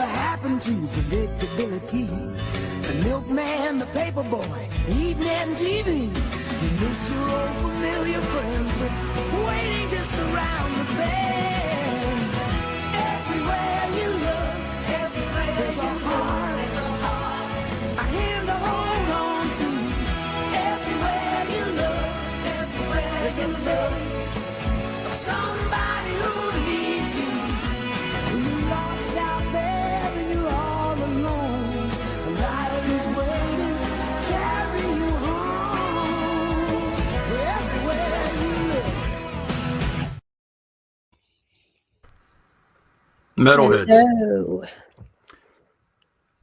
happened to predictability? The milkman, the paper boy, eating and TV. You miss your old familiar friends, but waiting just around the bend. Everywhere you look, there's a heart, a hand to hold on to. Everywhere you look, there's the voice of somebody who needs you. When you're lost out there and you're all alone, a light is waiting to carry you home. Everywhere you look. Metalheads. Hello.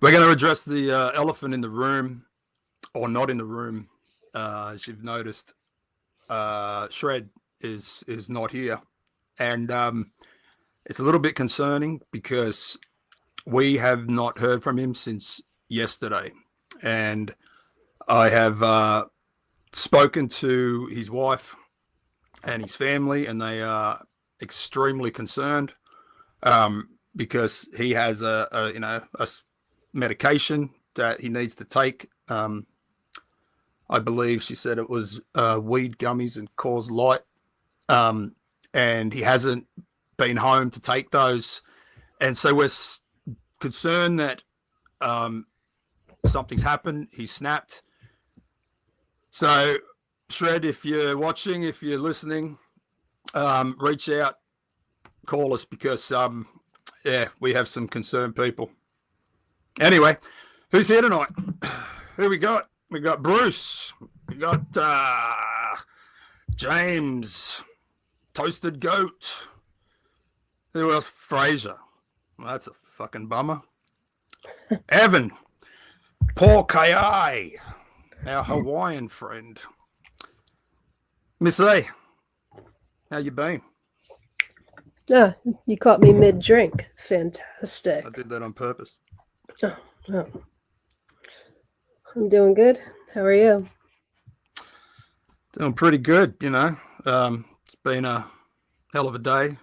We're going to address the elephant in the room, or not in the room. As you've noticed, Shred is not here, and it's a little bit concerning because we have not heard from him since yesterday, and I have spoken to his wife and his family, and they are extremely concerned because he has a medication that he needs to take. I believe she said it was weed gummies and Coors Light, and he hasn't been home to take those, and so we're concerned that something's happened. He snapped. So, Shred, if you're watching, if you're listening, reach out, call us, because yeah, we have some concerned people. Anyway, who's here tonight? Who we got? We got Bruce. We got James, Toasted Goat. Who else? Fraser. Well, that's a fucking bummer. Evan, Paul Kai, our Hawaiian friend. Miss A, how you been? Ah, you caught me mid-drink. Fantastic. I did that on purpose. Oh. I'm doing good. How are you? Doing pretty good, you know. It's been a hell of a day.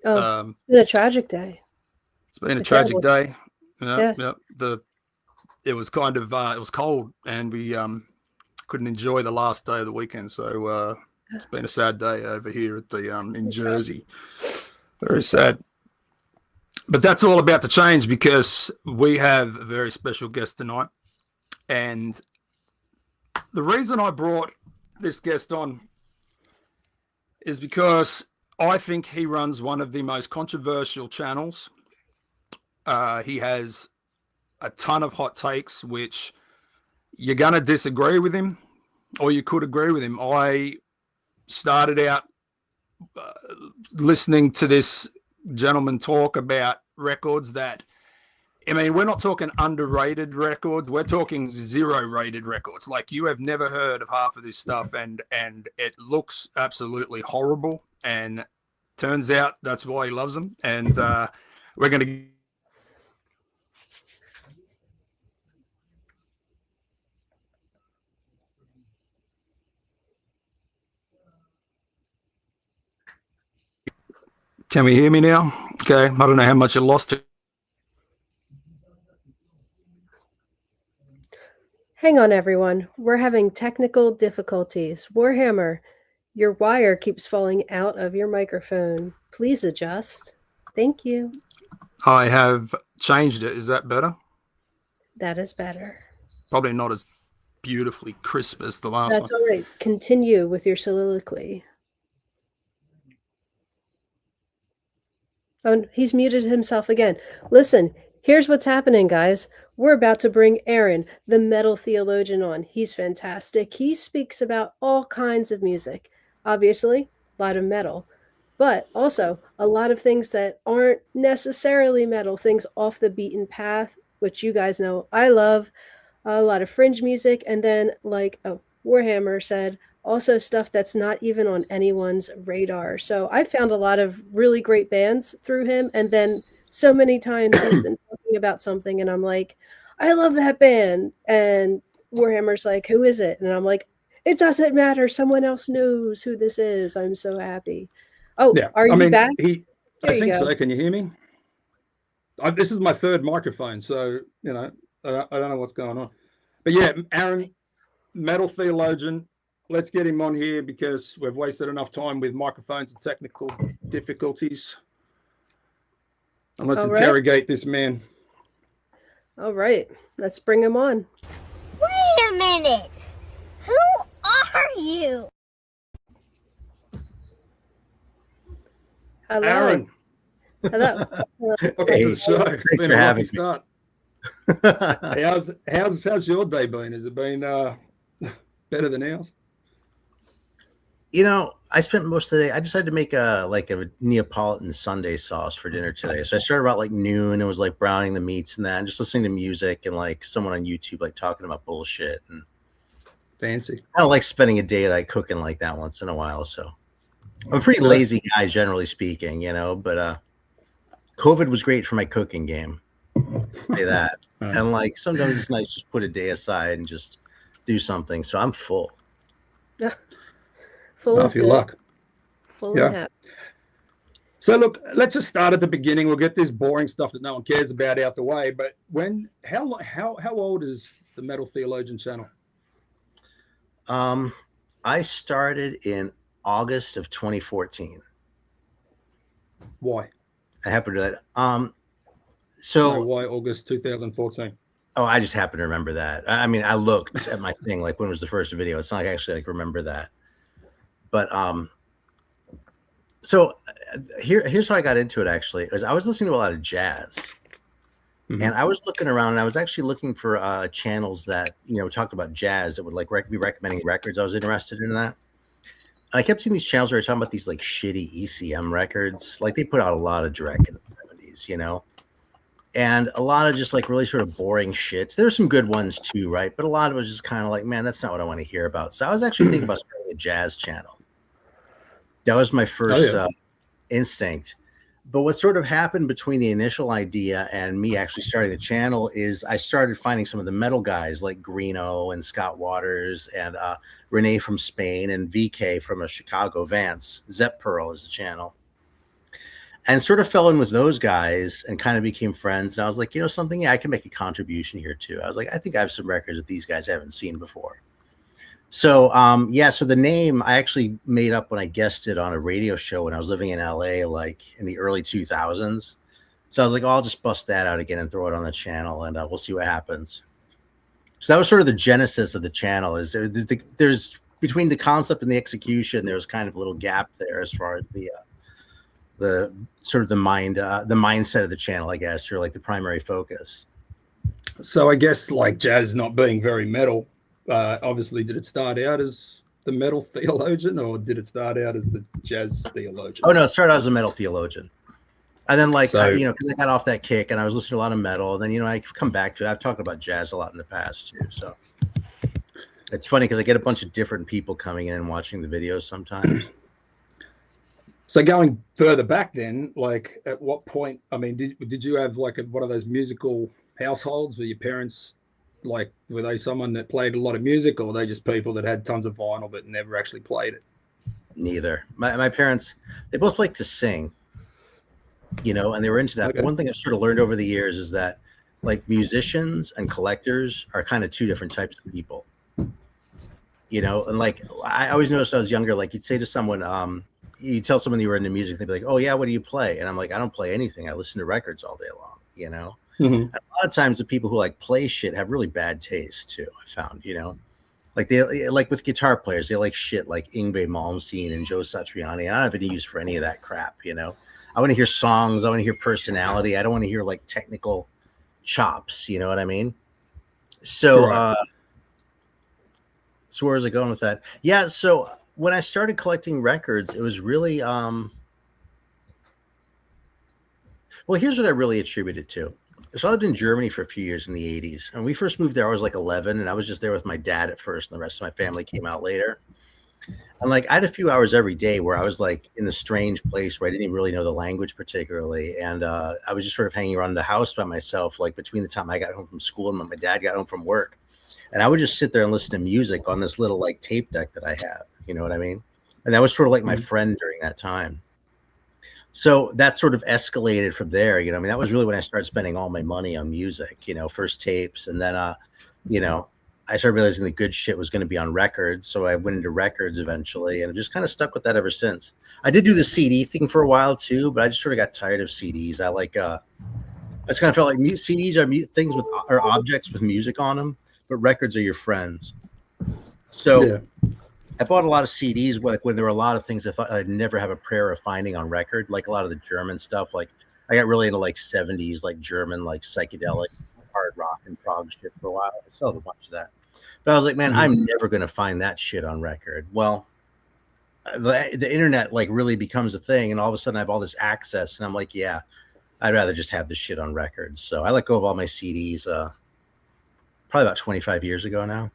Oh, it's been a tragic day. It's been a tragic day. Yes. It was kind of it was cold, and we couldn't enjoy the last day of the weekend. So it's been a sad day over here at the in Jersey. Very sad. But that's all about to change because we have a very special guest tonight. And the reason I brought this guest on is because I think he runs one of the most controversial channels. He has a ton of hot takes, which you're going to disagree with him, or you could agree with him. I started out listening to this gentleman talk about records that, I mean, we're not talking underrated records. We're talking zero-rated records. Like, you have never heard of half of this stuff, and it looks absolutely horrible. And turns out that's why he loves them. And we're going to... Can we hear me now? Okay. I don't know how much I lost it. Hang on, everyone. We're having technical difficulties. Warhammer, your wire keeps falling out of your microphone. Please adjust. Thank you. I have changed it. Is that better? That is better. Probably not as beautifully crisp as the last That's one. all right. Continue with your soliloquy. Oh, he's muted himself again. Listen, here's what's happening, guys. We're about to bring Aaron, the metal theologian, on. He's fantastic. He speaks about all kinds of music. Obviously, a lot of metal, but also a lot of things that aren't necessarily metal, things off the beaten path, which you guys know I love. A lot of fringe music, and then, like Warhammer said, also stuff that's not even on anyone's radar. So I found a lot of really great bands through him, and then so many times he's been talking about something, and I'm like, I love that band. And Warhammer's like, who is it? And I'm like, it doesn't matter. Someone else knows who this is. I'm so happy. Oh, yeah. Are you back? I think so. Can you hear me? This is my third microphone, so you know I don't know what's going on. But yeah, Aaron, metal theologian. Let's get him on here because we've wasted enough time with microphones and technical difficulties. And let's interrogate this man. All right, let's bring him on. Wait a minute. Who are you? Hello. Aaron. Hello. Welcome to the show. Thanks for having me. How's your day been? Has it been better than ours? You know, I spent most of the day. I decided to make a Neapolitan Sunday sauce for dinner today. So I started about like noon and was like browning the meats and that, and just listening to music and like someone on YouTube like talking about bullshit and fancy. I don't like spending a day like cooking like that once in a while. So I'm a pretty lazy guy, generally speaking, you know. But COVID was great for my cooking game. I'll say that. And like sometimes it's nice just put a day aside and just do something. So I'm full. Yeah. Full of your luck. Full and happy. So look, let's just start at the beginning. We'll get this boring stuff that no one cares about out the way. But how old is the Metal Theologian channel? I started in August of 2014. Why? I happen to do that. So why August 2014? Oh, I just happen to remember that. I mean, I looked at my thing, like when was the first video. It's not like I actually like remember that. But so here's how I got into it. Actually, is I was listening to a lot of jazz, and I was looking around, and I was actually looking for channels that talked about jazz that would like be recommending records. I was interested in that. And I kept seeing these channels where they're talking about these like shitty ECM records. Like they put out a lot of direct in the 70s, and a lot of just like really sort of boring shit. There's some good ones too, right? But a lot of it was just kind of like, man, that's not what I want to hear about. So I was actually thinking about starting a jazz channel. That was my first instinct. But what sort of happened between the initial idea and me actually starting the channel is I started finding some of the metal guys like Greeno and Scott Waters and Renee from Spain and VK from Chicago, Vance. Zep Pearl is the channel. And sort of fell in with those guys and kind of became friends. And I was like, something, yeah, I can make a contribution here too. I was like, I think I have some records that these guys haven't seen before. So, so the name I actually made up when I guested on a radio show when I was living in LA, like in the early 2000s. So I was like, I'll just bust that out again and throw it on the channel and we'll see what happens. So that was sort of the genesis of the channel. Is there's between the concept and the execution, there was kind of a little gap there as far as the sort of the mindset of the channel, I guess, or like the primary focus. So I guess like jazz not being very metal, obviously, did it start out as the Metal Theologian or did it start out as the Jazz Theologian? Oh no, it started out as a Metal Theologian. And then like, because I got off that kick and I was listening to a lot of metal. And then, I've come back to it. I've talked about jazz a lot in the past too. So it's funny because I get a bunch of different people coming in and watching the videos sometimes. So going further back then, like at what point, I mean, did you have like one of those musical households where your parents, like, were they someone that played a lot of music or were they just people that had tons of vinyl but never actually played it? Neither. My parents, they both like to sing, and they were into that. Okay. But one thing I've sort of learned over the years is that like musicians and collectors are kind of two different types of people, and like I always noticed when I was younger, like you'd say to someone, you tell someone you were into music, they'd be like, oh yeah, what do you play? And I'm like, I don't play anything. I listen to records all day long, And a lot of times the people who like play shit have really bad taste too. I found, like they like with guitar players, they like shit like Yngwie Malmsteen and Joe Satriani. And I don't have any use for any of that crap. I want to hear songs. I want to hear personality. I don't want to hear like technical chops. You know what I mean? So, right. So where was I going with that? Yeah. So when I started collecting records, it was really, well, here's what I really attribute it to. So I lived in Germany for a few years in the 80s. And we first moved there, I was like 11, and I was just there with my dad at first, and the rest of my family came out later. And like I had a few hours every day where I was like in the strange place where I didn't even really know the language particularly. And I was just sort of hanging around the house by myself, like between the time I got home from school and when my dad got home from work. And I would just sit there and listen to music on this little like tape deck that I have. You know what I mean? And that was sort of like my friend during that time. So that sort of escalated from there. I mean, that was really when I started spending all my money on music, first tapes. And then, I started realizing the good shit was going to be on records. So I went into records eventually, and I've just kind of stuck with that ever since. I did do the CD thing for a while too, but I just sort of got tired of CDs. I just kind of felt like CDs are things are objects with music on them, but records are your friends. So yeah. I bought a lot of CDs when there were a lot of things I thought I'd never have a prayer of finding on record, like a lot of the German stuff. Like I got really into like 70s, like German, like psychedelic hard rock and prog shit for a while. I still have a bunch of that. But I was like, man, I'm never going to find that shit on record. Well, the internet like really becomes a thing, and all of a sudden I have all this access, and I'm like, yeah, I'd rather just have this shit on records. So I let go of all my CDs probably about 25 years ago now.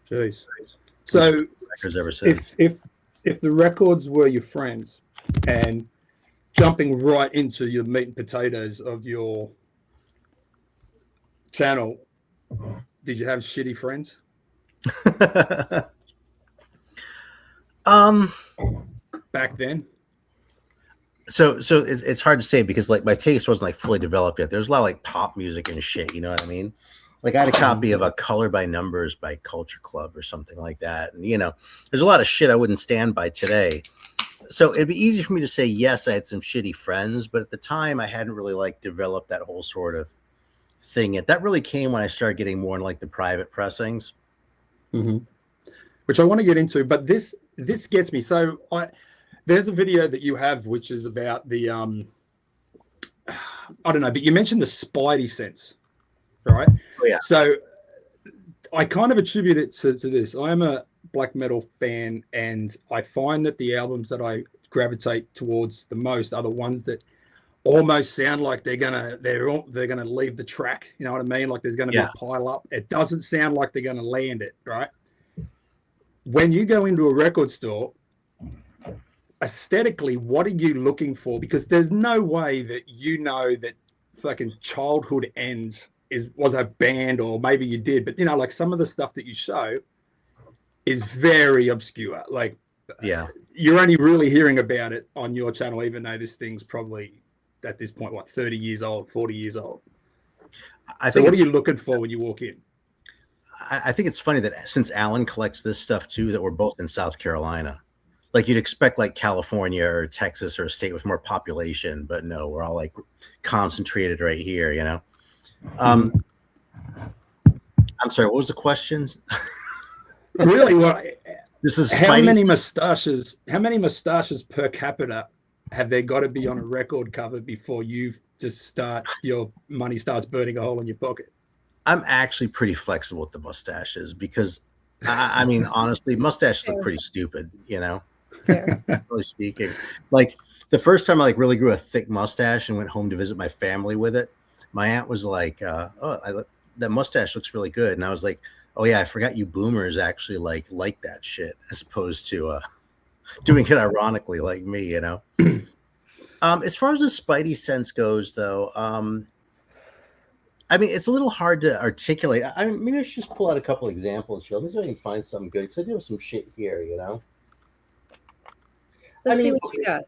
Jeez. So records ever since. If the records were your friends, and jumping right into your meat and potatoes of your channel, did you have shitty friends? Back then. So it's hard to say because like my taste wasn't like fully developed yet. There's a lot of like pop music and shit, you know what I mean? Like I had a copy of a Color by Numbers by Culture Club or something like that. And there's a lot of shit I wouldn't stand by today. So it'd be easy for me to say, yes, I had some shitty friends, but at the time I hadn't really like developed that whole sort of thing yet. That really came when I started getting more in like the private pressings. Mm-hmm. Which I want to get into, but this gets me. So there's a video that you have, which is about the, I don't know, but you mentioned the Spidey sense, right? Oh, yeah. So I kind of attribute it to this. I am a black metal fan, and I find that the albums that I gravitate towards the most are the ones that almost sound like they're gonna leave the track. You know what I mean? Like there's gonna be a pile up. It doesn't sound like they're gonna land it, right? When you go into a record store, aesthetically, what are you looking for? Because there's no way that that fucking Childhood Ends was a band, or maybe you did, but like some of the stuff that you show is very obscure. Like, you're only really hearing about it on your channel, even though this thing's probably at this point 30 years old, 40 years old. I think. So what are you looking for when you walk in? I think it's funny that since Alan collects this stuff too, that we're both in South Carolina. Like you'd expect like California or Texas or a state with more population, but no, we're all like concentrated right here, I'm sorry, what was the question? Really, what? This is how many mustaches per capita have there got to be on a record cover before your money starts burning a hole in your pocket? I'm actually pretty flexible with the mustaches because I mean, honestly, mustaches look pretty stupid, really speaking. Like the first time I like really grew a thick mustache and went home to visit my family with it, my aunt was like, that mustache looks really good. And I was like, oh yeah, I forgot you boomers actually like that shit, as opposed to doing it ironically like me, As far as the Spidey sense goes though, I mean, it's a little hard to articulate. I mean, maybe I should just pull out a couple examples here. Let me see if I can find something good, because I do have some shit here, Let's see what you got.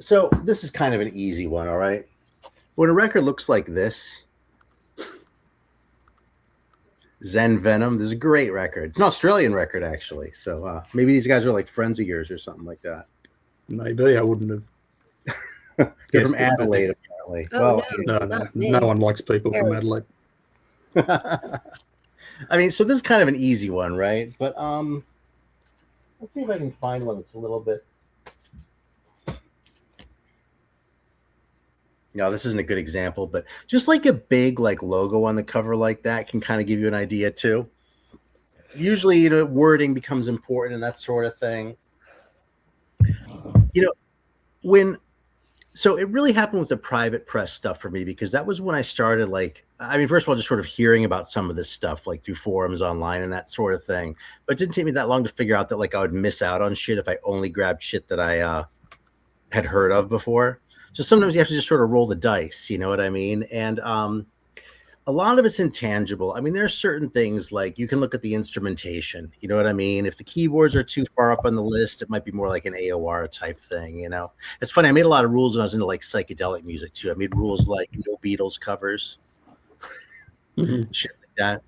So this is kind of an easy one, all right? When a record looks like this, Zen Venom, this is a great record. It's an Australian record, actually. So maybe these guys are like friends of yours or something like that. Maybe. I wouldn't have. They're from Adelaide, apparently. Oh, well, no one likes people from Adelaide. I mean, so this is kind of an easy one, right? But let's see if I can find one that's a little bit. No, this isn't a good example, but just like a big like logo on the cover like that can kind of give you an idea too. Usually, wording becomes important and that sort of thing. So it really happened with the private press stuff for me, because that was when I started first of all, just sort of hearing about some of this stuff like through forums online and that sort of thing. But it didn't take me that long to figure out that like I would miss out on shit if I only grabbed shit that I had heard of before. So sometimes you have to just sort of roll the dice, you know what I mean? And A lot of it's intangible. I mean, there are certain things like you can look at the instrumentation. You know what I mean? If the keyboards are too far up on the list, it might be more like an AOR type thing. You know, it's funny. I made a lot of rules when I was into like psychedelic music too. I made rules like no Beatles covers, shit like that.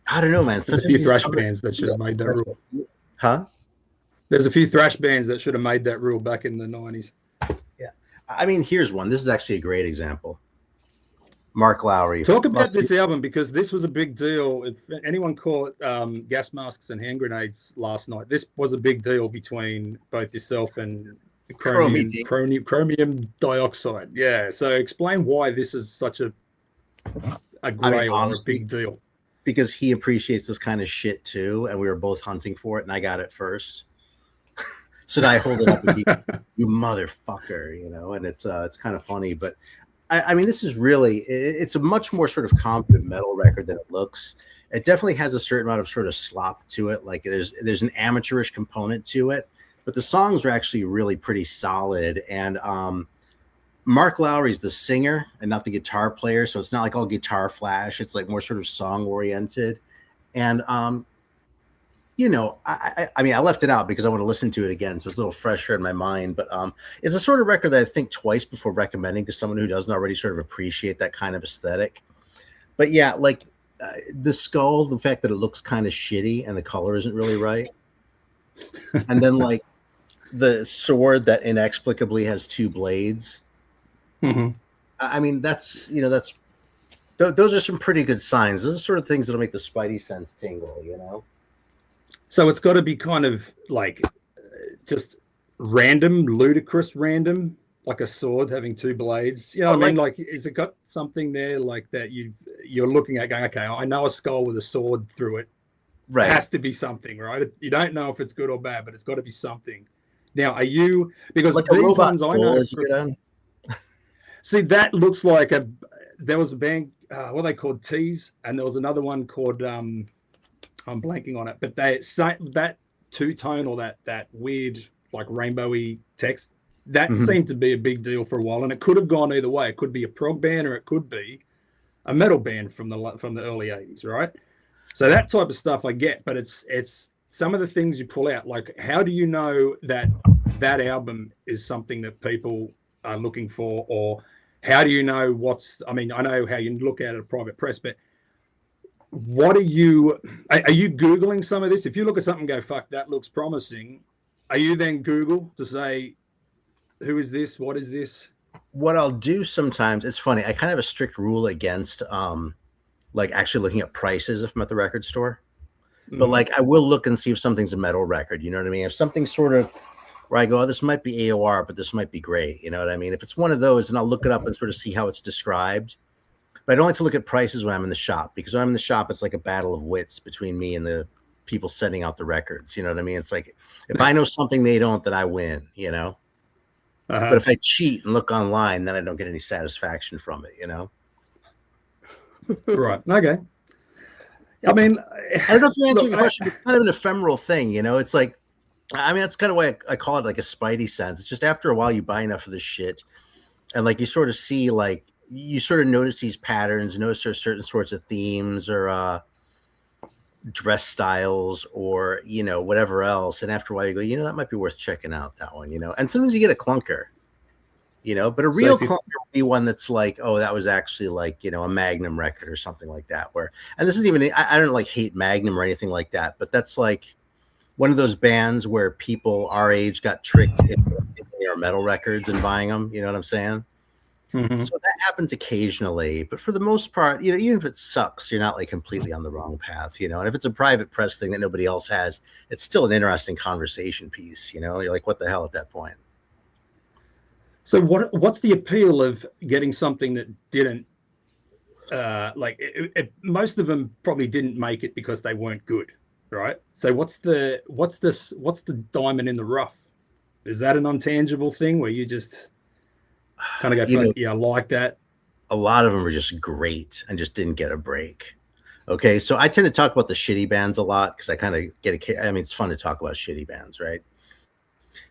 I don't know, man. There's a few thrash bands that should have made that rule. Huh? There's a few thrash bands that should have made that rule back in the 90s. Yeah. I mean, here's one. This is actually a great example. Mark Lowry. Talk about this album, because this was a big deal. If anyone caught Gas Masks and Hand Grenades last night, this was a big deal between both yourself and chromium dioxide. Yeah. So explain why this is such a grail or a big deal. Because he appreciates this kind of shit too, and we were both hunting for it, and I got it first. So I hold it up and you motherfucker, you know, and it's kind of funny. But I mean, this is really, it's a much more sort of competent metal record than it looks. It definitely has a certain amount of sort of slop to it. Like there's an amateurish component to it, but the songs are actually really pretty solid. And Mark Lowry's the singer and not the guitar player, so it's not like all guitar flash. It's like more sort of song oriented. And you know, I mean, I left it out because I want to listen to it again, so it's a little fresher in my mind. But it's a sort of record that I think twice before recommending to someone who doesn't already sort of appreciate that kind of aesthetic. But yeah, like the skull, the fact that it looks kind of shitty and the color isn't really right, and then like the sword that inexplicably has two blades. I mean, that's, you know, those are some pretty good signs. Those are sort of things that'll make the spidey sense tingle, you know. So it's got to be kind of like just random, ludicrous random, like a sword having two blades. You know what I mean? Like, is it got something there like that you're looking at going, okay, I know a skull with a sword through it. Right. It has to be something, right? You don't know if it's good or bad, but it's got to be something. Now, are you, because like these ones I know. See, that looks like there was a band, what are they called, Tease, and there was another one called, I'm blanking on it, but that two-tone or that weird, like rainbowy text, that seemed to be a big deal for a while, and it could have gone either way. It could be a prog band or it could be a metal band from the early 80s, right? So that type of stuff I get, but it's some of the things you pull out, like how do you know that album is something that people are looking for, or how do you know I mean, I know how you look at it at private press, but what are you Googling some of this? If you look at something and go, fuck, that looks promising, are you then Google to say, who is this? What is this? What I'll do sometimes, it's funny, I kind of have a strict rule against like actually looking at prices if I'm at the record store. But like I will look and see if something's a metal record, you know what I mean? If something's sort of where I go, oh, this might be AOR, but this might be great. You know what I mean? If it's one of those, and I'll look it up and sort of see how it's described. But I don't like to look at prices when I'm in the shop, because when I'm in the shop, it's like a battle of wits between me and the people sending out the records. You know what I mean? It's like, if I know something they don't, then I win, you know? But if I cheat and look online, then I don't get any satisfaction from it, you know? Right. Okay. I mean, I don't know if you answer your question. It's kind of an ephemeral thing, you know? It's like, I mean, that's kind of why I call it like a spidey sense. It's just after a while you buy enough of this shit, and like you sort of see, like you sort of notice these patterns, notice there's certain sorts of themes or dress styles or, you know, whatever else. And after a while you go, you know, that might be worth checking out, that one, you know. And sometimes you get a clunker, you know, but a real clunker would be one that's like, oh, that was actually like, you know, a Magnum record or something like that. Where, and this isn't even, I don't like hate Magnum or anything like that, but that's like one of those bands where people our age got tricked into their metal records and buying them. You know what I'm saying? So that happens occasionally, but for the most part, you know, even if it sucks, you're not like completely on the wrong path, you know. And if it's a private press thing that nobody else has, it's still an interesting conversation piece, you know. You're like, what the hell at that point? So what's the appeal of getting something that didn't most of them probably didn't make it because they weren't good, right? So what's the diamond in the rough? Is that an untangible thing where you just kind of go, yeah, I like that? A lot of them are just great and just didn't get a break. Okay, so I tend to talk about the shitty bands a lot because I kind of I mean, it's fun to talk about shitty bands, right?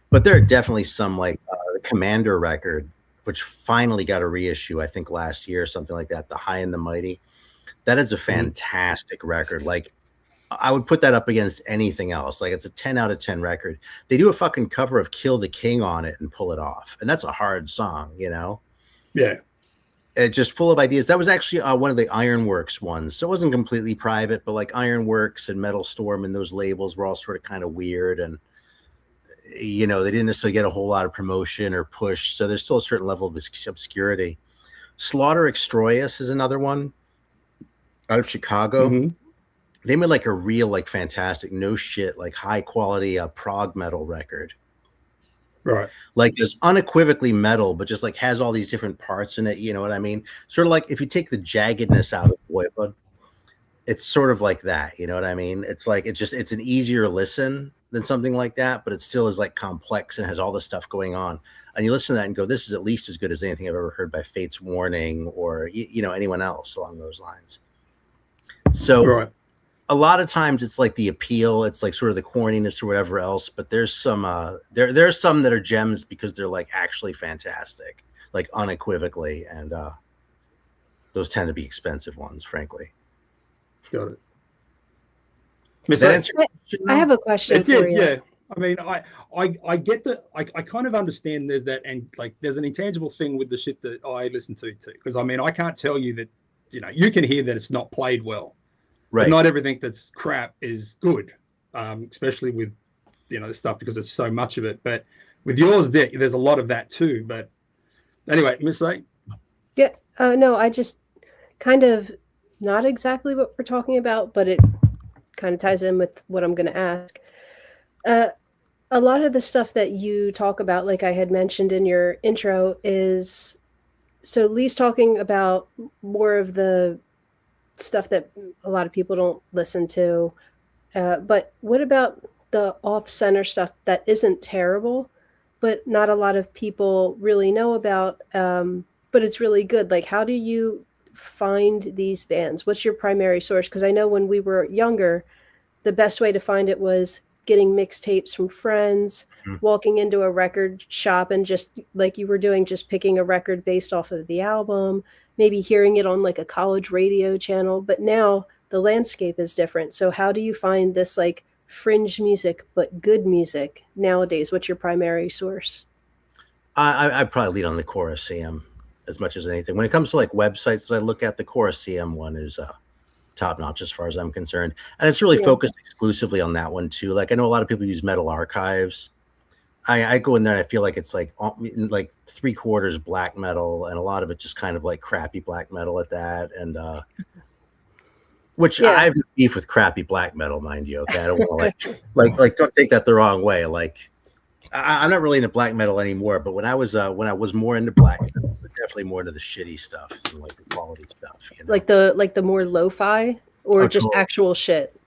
But there are definitely some, like the Commander record which finally got a reissue, I think last year or something like that. The High and the Mighty. That is a fantastic record. Like, I would put that up against anything else. Like, it's a 10 out of 10 record. They do a fucking cover of Kill the King on it and pull it off. And that's a hard song, you know? Yeah. It's just full of ideas. That was actually one of the Ironworks ones. So it wasn't completely private, but like Ironworks and Metal Storm and those labels were all sort of kind of weird. And, you know, they didn't necessarily get a whole lot of promotion or push. So there's still a certain level of obscurity. Slaughter Extroius is another one out of Chicago. They made like a real, like, fantastic, no shit, like high quality prog metal record. Right. Like, it's unequivocally metal, but just like has all these different parts in it. You know what I mean? Sort of like if you take the jaggedness out of Boyhood, it's sort of like that. You know what I mean? It's like, it's an easier listen than something like that, but it still is like complex and has all this stuff going on. And you listen to that and go, this is at least as good as anything I've ever heard by Fate's Warning or, you know, anyone else along those lines. So, right. A lot of times it's like the appeal, it's like sort of the corniness or whatever else, but there's some there's some that are gems because they're like actually fantastic, like unequivocally, and those tend to be expensive ones, frankly. Got it. I have a question for you. Yeah. I mean, I get that. I kind of understand there's that, and like there's an intangible thing with the shit that I listen to too. Because I mean, I can't tell you that, you know, you can hear that it's not played well. Right. But not everything that's crap is good, especially with, you know, the stuff, because it's so much of it. But with yours, there's a lot of that too. But anyway, Miss A? Yeah. No, I just kind of not exactly what we're talking about, but it kind of ties in with what I'm going to ask. A lot of the stuff that you talk about, like I had mentioned in your intro, is so Lee's talking about more of the stuff that a lot of people don't listen to, but what about the off-center stuff that isn't terrible, but not a lot of people really know about, but it's really good? Like, how do you find these bands? What's your primary source? Because I know when we were younger, the best way to find it was getting mixtapes from friends, walking into a record shop and just like you were doing, just picking a record based off of the album, maybe hearing it on like a college radio channel. But now the landscape is different. So how do you find this like fringe music, but good music nowadays? What's your primary source? I probably lead on the Colosseum as much as anything. When it comes to like websites that I look at, the Colosseum one is top notch as far as I'm concerned. And it's really focused exclusively on that one too. Like, I know a lot of people use Metal Archives. I go in there and I feel like it's like 3/4 black metal and a lot of it just kind of like crappy black metal at that. And which I have beef with crappy black metal, mind you. Okay, I don't want to like don't take that the wrong way. Like, I'm not really into black metal anymore, but when I was more into black metal, I was definitely more into the shitty stuff and like the quality stuff. You know? Like the more lo-fi or just actual shit.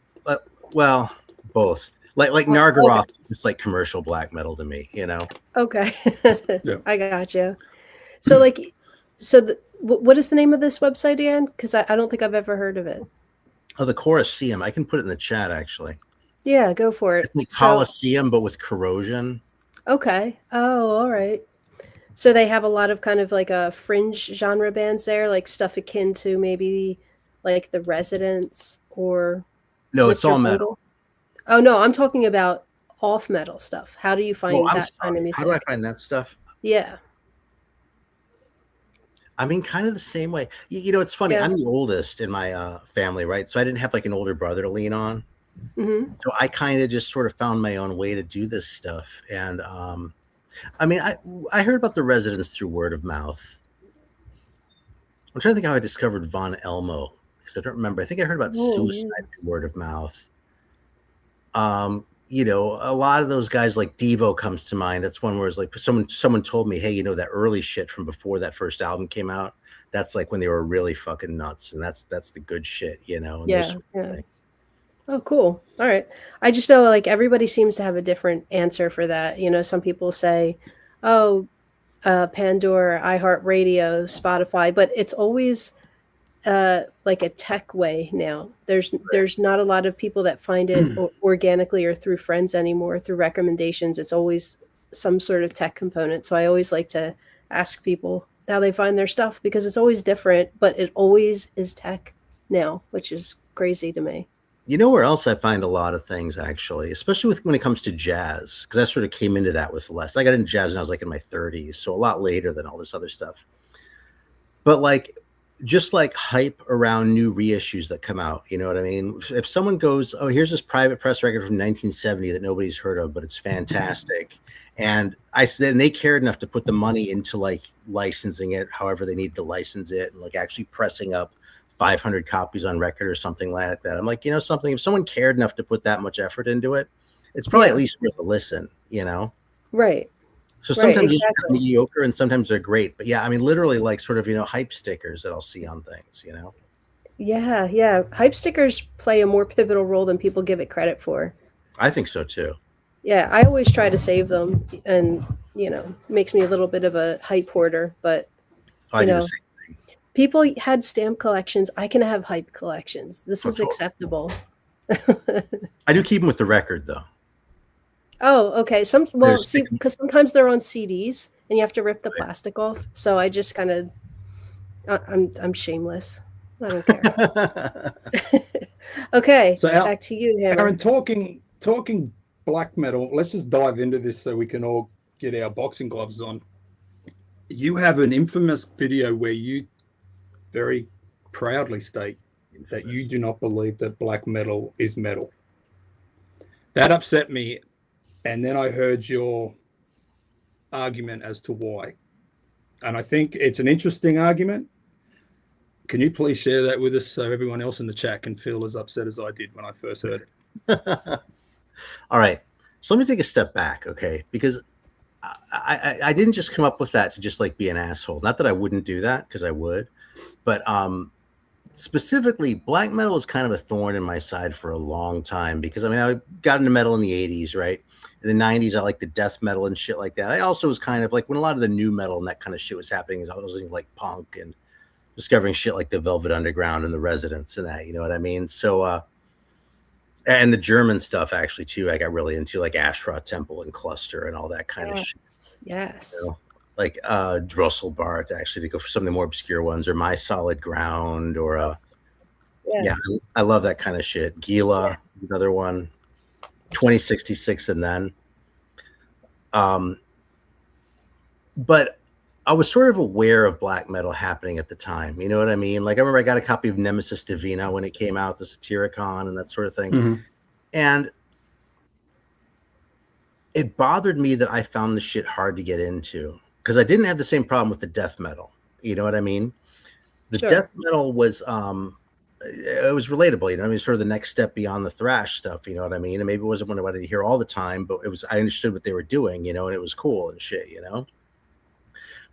Well, both. Like Nargaroth is just like commercial black metal to me, you know? Okay. I got you. So what is the name of this website again? Because I don't think I've ever heard of it. Oh, the Colosseum. I can put it in the chat, actually. Yeah, go for it. It's like Colosseum, but with corrosion. Okay. Oh, all right. So they have a lot of kind of like a fringe genre bands there, like stuff akin to maybe like The Residents or... No, it's all metal. Oh, no, I'm talking about off metal stuff. How do you find that kind of music? How do I find that stuff? Yeah. I mean, kind of the same way. You know, it's funny. Yeah. I'm the oldest in my family, right? So I didn't have like an older brother to lean on. Mm-hmm. So I kind of just sort of found my own way to do this stuff. And I mean, I heard about The Residents through word of mouth. I'm trying to think how I discovered Von Elmo, because I don't remember. I think I heard about Suicide through word of mouth. You know, a lot of those guys like Devo comes to mind. That's one where it's like someone told me, hey, you know, that early shit from before that first album came out, that's like when they were really fucking nuts, and that's the good shit, you know. And yeah. Oh, cool. All right. I just know like everybody seems to have a different answer for that. You know, some people say, oh, Pandora, iHeartRadio, Spotify, but it's always like a tech way now. There's not a lot of people that find it organically or through friends anymore, through recommendations. It's always some sort of tech component. So I always like to ask people how they find their stuff because it's always different, but it always is tech now, which is crazy to me. You know where else I find a lot of things, actually, especially when it comes to jazz, because I sort of came into that with less. I got into jazz when I was like in my 30s, so a lot later than all this other stuff. But like, just like hype around new reissues that come out, you know what I mean? If someone goes, oh, here's this private press record from 1970 that nobody's heard of, but it's fantastic. And they cared enough to put the money into like licensing it, however they need to license it, and like actually pressing up 500 copies on record or something like that. I'm like, you know, something, if someone cared enough to put that much effort into it, it's probably at least worth a listen, you know? Right. So sometimes it's mediocre and sometimes they're great. But yeah, I mean, literally like sort of, you know, hype stickers that I'll see on things, you know? Yeah, yeah. Hype stickers play a more pivotal role than people give it credit for. I think so too. Yeah, I always try to save them, and, you know, makes me a little bit of a hype hoarder, but, I do the same thing. People had stamp collections. I can have hype collections. This is acceptable. I do keep them with the record though. Oh, okay. See, because sometimes they're on CDs and you have to rip the plastic off. So I just kind of, I'm shameless. I don't care. Okay, so back to you, Hammer. Aaron, talking black metal. Let's just dive into this so we can all get our boxing gloves on. You have an infamous video where you very proudly state that you do not believe that black metal is metal. That upset me. And then I heard your argument as to why. And I think it's an interesting argument. Can you please share that with us so everyone else in the chat can feel as upset as I did when I first heard it? All right. So let me take a step back, okay? Because I didn't just come up with that to just like be an asshole. Not that I wouldn't do that, because I would. But specifically, black metal is kind of a thorn in my side for a long time. Because, I mean, I got into metal in the 80s, right? In the 90s, I like the death metal and shit like that. I also was kind of like, when a lot of the new metal and that kind of shit was happening, I was listening like punk and discovering shit like the Velvet Underground and the Residents and that, you know what I mean? So, and the German stuff actually too, I got really into like Ashra Temple and Cluster and all that kind of shit. Yes. You know? Like Drosselbart, actually, to go for some of the more obscure ones, or My Solid Ground, or yeah, I love that kind of shit. Gila, another one. 2066 and then. But I was sort of aware of black metal happening at the time. You know what I mean? Like, I remember I got a copy of Nemesis Divina when it came out, the Satyricon and that sort of thing. Mm-hmm. And it bothered me that I found the shit hard to get into because I didn't have the same problem with the death metal. You know what I mean? The death metal was, it was relatable, you know. I mean, sort of the next step beyond the thrash stuff, you know what I mean? And maybe it wasn't what I wanted to hear all the time, but it was, I understood what they were doing, you know, and it was cool and shit, you know.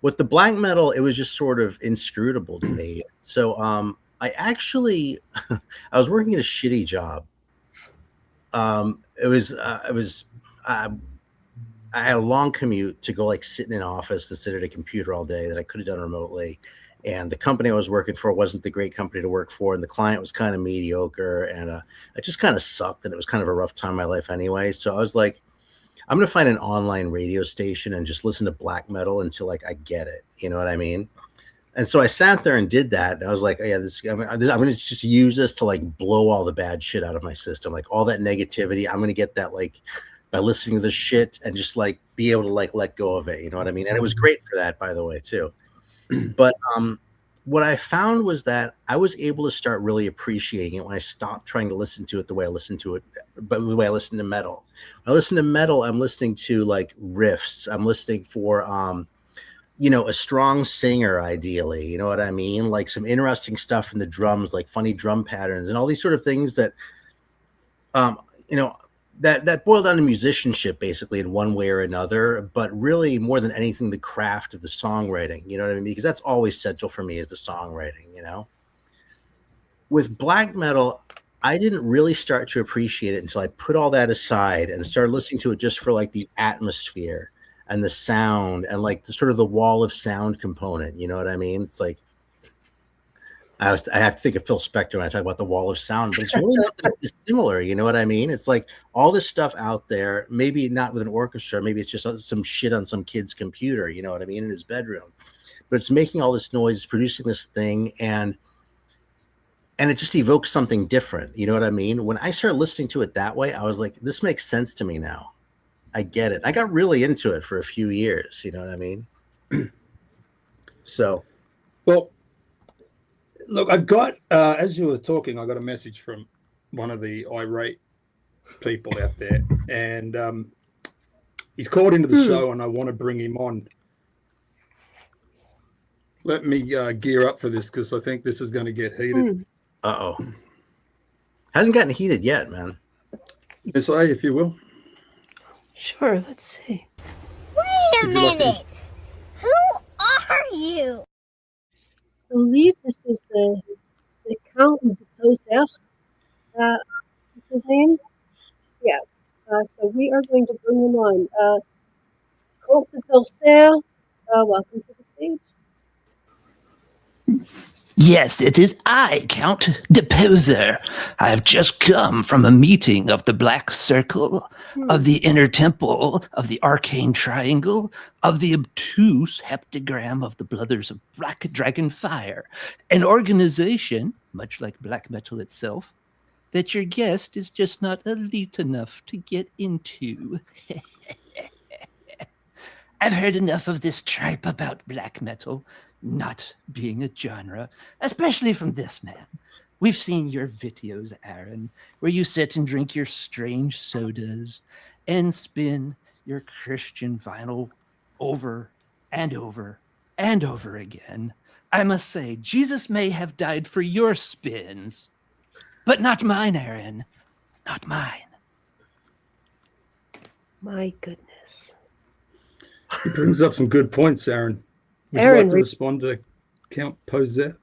With the black metal, it was just sort of inscrutable to me. So I actually, I was working at a shitty job. I had a long commute to go like sit in an office and sit at a computer all day that I could have done remotely. And the company I was working for wasn't the great company to work for. And the client was kind of mediocre. And it just kind of sucked. And it was kind of a rough time in my life anyway. So I was like, I'm going to find an online radio station and just listen to black metal until like I get it. You know what I mean? And so I sat there and did that. And I was like, oh, yeah, I'm going to just use this to like blow all the bad shit out of my system. Like all that negativity, I'm going to get that like by listening to this shit and just like be able to like let go of it. You know what I mean? And it was great for that, by the way, too. But what I found was that I was able to start really appreciating it when I stopped trying to listen to it the way I listened to it, but the way I listen to metal. When I listen to metal, I'm listening to like riffs. I'm listening for, you know, a strong singer, ideally. You know what I mean? Like some interesting stuff in the drums, like funny drum patterns and all these sort of things that, you know, that boiled down to musicianship basically in one way or another, but really more than anything, the craft of the songwriting, you know what I mean? Because that's always central for me is the songwriting, you know? With black metal, I didn't really start to appreciate it until I put all that aside and started listening to it just for like the atmosphere and the sound and like the sort of the wall of sound component, you know what I mean? It's like, I have to think of Phil Spector when I talk about the wall of sound, but it's really not that dissimilar. You know what I mean? It's like all this stuff out there, maybe not with an orchestra, maybe it's just some shit on some kid's computer, you know what I mean, in his bedroom. But it's making all this noise, producing this thing, and it just evokes something different. You know what I mean? When I started listening to it that way, I was like, this makes sense to me now. I get it. I got really into it for a few years. You know what I mean? So, well, look, I got as you were talking, I got a message from one of the irate people out there, and he's called into the show, and I want to bring him on. Let me gear up for this because I think this is going to get heated. Uh-oh. Hasn't gotten heated yet, man. Miss A, if you will. Sure, let's see. Wait a minute. Who are you? I believe this is the Count de Poser. What's his name? Yeah. So we are going to bring him on. Count de Poser, welcome to the stage. Yes, it is I, Count de Poser. I have just come from a meeting of the Black Circle, of the Inner Temple, of the Arcane Triangle, of the obtuse heptagram of the Brothers of Black Dragon Fire, an organization, much like black metal itself, that your guest is just not elite enough to get into. I've heard enough of this tripe about black metal not being a genre, especially from this man. We've seen your videos, Aaron, where you sit and drink your strange sodas and spin your Christian vinyl over and over and over again. I must say, Jesus may have died for your spins, but not mine, Aaron. Not mine. My goodness. He brings up some good points, Aaron. Would you like to respond to Count Poser?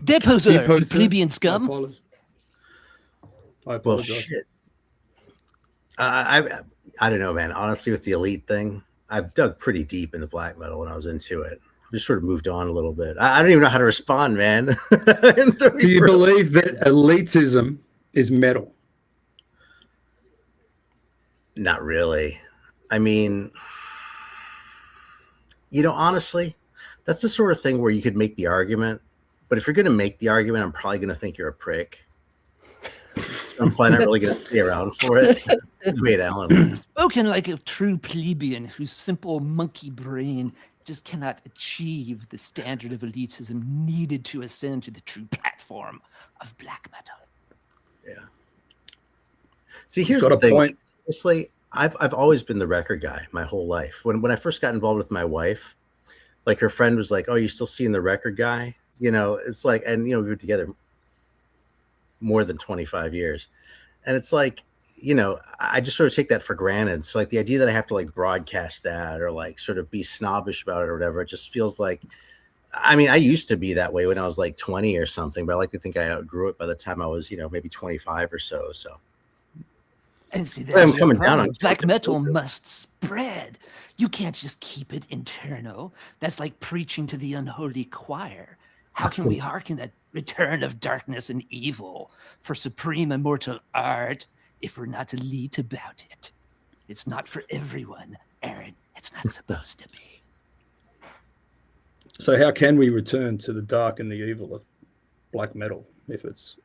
Deposer, you plebeian scum. I apologize. Well, shit. I don't know, man. Honestly, with the elite thing, I've dug pretty deep into black metal when I was into it. Just sort of moved on a little bit. I don't even know how to respond, man. Do you believe that elitism is metal? Not really. I mean, you know, honestly, that's the sort of thing where you could make the argument. But if you're going to make the argument, I'm probably going to think you're a prick. So I'm probably not really going to stay around for it. Wait, Alan. Spoken like a true plebeian whose simple monkey brain just cannot achieve the standard of elitism needed to ascend to the true platform of black metal. Yeah. See, here's the thing. Point. Honestly, I've always been the record guy my whole life. When I first got involved with my wife, like her friend was like, "Oh, you still seeing the record guy?" You know, it's like, and you know, we were together more than 25 years, and it's like, you know, I just sort of take that for granted. So like the idea that I have to like broadcast that or like sort of be snobbish about it or whatever, it just feels like, I mean, I used to be that way when I was like 20 or something, but I like to think I outgrew it by the time I was, you know, maybe 25 or so. So. And see, that's I'm coming down on black metal must spread. You can't just keep it internal. That's like preaching to the unholy choir. How can we hearken that return of darkness and evil for supreme immortal art if we're not elite about it? It's not for everyone, Aaron. It's not supposed to be. So how can we return to the dark and the evil of black metal if it's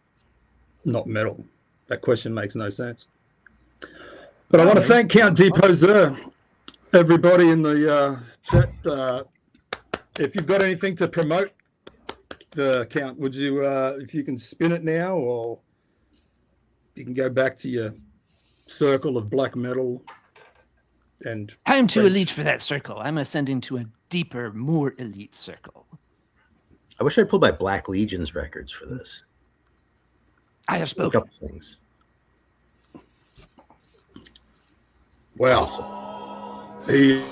not metal? That question makes no sense. But I want to thank Count de Poser, everybody in the chat. If you've got anything to promote, the Count, would you, if you can spin it now, or you can go back to your circle of black metal. And I'm too elite for that circle. I'm ascending to a deeper, more elite circle. I wish I'd pulled my Black Legion's records for this. I have spoken. A couple things. Wow. He...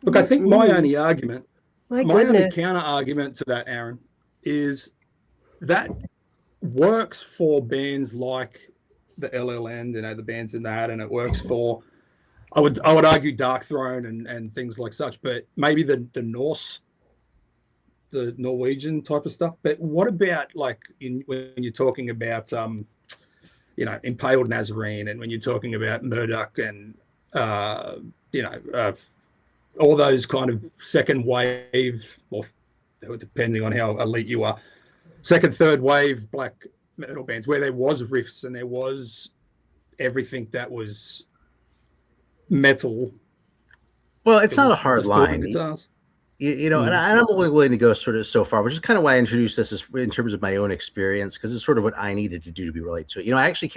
Look, I think my only only counter argument to that, Aaron, is that works for bands like the LLN, you know, the bands in that, and it works for, I would argue, Dark Throne and things like such, but maybe the Norse, the Norwegian type of stuff. But what about like when you're talking about you know, Impaled Nazarene, and when you're talking about Murdoch and you know, all those kind of second wave, or depending on how elite you are, second, third wave black metal bands, where there was riffs and there was everything that was metal. Well, it's not a hard line. Guitars. You know, and I'm only willing to go sort of so far, which is kind of why I introduced this in terms of my own experience, because it's sort of what I needed to do to be related to it. You know, I actually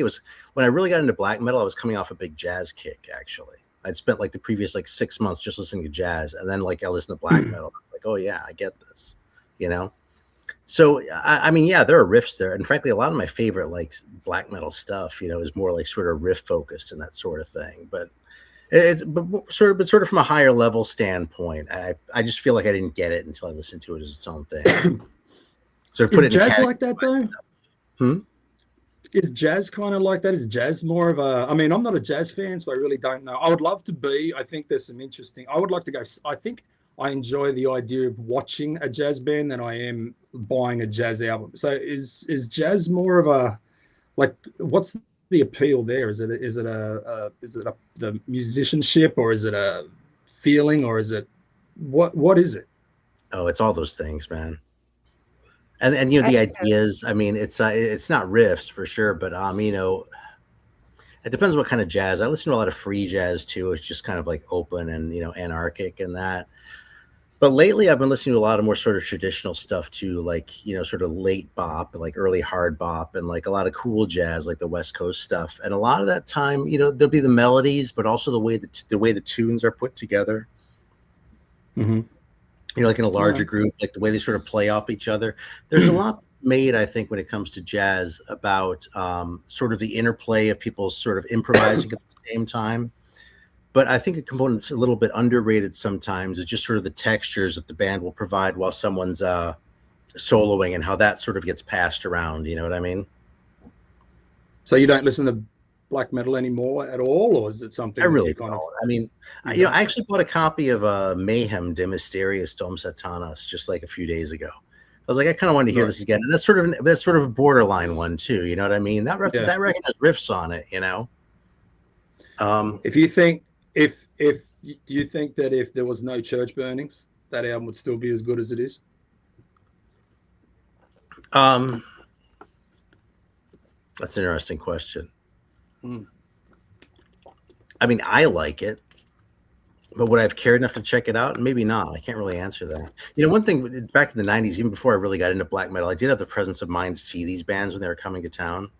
when I really got into black metal, I was coming off a big jazz kick, actually. I'd spent like the previous like 6 months just listening to jazz, and then like I listened to black metal. Like, oh yeah, I get this, you know? So, I mean, yeah, there are riffs there. And frankly, a lot of my favorite like black metal stuff, you know, is more like sort of riff focused and that sort of thing. But sort of from a higher level standpoint, I just feel like I didn't get it until I listened to it as its own thing. So put is it jazz like that though? Is jazz kind of like that? Is jazz more of a? I mean, I'm not a jazz fan, so I really don't know. I would love to be. I think there's some interesting. I would like to go. I think I enjoy the idea of watching a jazz band than I am buying a jazz album. So is jazz more of a, like, what's the appeal there? Is it the musicianship, or is it a feeling, or is it what is it? Oh, it's all those things, man. And you know, the ideas, I mean, it's not riffs for sure, but you know, it depends what kind of jazz. I listen to a lot of free jazz too. It's just kind of like open and, you know, anarchic and that. But lately I've been listening to a lot of more sort of traditional stuff too, like, you know, sort of late bop, like early hard bop, and like a lot of cool jazz, like the West Coast stuff. And a lot of that time, you know, there'll be the melodies, but also the way the tunes are put together. You know, like in a larger group, like the way they sort of play off each other. There's a lot made, I think, when it comes to jazz about sort of the interplay of people sort of improvising at the same time. But I think a component that's a little bit underrated sometimes is just sort of the textures that the band will provide while someone's soloing, and how that sort of gets passed around. You know what I mean? So you don't listen to black metal anymore at all, or is it something I really don't? I mean, you know, I actually bought a copy of Mayhem De Mysteriis Dom Satanas just like a few days ago. I was like, I kind of wanted to hear this again, and that's sort of a borderline one too. You know what I mean? That record has riffs on it. You know. If you think do you think that if there was no church burnings, that album would still be as good as it is? That's an interesting question. I mean, I like it, but would I have cared enough to check it out? Maybe not. I can't really answer that. You know, one thing back in the 90s, even before I really got into black metal, I did have the presence of mind to see these bands when they were coming to town.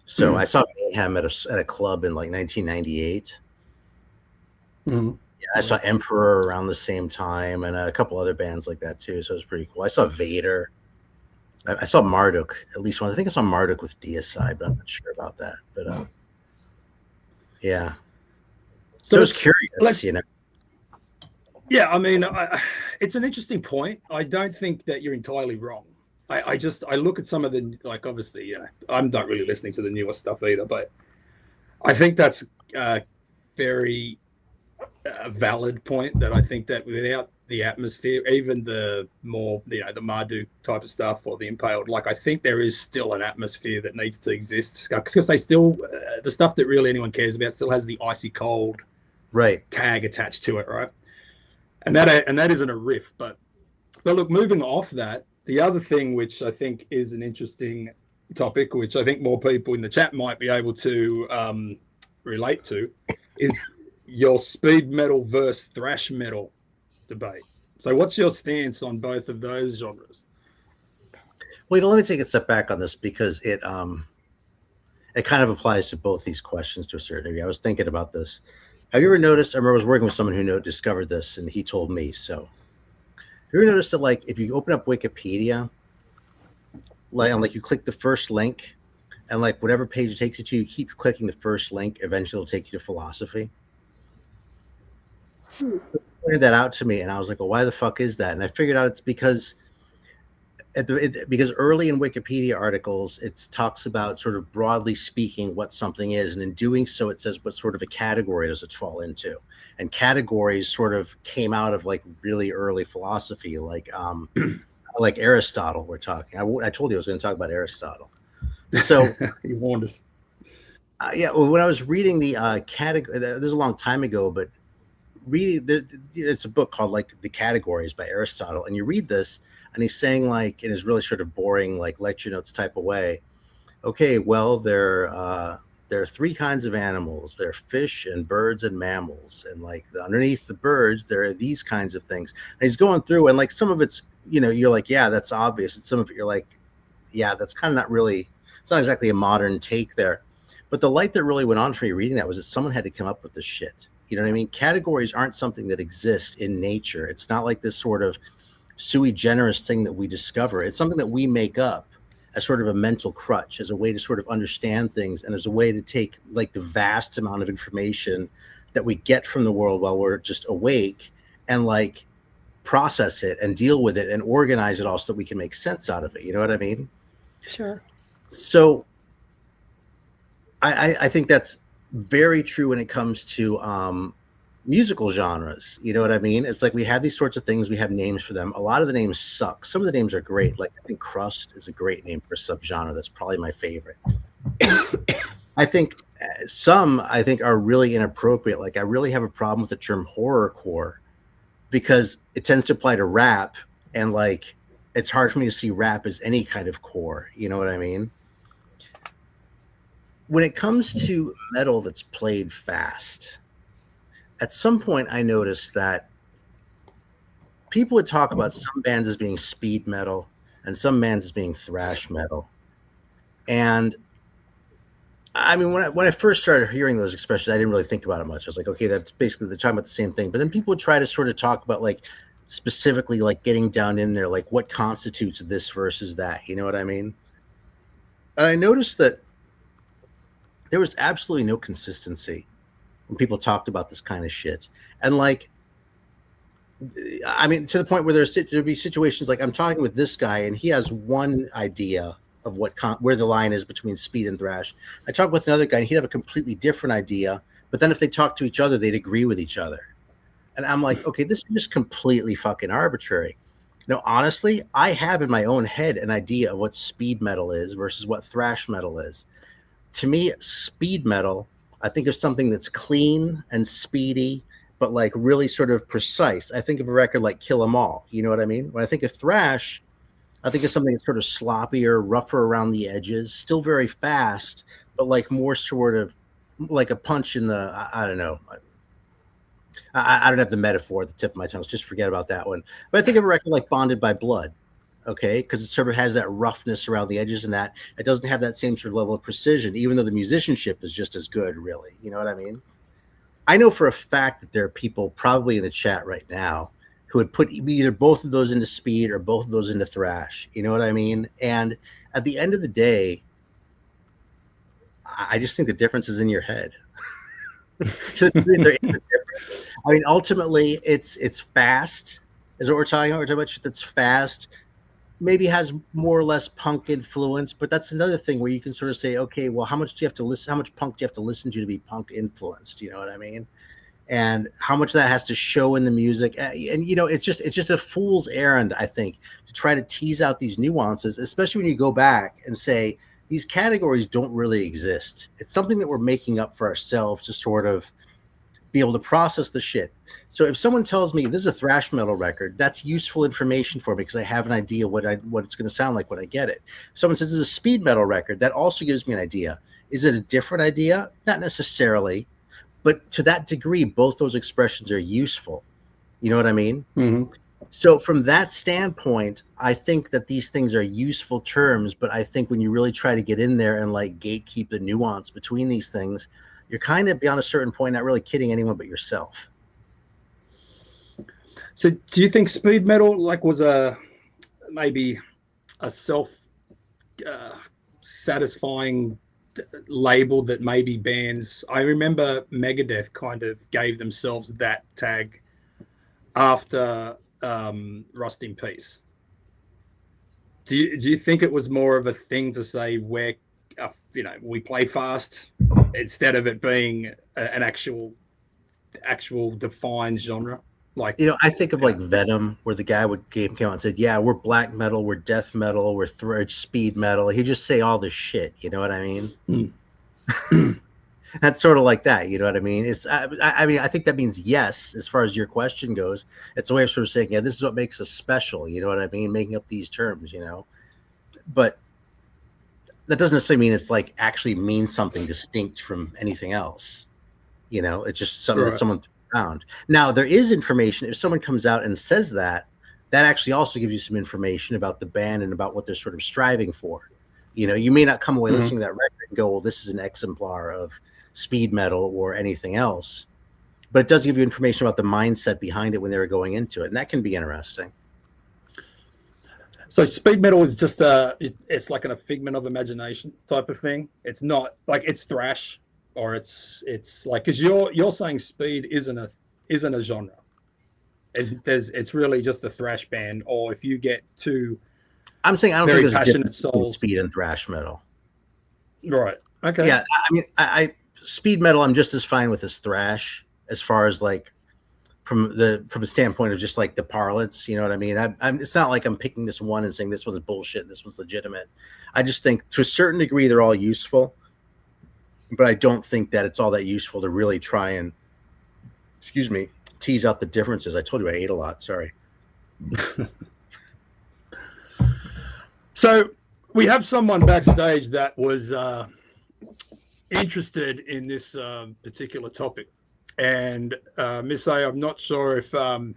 So I saw Mayhem at a club in like 1998. Yeah, I saw Emperor around the same time, and a couple other bands like that too. So it was pretty cool. I saw Vader. I saw Marduk at least once. I think I saw Marduk with Deicide, but I'm not sure about that. But yeah. So I was curious, you know. Yeah, I mean, it's an interesting point. I don't think that you're entirely wrong. I look at some of the, like, obviously, you know, I'm not really listening to the newer stuff either, but I think that's a very valid point, that I think that without the atmosphere, even the more, you know, the Marduk type of stuff or the Impaled, like, I think there is still an atmosphere that needs to exist, because they still, the stuff that really anyone cares about still has the icy cold tag attached to it, right? And that isn't a riff, but look, moving off that, the other thing which I think is an interesting topic, which I think more people in the chat might be able to relate to, is your speed metal versus thrash metal debate. So what's your stance on both of those genres? Well, you know, let me take a step back on this, because it kind of applies to both these questions to a certain degree. I was thinking about this. Have you ever noticed, I remember I was working with someone who discovered this, and he told me, so have you ever noticed that, like, if you open up Wikipedia, like you click the first link, and like whatever page it takes you to, you keep clicking the first link, eventually it'll take you to philosophy? Pointed that out to me, and I was like, well, why the fuck is that? And I figured out it's because because early in Wikipedia articles, it talks about sort of broadly speaking what something is, and in doing so, it says what sort of a category does it fall into. And categories sort of came out of like really early philosophy, like Aristotle. We're talking. I told you I was going to talk about Aristotle. So you warned us. Yeah, well, when I was reading the category, this is a long time ago, but reading it's a book called like The Categories by Aristotle, and you read this. And he's saying, like, in his really sort of boring, like, lecture notes type of way, okay, well, there are three kinds of animals. There are fish and birds and mammals. And, like, underneath the birds, there are these kinds of things. And he's going through, and, like, some of it's, you know, you're like, yeah, that's obvious. And some of it, you're like, yeah, that's kind of not really, it's not exactly a modern take there. But the light that really went on for me reading that was that someone had to come up with this shit. You know what I mean? Categories aren't something that exists in nature. It's not like this sort of sui generis thing that we discover. It's something that we make up as sort of a mental crutch, as a way to sort of understand things, and as a way to take like the vast amount of information that we get from the world while we're just awake and like process it and deal with it and organize it all so that we can make sense out of it. You know what I mean? Sure. So I think that's very true when it comes to musical genres. You know what I mean? It's like we have these sorts of things, we have names for them. A lot of the names suck. Some of the names are great. Like I think crust is a great name for a subgenre. That's probably my favorite. I think some are really inappropriate. Like I really have a problem with the term horrorcore because it tends to apply to rap, and like it's hard for me to see rap as any kind of core. You know what I mean? When it comes to metal that's played fast, at some point I noticed that people would talk about some bands as being speed metal and some bands as being thrash metal. And I mean, when I first started hearing those expressions, I didn't really think about it much. I was like, okay, that's basically, they're talking about the same thing. But then people would try to sort of talk about like specifically like getting down in there, like what constitutes this versus that. You know what I mean? And I noticed that there was absolutely no consistency when people talked about this kind of shit. And like, I mean, to the point where there'd be situations like I'm talking with this guy and he has one idea of where the line is between speed and thrash. I talk with another guy and he'd have a completely different idea, but then if they talk to each other, they'd agree with each other. And I'm like, okay, this is just completely fucking arbitrary. No, honestly, I have in my own head an idea of what speed metal is versus what thrash metal is. To me, speed metal, I think of something that's clean and speedy, but like really sort of precise. I think of a record like Kill 'Em All. You know what I mean? When I think of thrash, I think of something that's sort of sloppier, rougher around the edges, still very fast, but like more sort of like a punch in the, I don't know. I don't have the metaphor at the tip of my tongue. So just forget about that one. But I think of a record like Bonded by Blood. Okay, because it sort of has that roughness around the edges and that it doesn't have that same sort of level of precision, even though the musicianship is just as good, really. You know what I mean? I know for a fact that there are people probably in the chat right now who would put either both of those into speed or both of those into thrash. You know what I mean? And at the end of the day, I just think the difference is in your head. I mean, ultimately, it's fast, is what we're talking about. We're talking about shit that's fast. Maybe has more or less punk influence, but that's another thing where you can sort of say, okay, well, how much do you have to listen? How much punk do you have to listen to be punk influenced? You know what I mean? And how much that has to show in the music. And you know, it's just a fool's errand, I think, to try to tease out these nuances, especially when you go back and say these categories don't really exist. It's something that we're making up for ourselves to sort of be able to process the shit. So if someone tells me this is a thrash metal record, that's useful information for me because I have an idea what it's going to sound like when I get it. If someone says this is a speed metal record, that also gives me an idea. Is it a different idea? Not necessarily, but to that degree, both those expressions are useful. You know what I mean? Mm-hmm. So from that standpoint, I think that these things are useful terms, but I think when you really try to get in there and like gatekeep the nuance between these things, you're kind of beyond a certain point, not really kidding anyone but yourself. So do you think speed metal like was maybe a self satisfying label that maybe bands, I remember Megadeth kind of gave themselves that tag after Rust in Peace. Do you think it was more of a thing to say where, we play fast instead of it being an actual defined genre? Like, I think of like Venom, where the guy came out and said, "Yeah, we're black metal, we're death metal, we're thrash, speed metal." He just say all this shit. You know what I mean? That's sort of like that. You know what I mean? I mean, I think that means yes, as far as your question goes. It's a way of sort of saying, yeah, this is what makes us special. You know what I mean? Making up these terms, but that doesn't necessarily mean it's like actually means something distinct from anything else. It's just something that someone found. Now, there is information. If someone comes out and says that actually also gives you some information about the band and about what they're sort of striving for. You may not come away listening to that record and go, well, this is an exemplar of speed metal or anything else, but it does give you information about the mindset behind it when they were going into it, and that can be interesting. So speed metal is just it's like a figment of imagination type of thing. It's not like it's thrash, or it's like, because you're saying speed isn't a genre. It's really just a thrash band, or if you get too, I'm saying I don't think there's passionate a difference between souls. Speed and thrash metal. Right. Okay. Yeah, I mean, I speed metal I'm just as fine with as thrash, as far as like from a standpoint of just like the parlance. You know what I mean? I'm it's not like I'm picking this one and saying this one's bullshit, this one's legitimate. I just think to a certain degree they're all useful, but I don't think that it's all that useful to really try and, tease out the differences. I told you I ate a lot. Sorry. So we have someone backstage that was interested in this particular topic, and Miss A, I'm not sure if you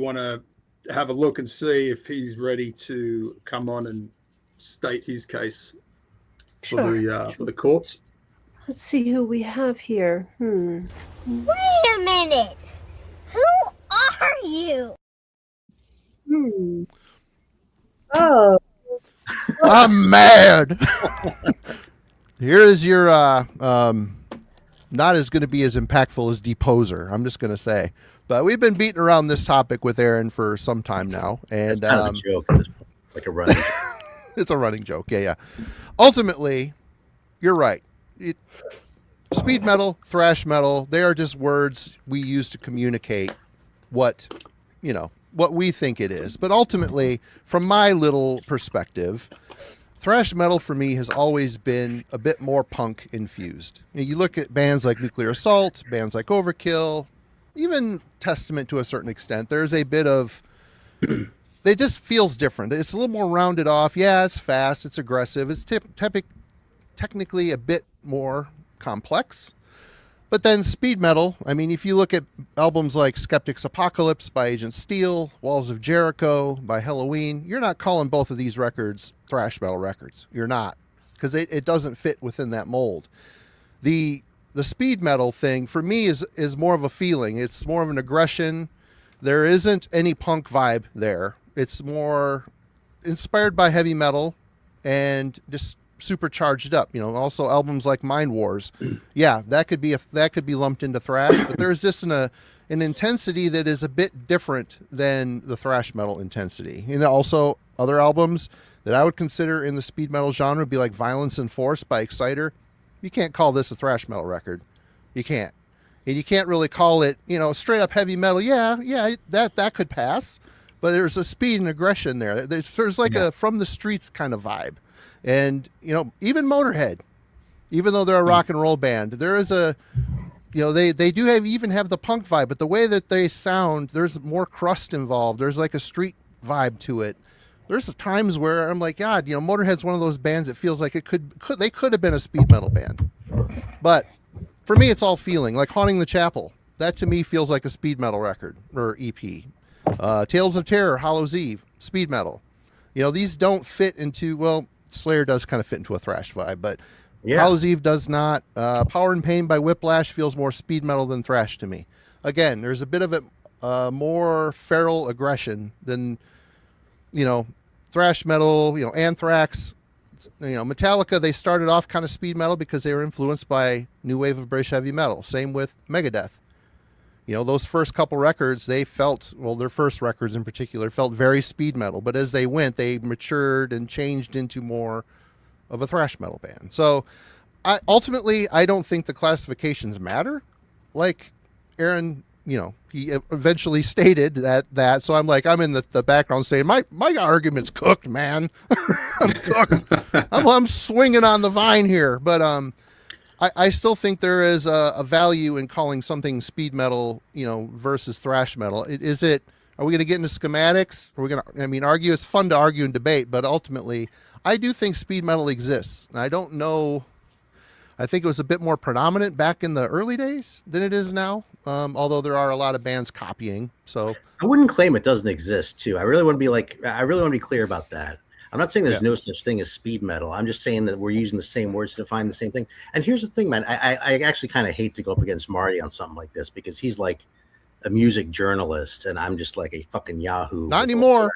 want to have a look and see if he's ready to come on and state his case for the courts. Let's see who we have here. Wait a minute. Who are you? Oh. I'm mad. Here is your not as going to be as impactful as Deposer, I'm just going to say. But we've been beating around this topic with Aaron for some time now, and it's kind of a joke at this point, like a running joke. It's a running joke. Yeah. Ultimately, you're right. Speed metal, thrash metal, they are just words we use to communicate what we think it is. But ultimately, from my little perspective, thrash metal for me has always been a bit more punk infused. You look at bands like Nuclear Assault, bands like Overkill, even Testament to a certain extent. There's a bit of, it just feels different. It's a little more rounded off. Yeah, it's fast, it's aggressive, it's technically a bit more complex. But then speed metal, I mean, if you look at albums like Skeptic's Apocalypse by Agent Steel, Walls of Jericho by Halloween, you're not calling both of these records thrash metal records. You're not, because it doesn't fit within that mold. The speed metal thing for me is more of a feeling. It's more of an aggression. There isn't any punk vibe there. It's more inspired by heavy metal and just supercharged up. Also albums like Mind Wars, yeah, that could be lumped into thrash, but there's just an intensity that is a bit different than the thrash metal intensity. Also other albums that I would consider in the speed metal genre would be like Violence and Force by Exciter. You can't call this a thrash metal record. You can't. And you can't really call it, straight up heavy metal. Yeah, that could pass, but there's a speed and aggression there. There's like a From the Streets kind of vibe. And, even Motorhead, even though they're a rock and roll band, there is they do even have the punk vibe, but the way that they sound, there's more crust involved. There's like a street vibe to it. There's times where I'm like, God, Motorhead's one of those bands that feels like they could have been a speed metal band. But for me, it's all feeling. Like Haunting the Chapel, that to me feels like a speed metal record or EP. Tales of Terror, Hallow's Eve, speed metal. These don't fit into, well, Slayer does kind of fit into a thrash vibe, but Hallow's Eve does not. Power and Pain by Whiplash feels more speed metal than thrash to me. Again, there's a bit of it more feral aggression than, thrash metal, Anthrax, Metallica. They started off kind of speed metal because they were influenced by new wave of British heavy metal. Same with Megadeth. You know, those first couple records, they felt, well, their first records in particular felt very speed metal, but as they went, they matured and changed into more of a thrash metal band. So ultimately, I don't think the classifications matter. Like Aaron, you know, he eventually stated that. So I'm like, I'm in the background saying, my argument's cooked, man. I'm cooked. I'm swinging on the vine here. But I still think there is a value in calling something speed metal, you know, versus thrash metal. Are we going to get into schematics? Are we going to, I mean, argue? It's fun to argue and debate, but ultimately, I do think speed metal exists. And I don't know. I think it was a bit more predominant back in the early days than it is now. Although there are a lot of bands copying. So I wouldn't claim it doesn't exist too. I really want to be clear about that. I'm not saying there's no such thing as speed metal. I'm just saying that we're using the same words to define the same thing. And here's the thing, man. I actually kind of hate to go up against Marty on something like this because he's like a music journalist and I'm just like a fucking Yahoo. Not anymore.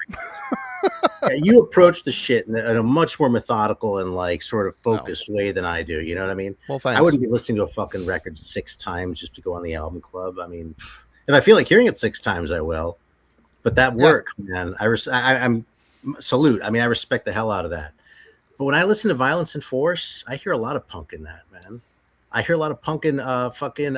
Yeah, you approach the shit in a much more methodical and like sort of focused way than I do. You know what I mean? Well, thanks. I wouldn't be listening to a fucking record 6 times just to go on the album club. I mean, if I feel like hearing it 6 times, I will. But that work, man, I'm salute. I mean, I respect the hell out of that. But when I listen to Violence and Force, I hear a lot of punk in that, man. I hear a lot of punk in fucking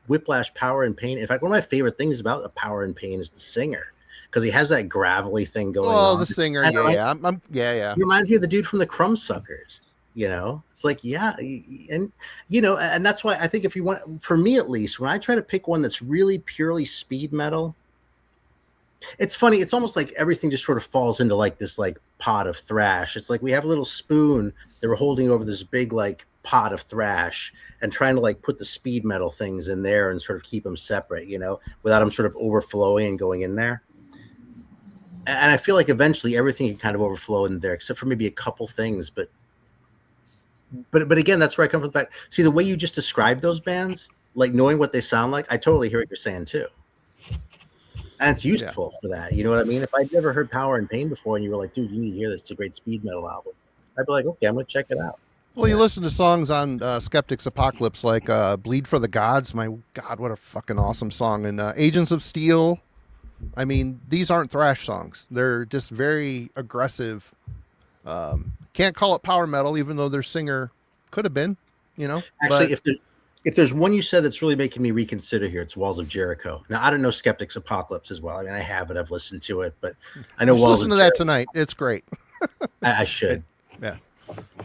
Whiplash, Power and Pain. In fact, one of my favorite things about Power and Pain is the singer. Because he has that gravelly thing going on. Oh, the singer, yeah. He reminds me of the dude from the Crumbsuckers. You know, it's like, yeah, and you know, and that's why I think if you want, for me at least, when I try to pick one that's really purely speed metal, it's funny. It's almost like everything just sort of falls into like this like pot of thrash. It's like we have a little spoon that we're holding over this big like pot of thrash and trying to like put the speed metal things in there and sort of keep them separate, you know, without them sort of overflowing and going in there. And I feel like eventually everything can kind of overflow in there, except for maybe a couple things. But again, that's where I come from the fact. See, the way you just described those bands, like knowing what they sound like, I totally hear what you're saying too. And it's useful for that. You know what I mean? If I'd never heard Power and Pain before, and you were like, "Dude, you need to hear this. It's a great speed metal album," I'd be like, "Okay, I'm gonna check it out." Well, you listen to songs on Skeptic's Apocalypse like "Bleed for the Gods." My God, what a fucking awesome song! And "Agents of Steel." I mean, these aren't thrash songs. They're just very aggressive. Can't call it power metal, even though their singer could have been, you know. Actually, if there's one you said that's really making me reconsider here, it's Walls of Jericho. Now, I don't know Skeptic's Apocalypse as well. I mean, I have it. I've listened to it, but I know Walls listen of to Jericho. that tonight. It's great. I should. Yeah.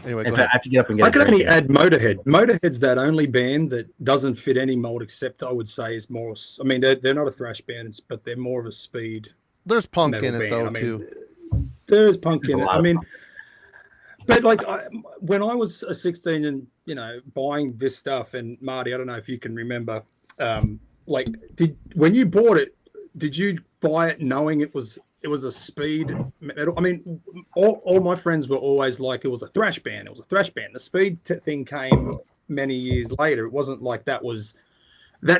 Anyway, In fact, I have to get up and get I could only add Motorhead. Motorhead's that only band that doesn't fit any mold, except I would say is more. I mean, they're not a thrash band, but they're more of a speed. There's punk in it band. though, I mean, too. There's punk in it. I mean, but like when I was 16 and you know buying this stuff, and Marty, I don't know if you can remember, like when you bought it, did you buy it knowing it was a speed metal? I mean, all my friends were always like, it was a thrash band. It was a thrash band. The speed thing came many years later. It wasn't like that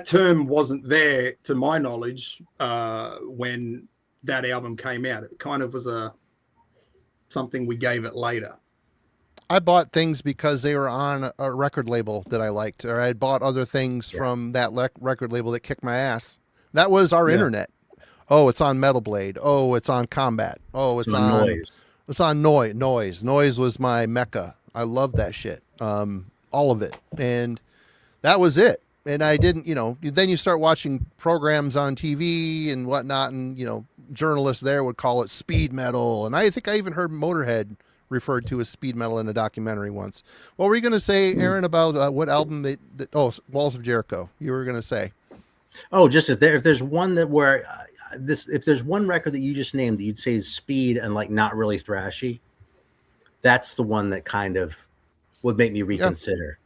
term wasn't there to my knowledge when that album came out. It kind of was something we gave it later. I bought things because they were on a record label that I liked, or I had bought other things from that record label that kicked my ass. That was our internet. Oh, it's on Metal Blade. Oh, it's on Combat. Oh, it's on Noise. It's on Noise. Noise was my mecca. I loved that shit. All of it. And that was it. And I didn't, you know, then you start watching programs on TV and whatnot. And, you know, journalists there would call it speed metal. And I think I even heard Motorhead referred to as speed metal in a documentary once. What were you going to say, Aaron, about what album Walls of Jericho, you were going to say? Oh, just if there's one that where if there's one record that you just named that you'd say is speed and like not really thrashy, that's the one that kind of would make me reconsider.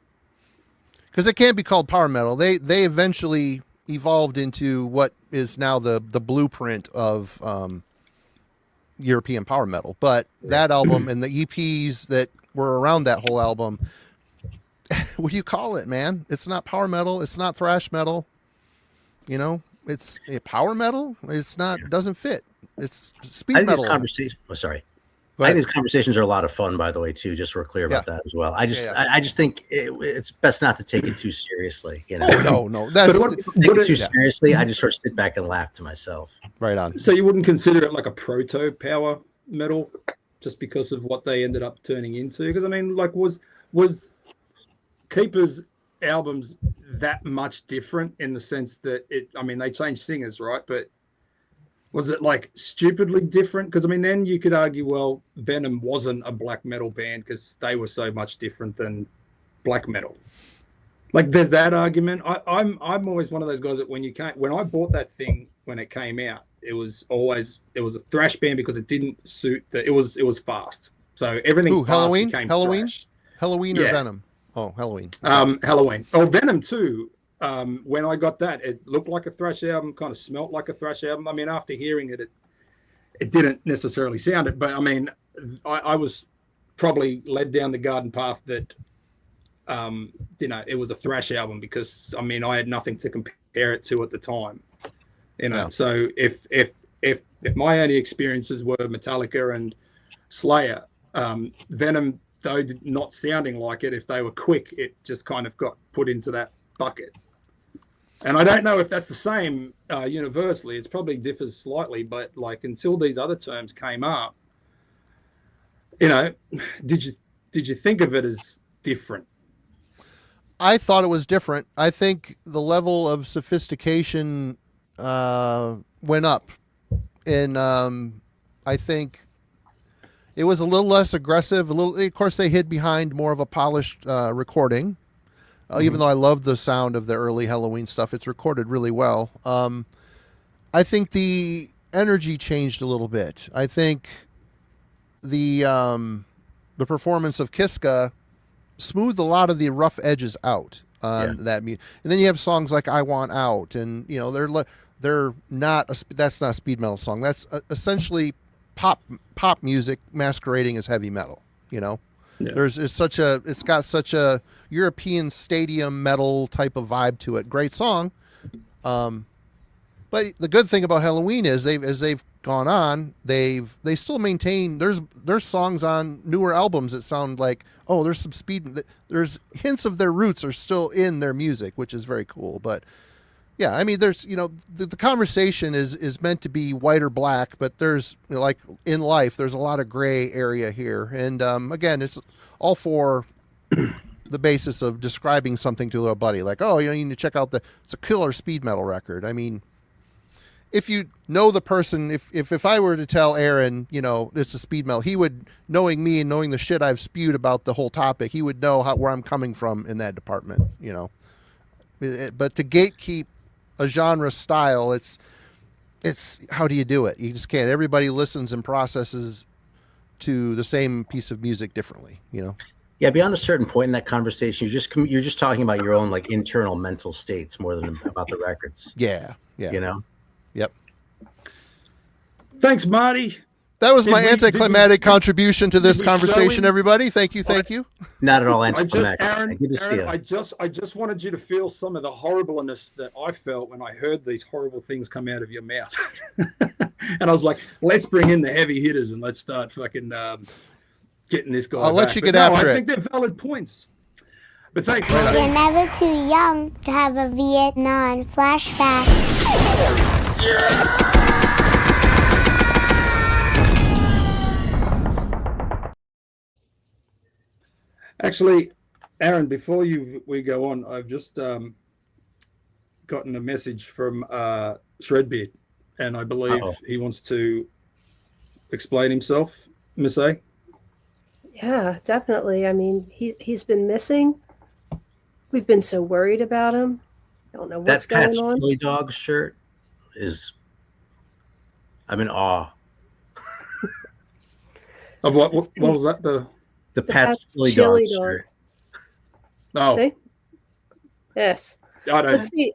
Because it can't be called power metal. They eventually evolved into what is now the blueprint of European power metal. But that album and the EPs that were around that whole album, what do you call it, man? It's not power metal. It's not thrash metal. You know, it's a power metal. It's not, doesn't fit. It's speed metal. This conversation. Oh, sorry. I think these conversations are a lot of fun, by the way, too. Just so we're clear about that as well. I just think it's best not to take it too seriously. You know? Oh, no. That's take it too seriously. I just sort of sit back and laugh to myself. Right on. So you wouldn't consider it like a proto power metal, just because of what they ended up turning into? Because I mean, like, was Keeper's albums that much different in the sense that they changed singers, right? But was it like stupidly different? Because I mean, then you could argue, well, Venom wasn't a black metal band because they were so much different than black metal. Like, there's that argument. I'm always one of those guys that when I bought that thing when it came out, it was a thrash band because it didn't suit it was fast. So everything. Ooh, Halloween, thrash. Halloween or Venom? Oh, Halloween. Halloween. Oh, Venom too. When I got that, it looked like a thrash album, kind of smelt like a thrash album. I mean, after hearing it, it didn't necessarily sound it, but I mean, I was probably led down the garden path that, it was a thrash album because I mean, I had nothing to compare it to at the time, So if my only experiences were Metallica and Slayer, Venom, though not sounding like it, if they were quick, it just kind of got put into that bucket. And I don't know if that's the same universally. It's probably differs slightly, but like until these other terms came up, did you think of it as different? I thought it was different. I think the level of sophistication went up, and I think it was a little less aggressive. Of course, they hid behind more of a polished recording. Even though I love the sound of the early Halloween stuff, it's recorded really well. I think the energy changed a little bit. I think the performance of Kiska smoothed a lot of the rough edges out on that music. And then you have songs like "I Want Out," and they're not that's not a speed metal song. That's essentially pop music masquerading as heavy metal. Yeah. It's got such a European stadium metal type of vibe to it. Great song. But the good thing about Halloween is as they've gone on, they still maintain there's songs on newer albums that sound like, oh, there's some speed, there's hints of their roots are still in their music, which is very cool. But yeah, I mean, there's, the conversation is meant to be white or black, but there's, like in life, there's a lot of gray area here. And again, it's all for the basis of describing something to a buddy. Like, oh, you need to check out it's a killer speed metal record. I mean, if you know the person, if I were to tell Aaron, it's a speed metal, he would, knowing me and knowing the shit I've spewed about the whole topic, he would know where I'm coming from in that department, But to gatekeep a genre style, it's how do you do it? You just can't. Everybody listens and processes to the same piece of music differently, Yeah, beyond a certain point in that conversation, you're just talking about your own like internal mental states more than about the records. Yeah. Yep. Thanks, Marty. That was my anticlimactic contribution to this conversation, everybody. Thank you. Not at all anticlimactic. Aaron, I just wanted you to feel some of the horribleness that I felt when I heard these horrible things come out of your mouth. And I was like, let's bring in the heavy hitters and let's start fucking getting this guy I'll let you get after it. I think they're valid points. But thanks, Marty. You're never too young to have a Vietnam flashback. Actually, Aaron, before we go on, I've just gotten a message from Shredbeard, and I believe he wants to explain himself, Miss A. Yeah, definitely. I mean, he's been missing. We've been so worried about him. I don't know what's going on. That Pat's Chili Dog shirt I'm in awe. Of what was that? The Pat's Chili Dog shirt. Oh. See? Yes. Let's see.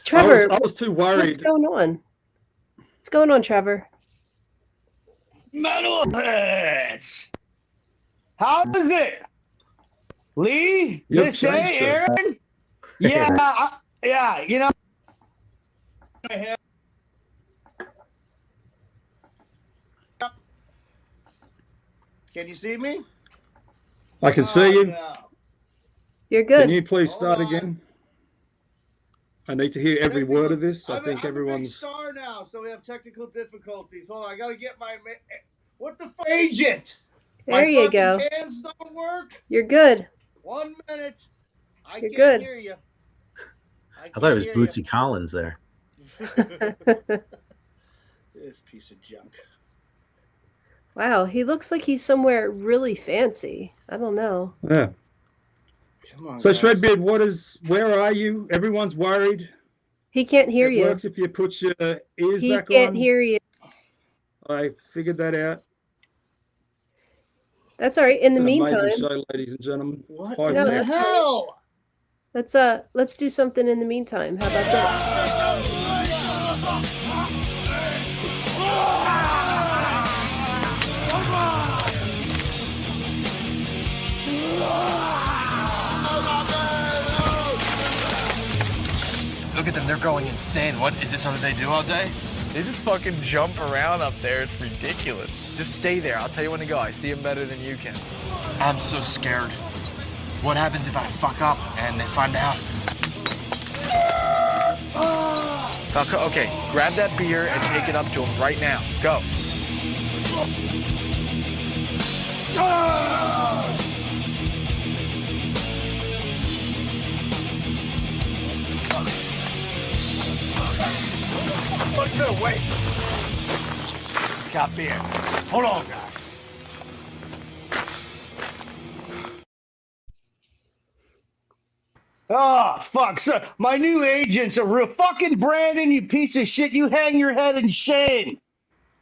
Trevor, I was too worried. What's going on? What's going on, Trevor? Metalheads! How is it? Lee? Miss A, Aaron? Yeah, I have Can you see me? I can see you. No. You're good. Can you please start Hold on. again? I need to hear every word of this. I think I'm a big everyone's. star now, so we have technical difficulties. Hold on, I gotta get my. What the agent? There you go. My cans don't work. You're good. 1 minute. You're can't good. hear you. I thought it was can't hear Bootsy Collins there. you. This piece of junk. Wow, he looks like he's somewhere really fancy. I don't know. Yeah. Come on. So guys. Shredbeard, where are you? Everyone's worried. He can't hear It you. works if you put your ears He back can't on. hear you. I figured that out. That's all right. In the It's an meantime, amazing show, ladies and gentlemen. What Hi, No, the Matt. that's hell? let's do something in the meantime. How about that? Look at them, they're going insane. What, is this something they do all day? They just fucking jump around up there. It's ridiculous. Just stay there. I'll tell you when to go. I see them better than you can. I'm so scared. What happens if I fuck up and they find out? Falco, okay, grab that beer and take it up to him right now. Go. No, wait. It's got beer. Hold on, guys. Oh, fuck. So my new agent's a real fucking Brandon, you piece of shit. You hang your head in shame.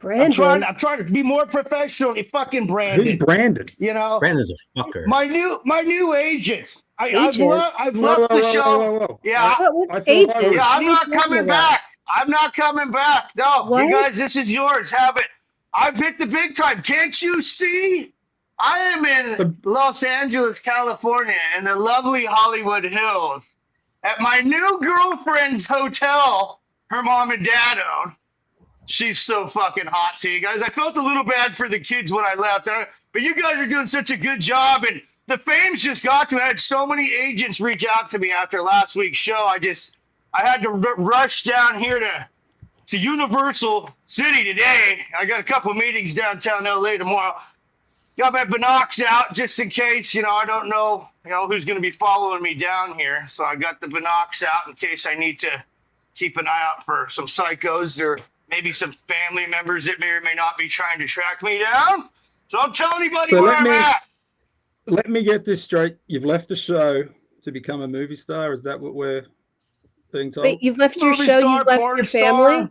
Brandon. I'm trying to be more professional. You fucking Who's Brandon. Brandon? You know? Brandon's a fucker. My new agent. I've Agent? left the show. Whoa. Yeah. What I thought agent? I was- Yeah, I'm What are you not talking coming about? back. I'm not coming back. No, What? you guys, this is yours. Have it. I've hit the big time. Can't you see? I am in Los Angeles, California, in the lovely Hollywood Hills, at my new girlfriend's hotel her mom and dad own. She's so fucking hot to you guys. I felt a little bad for the kids when I left, but you guys are doing such a good job, and the fame's just got to. I had so many agents reach out to me after last week's show. I had to rush down here to Universal City today. I got a couple meetings downtown LA tomorrow. Got my binocs out just in case, I don't know, who's going to be following me down here. So I got the binocs out in case I need to keep an eye out for some psychos or maybe some family members that may or may not be trying to track me down. So don't tell anybody So where I'm at. Let me get this straight. You've left the show to become a movie star. Is that what we're being told? Wait, you've left your Movie show, star, you've left porn your family, star.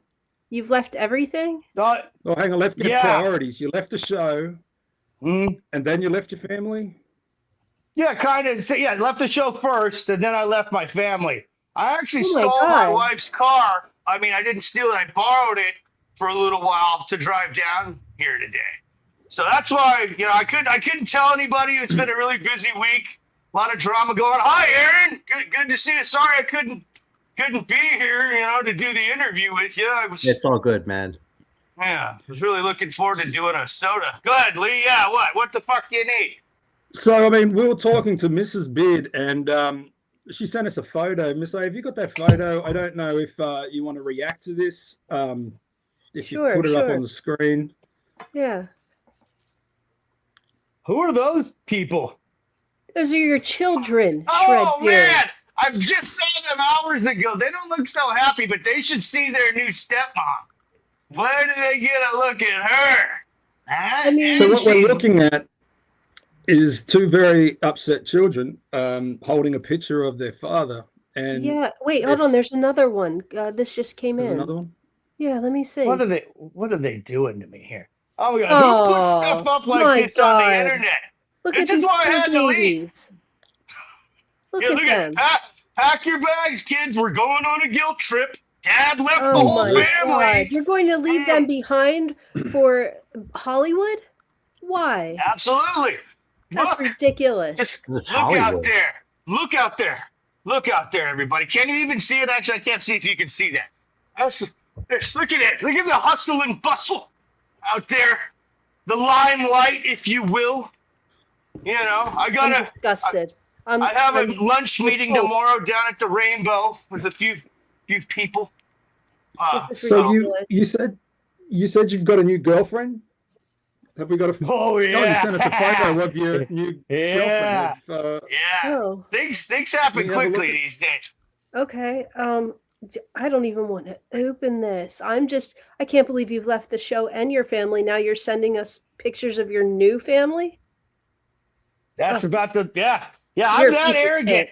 you've left everything? Oh, hang on. Let's get Yeah. priorities. You left the show, Mm. and then you left your family. Yeah, kind of. Yeah, I left the show first, and then I left my family. I actually Oh my stole my God. wife's car. I mean, I didn't steal it. I borrowed it for a little while to drive down here today. So that's why, I couldn't tell anybody. It's been a really busy week. A lot of drama going. Hi, Aaron. Good to see you. Sorry I couldn't be here, to do the interview with you. It's all good, man. I was really looking forward to doing a soda. Go ahead, Lee. Yeah, what? What the fuck do you need? So, I mean, we were talking to Mrs. Beard, and she sent us a photo. Miss A, have you got that photo? I don't know if you want to react to this. If Sure, you put it up sure. on the screen. Yeah. Who are those people? Those are your children, Oh, Shredbeard. man. I just saw them hours ago. They don't look so happy, but they should see their new stepmom. Where did they get a look at her? Huh? I mean- So And what we're she- looking at is two very upset children holding a picture of their father. And Yeah. Wait, hold on. it's- There's another one. This just came there's in. another one. Yeah, let me see. What are they doing to me here? Oh, my God. Who puts Oh, stuff up my like this on God. the internet? Look This at is these why I poor had to leave. babies. Look Yeah, at look them. at pack your bags, kids. We're going on a guilt trip. Dad left the Oh whole my family. God. You're going to leave them behind for Hollywood? Why? Absolutely. That's Look. ridiculous. Just It's look out Hollywood. there. Look out there. Look out there, everybody. Can you even see it? Actually, I can't see if you can see that. Look at it. Look at the hustle and bustle out there. the limelight, if you will. You know, I'm disgusted. I have a lunch meeting repulsed. tomorrow down at the Rainbow with a few people. So you said you've got a new girlfriend? Have we got a? Oh yeah. Oh, you sent us a photo of your new girlfriend. Oh. Things happen quickly these days. Okay. I don't even want to open this. I can't believe you've left the show and your family. Now you're sending us pictures of your new family? That's about the yeah. You're I'm a that piece of arrogant. shit.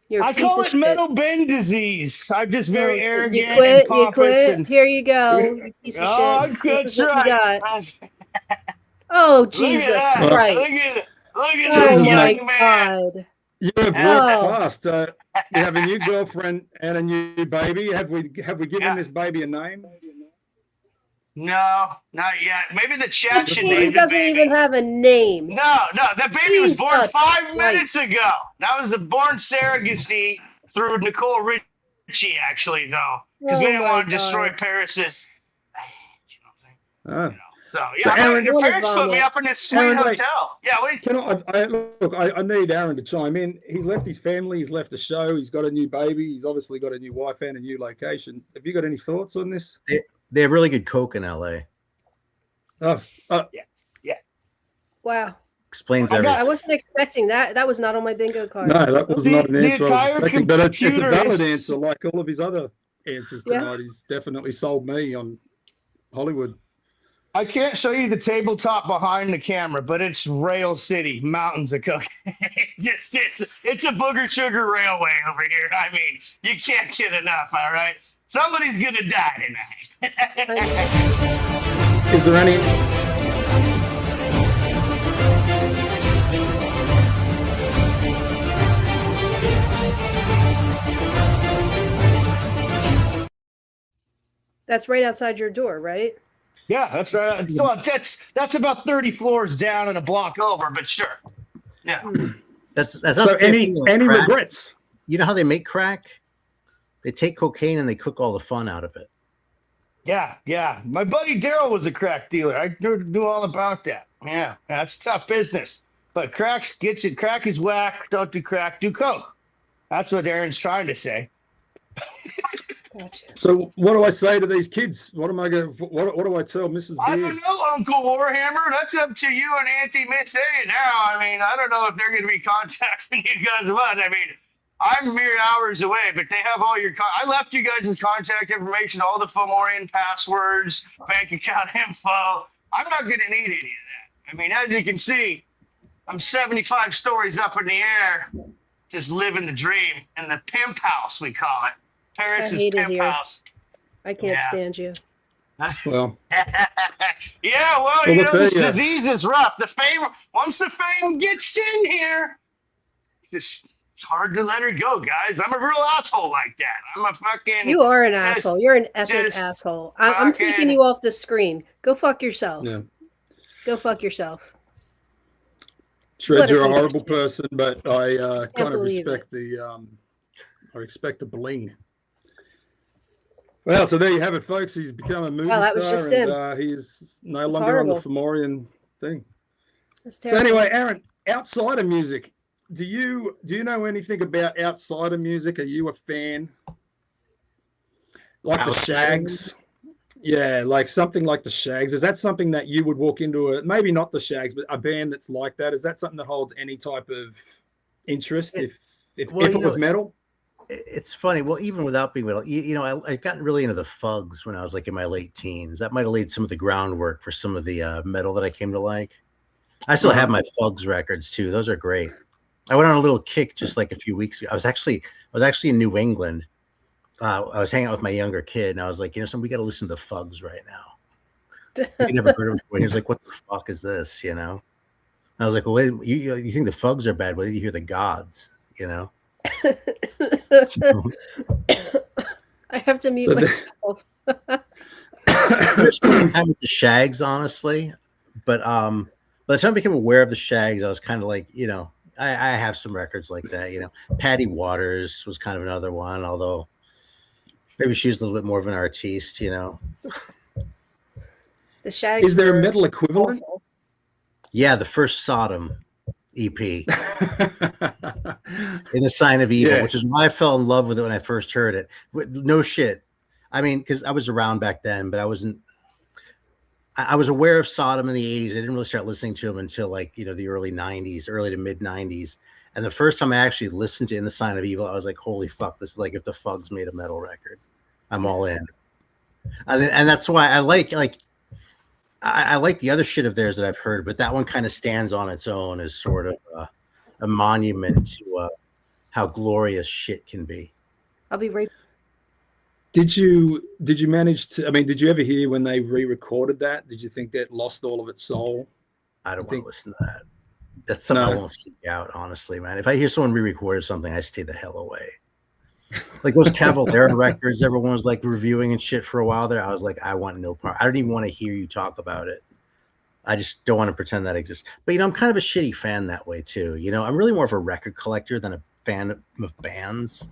You're a I piece call of it shit. metal bin disease. I'm just very No, arrogant. You quit. And pompous You quit. and- Here you go. You piece of Oh, shit. good This is what you try. got. Oh, Jesus Look at that. Christ. Look at Oh, this my young man. God. You have Oh. worked fast. You have a new girlfriend and a new baby. Have we given this baby a name? No, not yet. Maybe the The chat should baby name the doesn't baby. even have a name. No, the baby was born Jesus 5 minutes Christ. ago. That was the born surrogacy through Nicole Richie, actually, though, because we Oh didn't my want to destroy God. Paris's. Ah. So yeah, So, Aaron, your I wanna parents put me vomit. up in this sweet Aaron, wait. hotel. Yeah, wait. Can I need Aaron to chime in. He's left his family. He's left the show. He's got a new baby. He's obviously got a new wife and a new location. Have you got any thoughts on this? They have really good Coke in LA. Yeah. Wow. Explains I everything. wasn't expecting that. That was not on my bingo card. No, that was not an the answer I was entire expecting, but it's a computer valid is- answer, like all of his other answers Yeah. tonight. He's definitely sold me on Hollywood. I can't show you the tabletop behind the camera, but it's Rail City, mountains of coke. it's a booger sugar railway over here. I mean, you can't get enough. All right, somebody's gonna die tonight. Is there any? That's right outside your door, right? Yeah, that's right. So that's about 30 floors down and a block over, but sure. Yeah. That's not So the same any thing like crack. regrets? You know how they make crack? They take cocaine and they cook all the fun out of it. Yeah. My buddy Daryl was a crack dealer. I knew all about that. Yeah, that's tough business. But crack is whack. Don't do crack. Do coke. That's what Aaron's trying to say. Gotcha. So what do I say to these kids? What am I going? What do I tell Mrs. I Beard? don't know, Uncle Warhammer. That's up to you and Auntie Miss A now. I mean, I don't know if they're going to be contacting you guys much. I mean, I'm mere hours away, but they have all your. I left you guys' contact information, all the Fomorian passwords, bank account info. I'm not going to need any of that. I mean, as you can see, I'm 75 stories up in the air, just living the dream in the pimp house, we call it. Paris's hate it pimp here. house. I can't stand you. Well, yeah, well, Well, you look, know, this they, disease is rough. The fame, once the fame gets in here, it's hard to let her go, guys. I'm a real asshole like that. I'm a fucking. You are an just- asshole. You're an epic just asshole. I'm taking fucking- you off the screen. Go fuck yourself. yeah. Go fuck yourself. Shred, What a you're a piece of horrible shit. person, but I kind of believe respect I respect the bling. Well, so there you have it, folks. He's become a movie Well, that was star, just and he is no It's longer on the horrible. Fomorian thing. That's So terrible. anyway, Aaron, outside of music, do you know anything about outside of music? Are you a fan? Like the Outside of Shags? Yeah, like something like the Shags. Is that something that you would walk into maybe not the Shags, but a band that's like that? Is that something that holds any type of interest if it was metal? It's funny. Well, even without being metal, I got really into the Fugs when I was like in my late teens. That might have laid some of the groundwork for some of the metal that I came to like. I still have my Fugs records too. Those are great. I went on a little kick just like a few weeks ago. I was actually in New England. I was hanging out with my younger kid, and I was like, we got to listen to the Fugs right now. I never heard of him before. He was like, "What the fuck is this?" And I was like, "Well, wait, you think the Fugs are bad? Well, you hear the Gods, So, I have to mute So myself. I'm spending time with the Shags, honestly, but by the time I became aware of the Shags, I was kind of like, I have some records like that. Patty Waters was kind of another one, although maybe she was a little bit more of an artiste. The Shags. Is there a were metal equivalent? awful. Yeah, the first Sodom EP. In the Sign of Evil, which is why I fell in love with it when I first heard it. No shit. I mean, because I was around back then, but I wasn't. I was aware of Sodom in the 80s. I didn't really start listening to him until like, the early 90s, early to mid 90s. And the first time I actually listened to In the Sign of Evil, I was like, holy fuck, this is like if the Fugs made a metal record. I'm all in. And that's why I like the other shit of theirs that I've heard, but that one kind of stands on its own as sort of a monument to how glorious shit can be. I'll be right. Did you manage to? I mean, did you ever hear when they re-recorded that? Did you think that lost all of its soul? I don't want to listen to that. That's something I won't seek out, honestly, man. If I hear someone re-recorded something, I stay the hell away. Like those Cavalera records, everyone was like reviewing and shit for a while there. I was like, I want no part. I don't even want to hear you talk about it. I just don't want to pretend that exists. But I'm kind of a shitty fan that way too. I'm really more of a record collector than a fan of bands.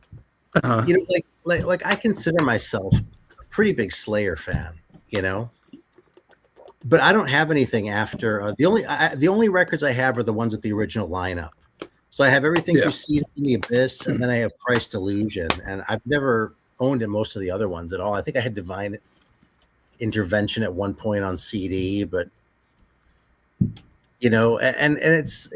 Like I consider myself a pretty big Slayer fan. But I don't have anything after the only records I have are the ones with the original lineup. So I have everything through Seasons in the Abyss, and then I have Christ Illusion, and I've never owned most of the other ones at all. I think I had Divine Intervention at one point on CD, but and it's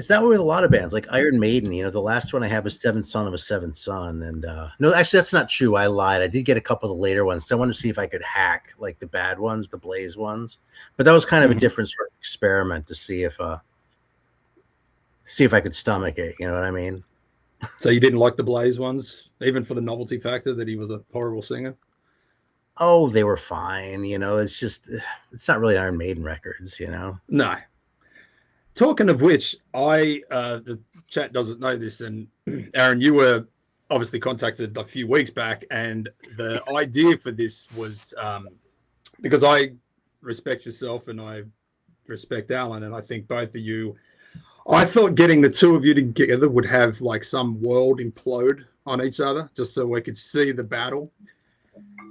that way with a lot of bands like Iron Maiden. The last one I have is Seventh Son of a Seventh Son, and no, actually that's not true. I lied. I did get a couple of the later ones. So I wanted to see if I could hack like the bad ones, the Blaze ones, but that was kind of a different sort of experiment to see if I could stomach it. You know what I mean? So you didn't like the Blaze ones, even for the novelty factor that he was a horrible singer? Oh, they were fine. It's just, it's not really Iron Maiden records, No. Talking of which, the chat doesn't know this, and Aaron, you were obviously contacted a few weeks back, and the idea for this was because I respect yourself and I respect Alan, and I think both of you, I thought getting the two of you together would have like some world implode on each other just so we could see the battle.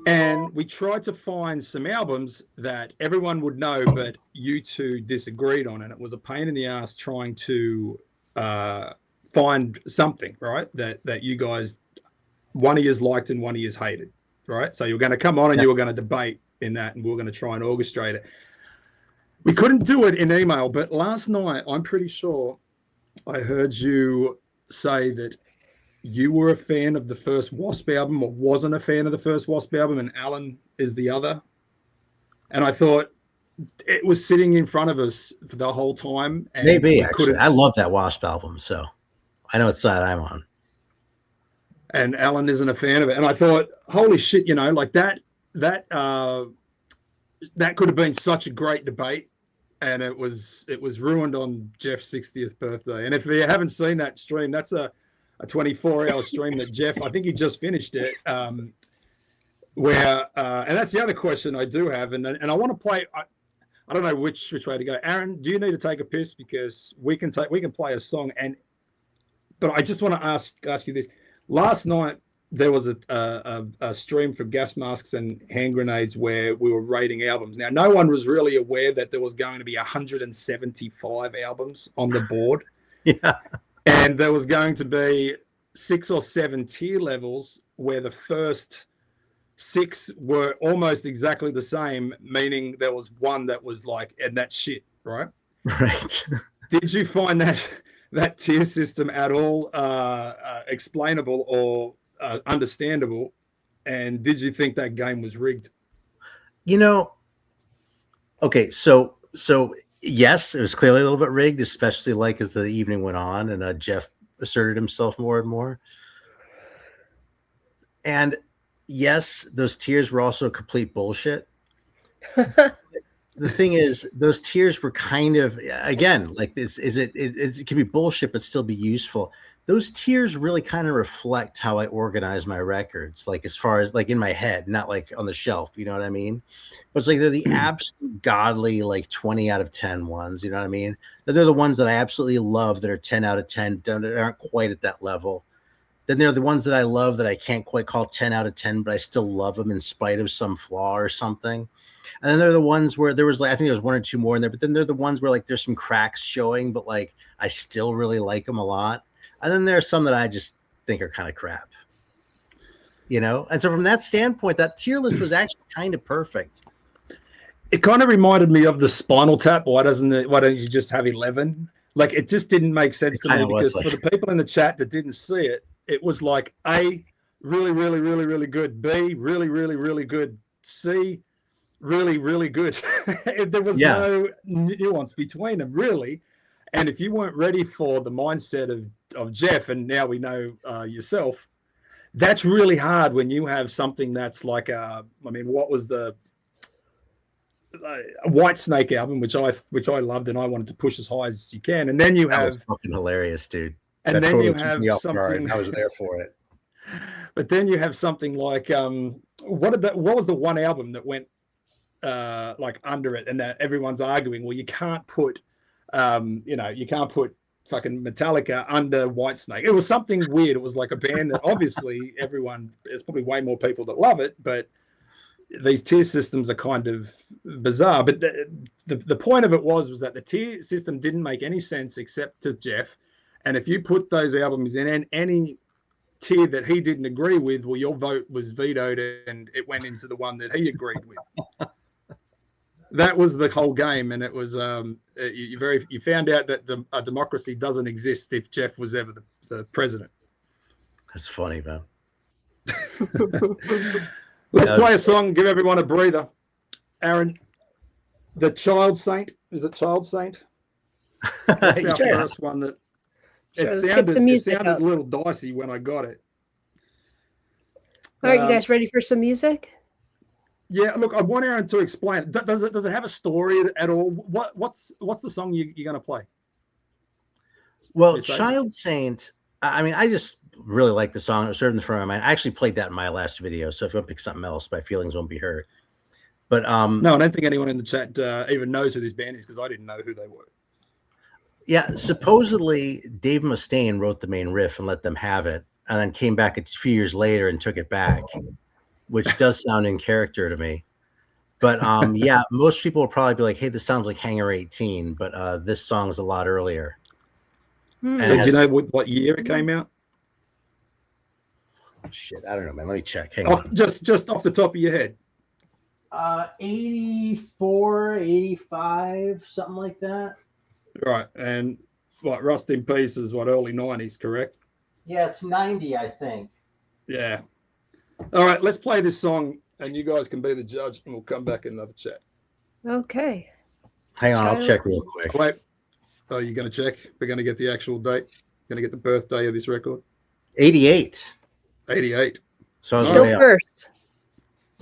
And we tried to find some albums that everyone would know, but you two disagreed on. And it was a pain in the ass trying to find something, right? That you guys, one of you liked and one of you hated, right? So you were going to come on and you were going to debate in that, and we were going to try and orchestrate it. We couldn't do it in email, but last night, I'm pretty sure I heard you say that you were a fan of the first Wasp album or wasn't a fan of the first Wasp album, and Alan is the other. And I thought it was sitting in front of us for the whole time. And maybe, actually. I love that Wasp album, so I know what side I'm on. And Alan isn't a fan of it. And I thought, holy shit, like that could have been such a great debate. And it was ruined on Jeff's 60th birthday. And if you haven't seen that stream, that's a 24-hour stream that Jeff, I think he just finished it, where and that's the other question I do have, and I want to play. I don't know which way to go. Aaron, do you need to take a piss, because we can play a song, but I just want to ask you this. Last night there was a stream for Gas Masks and Hand Grenades where we were rating albums. Now, no one was really aware that there was going to be 175 albums on the board. Yeah. And there was going to be 6 or 7 tier levels where the first 6 were almost exactly the same, meaning there was one that was like, and that's shit, right? Right. Did you find that tier system at all explainable or understandable? And did you think that game was rigged? Okay, so yes, it was clearly a little bit rigged, especially like as the evening went on and Jeff asserted himself more and more. And yes, those tiers were also complete bullshit. The thing is, those tiers were kind of, again, like this, it can be bullshit, but still be useful. Those tiers really kind of reflect how I organize my records, like as far as like in my head, not like on the shelf, you know what I mean? But it's like they're the absolute godly, like 20 out of 10 ones, you know what I mean? They're the ones that I absolutely love that are 10 out of 10, that aren't quite at that level. Then there are the ones that I love that I can't quite call 10 out of 10, but I still love them in spite of some flaw or something. And then there are the ones where there was like, I think there was one or two more in there, but then there are the ones where like there's some cracks showing, but like I still really like them a lot. And then there are some that I just think are kind of crap, you know? And so from that standpoint, that tier list was actually kind of perfect. It kind of reminded me of the Spinal Tap. Why don't you just have 11? Like, it just didn't make sense to me, because for the people in the chat that didn't see it, it was like A, really, really, really, really good. B, really, really, really good. C, really, really good. There was no nuance between them, really. And if you weren't ready for the mindset of Jeff, and now we know yourself, that's really hard when you have something that's like what was the White Snake album, which I loved and I wanted to push as high as you can, and then you have, that was fucking hilarious, dude. And that then you took have me off something. guard. I was there for it. But then you have something like what was the one album that went like under it, and that everyone's arguing? Well, you can't put you can't put fucking Metallica under Whitesnake. It was something weird. It was like a band that obviously there's probably way more people that love it, but these tier systems are kind of bizarre. But the point of it was that the tier system didn't make any sense except to Jeff. And if you put those albums in any tier that he didn't agree with, well, your vote was vetoed and it went into the one that he agreed with. That was the whole game, and it was you found out that a democracy doesn't exist if Jeff was ever the president. That's funny, man. Let's play a song, give everyone a breather. Aaron, the Child Saint. Is it Child Saint? That's our first one that it sounded a little dicey when I got it. All right, you guys ready for some music? Yeah, look, I want Aaron to explain. Does it have a story at all? What's the song you're going to play? Well, Child Saint, I mean, I just really like the song. It was served in the front of my mind. I actually played that in my last video, so if you want to pick something else, my feelings won't be hurt. But no, I don't think anyone in the chat even knows who this band is, because I didn't know who they were. Yeah, supposedly Dave Mustaine wrote the main riff and let them have it, and then came back a few years later and took it back, which does sound in character to me. But yeah, most people will probably be like, hey, this sounds like Hangar 18, but this song's a lot earlier. So do you know what year it came out? Shit, I don't know, man. Let me check. Hang on. Just off the top of your head. 84, 85, something like that. Right, and what, Rust in Peace is what, early 90s, correct? Yeah, it's 90, I think. Yeah. All right, let's play this song, and you guys can be the judge, and we'll come back in another chat. Okay. Hang on, I'll check real quick. Wait. Oh, you're going to check? We're going to get the actual date? Going to get the birthday of this record? 88. 88. So still first.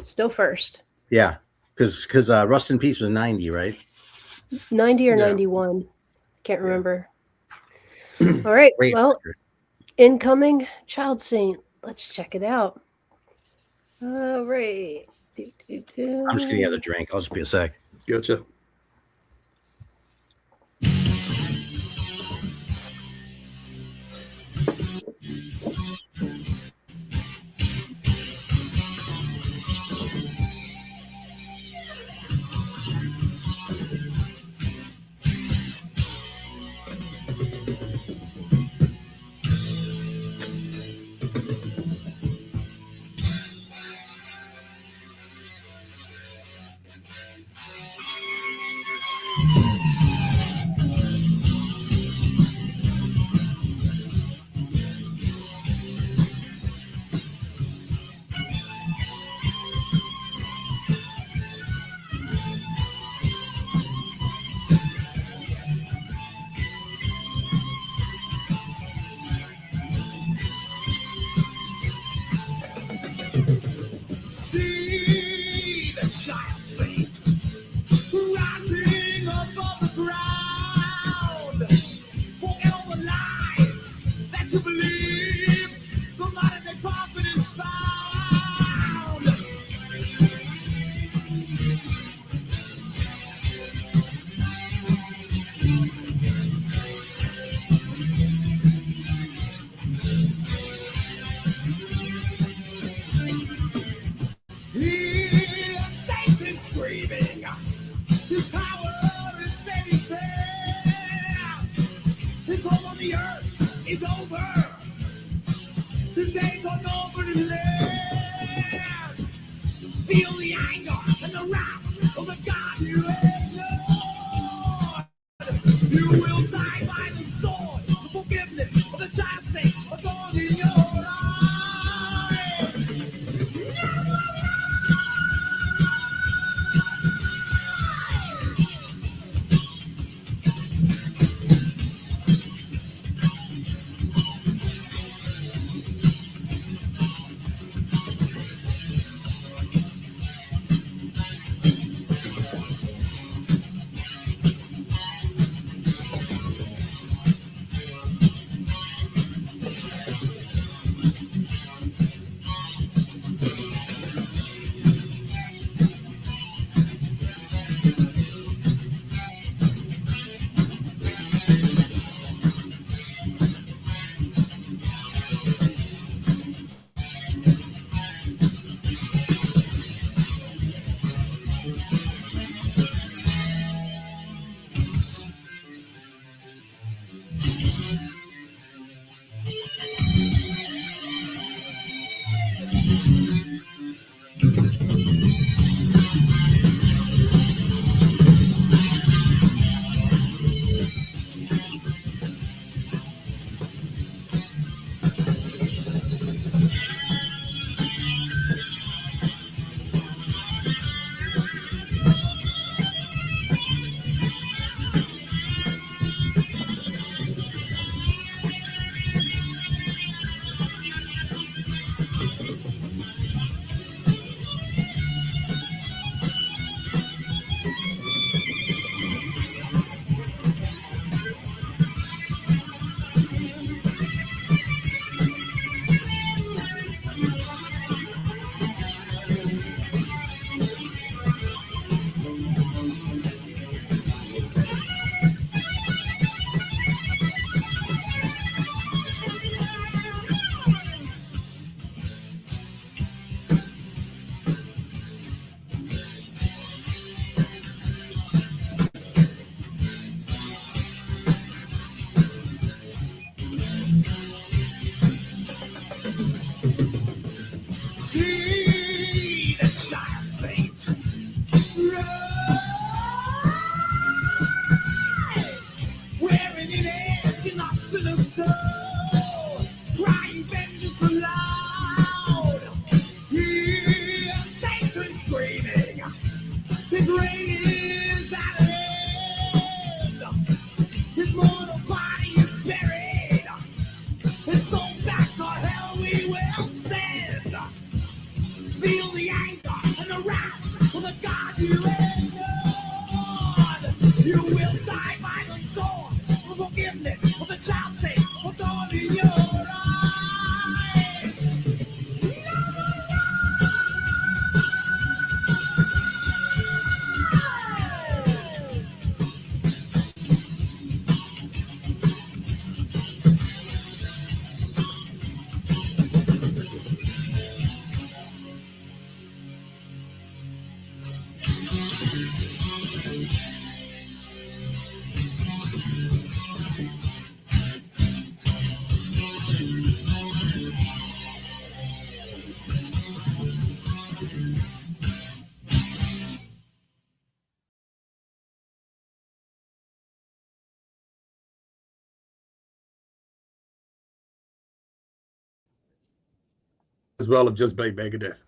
Still first. Yeah, because Rust in Peace was 90, right? 90 or 91. Can't remember. All right. Great well, record. Incoming Child Saint. Let's check it out. All right. I'm just getting another drink. I'll just be a sec. Gotcha. See the Child Saint rising above the ground. For all the lies that you believe, the modern day prophet is found. Hear Satan screaming. His power is very fast. His hold on the earth is over. His days are numbered and last. Feel the anger and the wrath of the God you ignore. You will die by the sword. The forgiveness of the child's sake, a thorn in your eyes. See the child saint rise, wearing an edge in our sinner's soul, crying vengeance aloud. Hear Satan screaming, his reign is at an end. His mortal body is buried, his soul back to hell we will send. Feel the anger and the wrath of the God you ignored. You will die by the sword for forgiveness of the child's sake, for thorn in your eyes. As well have just been Megadeth.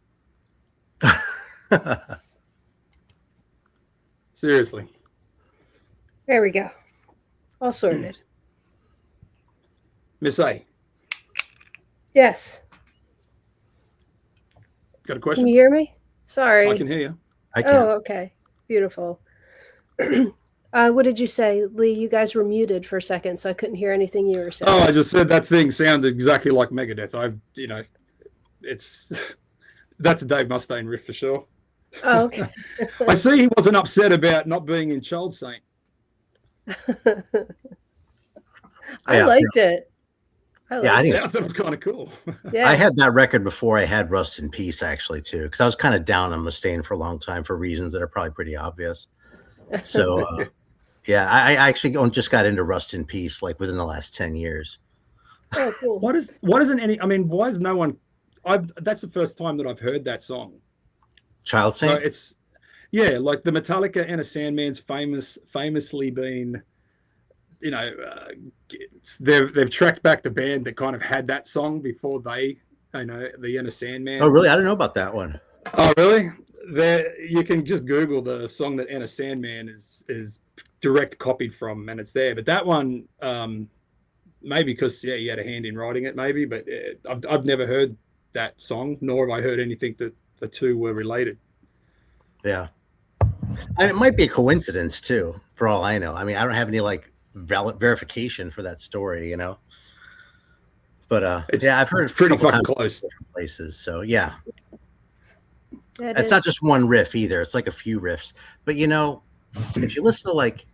Seriously. There we go. All sorted. Miss A, Yes. got a Can question? you hear me? Sorry. I can hear you. I can. Oh, okay. Beautiful. What did you say, Lee? You guys were muted for a second, so I couldn't hear anything you were saying. Oh, I just said that thing sounded exactly like Megadeth. That's a Dave Mustaine riff for sure. Oh, okay. I see he wasn't upset about not being in Child Saint. I liked it. I think I thought it was kind of cool. Yeah. I had that record before I had Rust in Peace, actually, too, because I was kind of down on Mustaine for a long time for reasons that are probably pretty obvious. So, yeah, I actually just got into Rust in Peace like within the last 10 years. Oh, cool. Why is no one? That's the first time that I've heard that song. Child So Saint? it's like the Metallica Enter Sandman's famously been, they've tracked back the band that kind of had that song before they, the Enter Sandman. Oh, really? I don't know about that one. Oh, really? You can just Google the song that Enter Sandman is direct copied from, and it's there. But that one, maybe because he had a hand in writing it, maybe. But I've never heard that song, nor have I heard anything that the two were related. Yeah, and it might be a coincidence too, for all I know. I mean, I don't have any like valid verification for that story, But I've heard it's pretty fucking close different places. So yeah. It's not just one riff either. It's like a few riffs. But if you listen to like,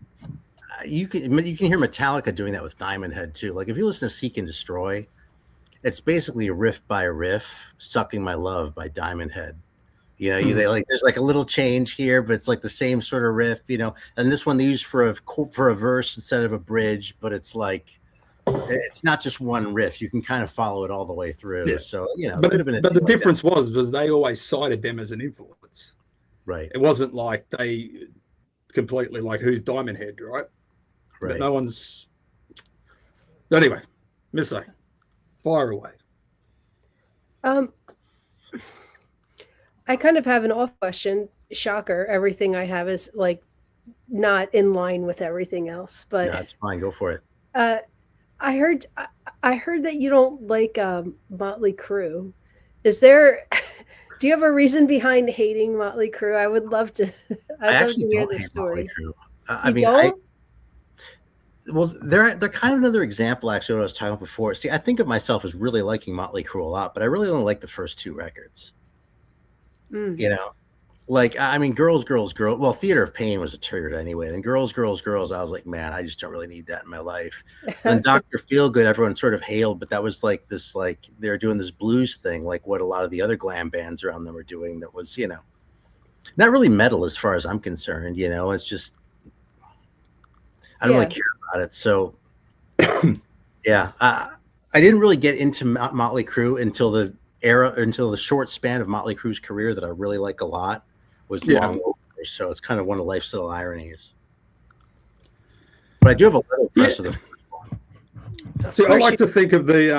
you can hear Metallica doing that with Diamond Head too. Like if you listen to Seek and Destroy, it's basically a riff by riff, "Sucking My Love" by Diamond Head. There's like a little change here, but it's like the same sort of riff, And this one they use for a verse instead of a bridge, but it's like it's not just one riff. You can kind of follow it all the way through. Yeah. So but the difference was they always cited them as an influence, right? It wasn't like they completely like who's Diamond Head, right? Right. But no one's. Anyway, Missy, fire away. I kind of have an off question. Shocker! Everything I have is like not in line with everything else, but that's fine. Go for it. I heard that you don't like Motley Crue. Is there? Do you have a reason behind hating Motley Crue? I would love to. I'd love to hear the story. Well, they're kind of another example. Actually, what I was talking about before. See, I think of myself as really liking Motley Crue a lot, but I really only like the first two records. Girls. Well, Theater of Pain was a turd anyway. And Girls. I was like, man, I just don't really need that in my life. And Dr. Feelgood, everyone sort of hailed, but that was like this, like they're doing this blues thing, like what a lot of the other glam bands around them were doing. That was, not really metal as far as I'm concerned. It's just I don't really care about it. So, yeah, I didn't really get into Motley Crue until the short span of Motley Crue's career that I really like a lot was long over. So it's kind of one of life's little ironies. But I do have a little press of the first one. See, I like to think of the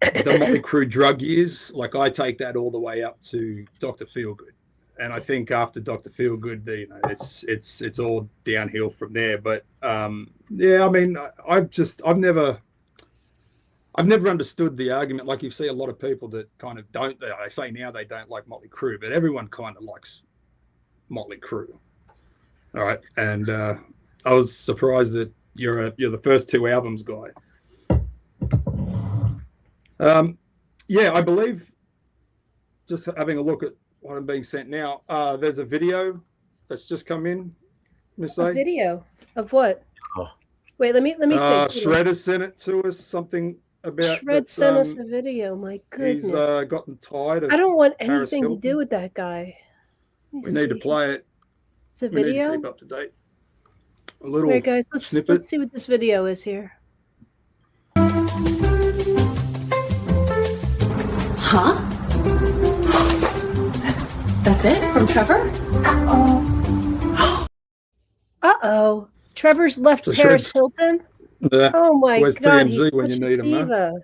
Motley Crue drug years. Like I take that all the way up to Dr. Feelgood. And I think after Dr. Feelgood, it's all downhill from there. But I've never understood the argument. Like you see a lot of people that kind of don't. I say now they don't like Motley Crue, but everyone kind of likes Motley Crue. All right, and I was surprised that you're the first two albums guy. I believe just having a look at what I'm being sent now. There's a video that's just come in. Miss A. A video of what? Oh. Wait, let me see. Shred has sent it to us. Something about Shred sent us a video. My goodness, he's gotten tired of I don't want anything to do with that guy. We need to play it. It's a video. We need to keep up to date. A little. All right, guys, let's see what this video is here. Huh? That's it from Trevor? Uh-oh. Trevor's left Paris Hilton? Yeah. Oh my God, TMZ when you need him, diva.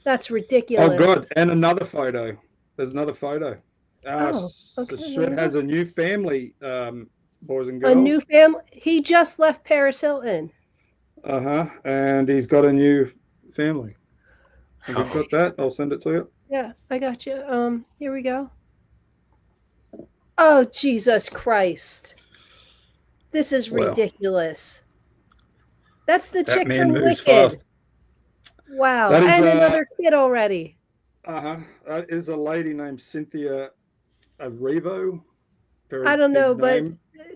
That's ridiculous. Oh God, and another photo. There's another photo. Okay. So Shred has a new family, boys and girls. A new family? He just left Paris Hilton. And he's got a new family. Have you got that? I'll send it to you. Yeah, I got you. Here we go. Oh, Jesus Christ. This is ridiculous. That's the chick from Wicked. Wow. And another kid already. That is a lady named Cynthia Arrivo. I don't know, but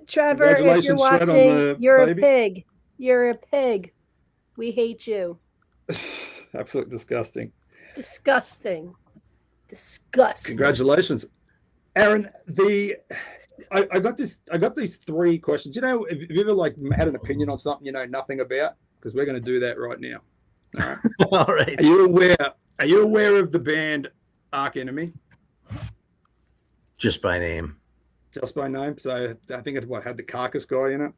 Trevor, if you're watching, you're a pig. You're a pig. We hate you. Absolutely disgusting. Disgusting. Disgusting. Congratulations, Aaron. I got these 3 questions. You know, have you ever like had an opinion on something you know nothing about? Because we're going to do that right now. All right. All right. Are you aware of the band Arch Enemy? Just by name. Just by name. So I think it had the Carcass guy in it.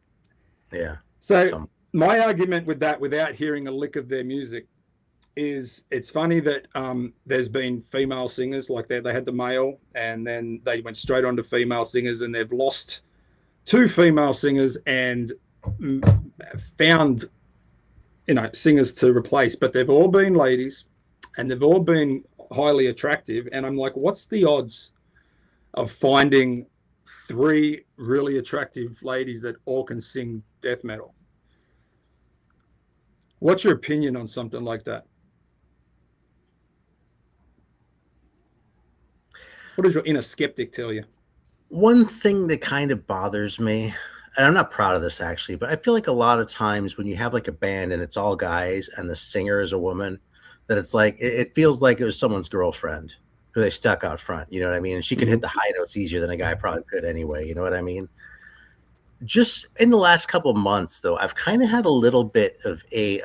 Yeah. So my argument with that, without hearing a lick of their music, is it's funny that there's been female singers like that. They had the male, and then they went straight on to female singers, and they've lost 2 female singers and found, you know, singers to replace. But they've all been ladies, and they've all been highly attractive. And I'm like, what's the odds of finding 3 really attractive ladies that all can sing death metal? What's your opinion on something like that? What does your inner skeptic tell you? One thing that kind of bothers me, and I'm not proud of this actually, but I feel like a lot of times when you have like a band and it's all guys and the singer is a woman, that it's like, it feels like it was someone's girlfriend who they stuck out front. You know what I mean? And she can hit the high notes easier than a guy probably could anyway. You know what I mean? Just in the last couple of months, though, I've kind of had a little bit of a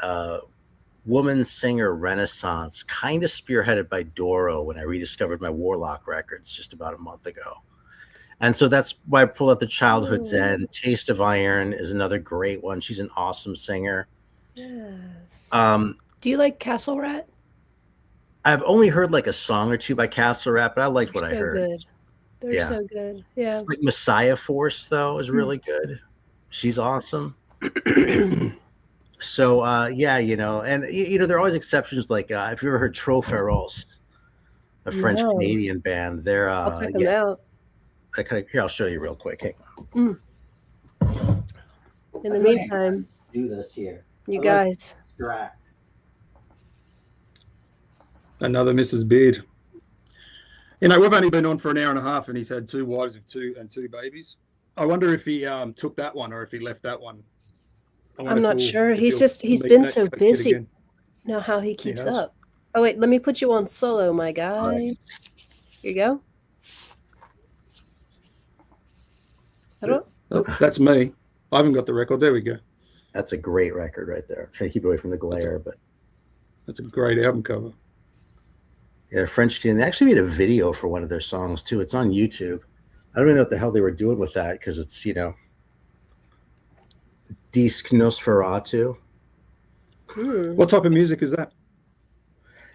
woman singer renaissance, kind of spearheaded by Doro when I rediscovered my Warlock records just about a month ago. And so that's why I pulled out the Childhood Zen. Taste of Iron is another great one. She's an awesome singer. Yes. Do you like Castle Rat? I've only heard like a song or 2 by Castle Rat, but I liked what I heard. Good. They're so good. Yeah. Like Messiah Force, though, is really good. She's awesome. So, yeah, you know, and, you know, there are always exceptions. Like, if you ever heard Troferos, a French-Canadian band, they're, I'll check them out. Here, I'll show you real quick. Hang on. In the meantime, do this here. You guys. Direct. Another Mrs. Beard. You know, we've only been on for an hour and a half, and he's had 2 wives of 2 babies. I wonder if he took that one or if he left that one. I'm not sure. He's been so busy. Know how he keeps up. Oh wait, let me put you on solo, my guy. Right. Here you go. That's me. I haven't got the record. There we go. That's a great record right there. I'm trying to keep away from the glare, but that's a great album cover. Yeah, French Canadian. They actually made a video for one of their songs too. It's on YouTube. I don't even know what the hell they were doing with that, because it's, you know, Disc Nosferatu. What type of music is that?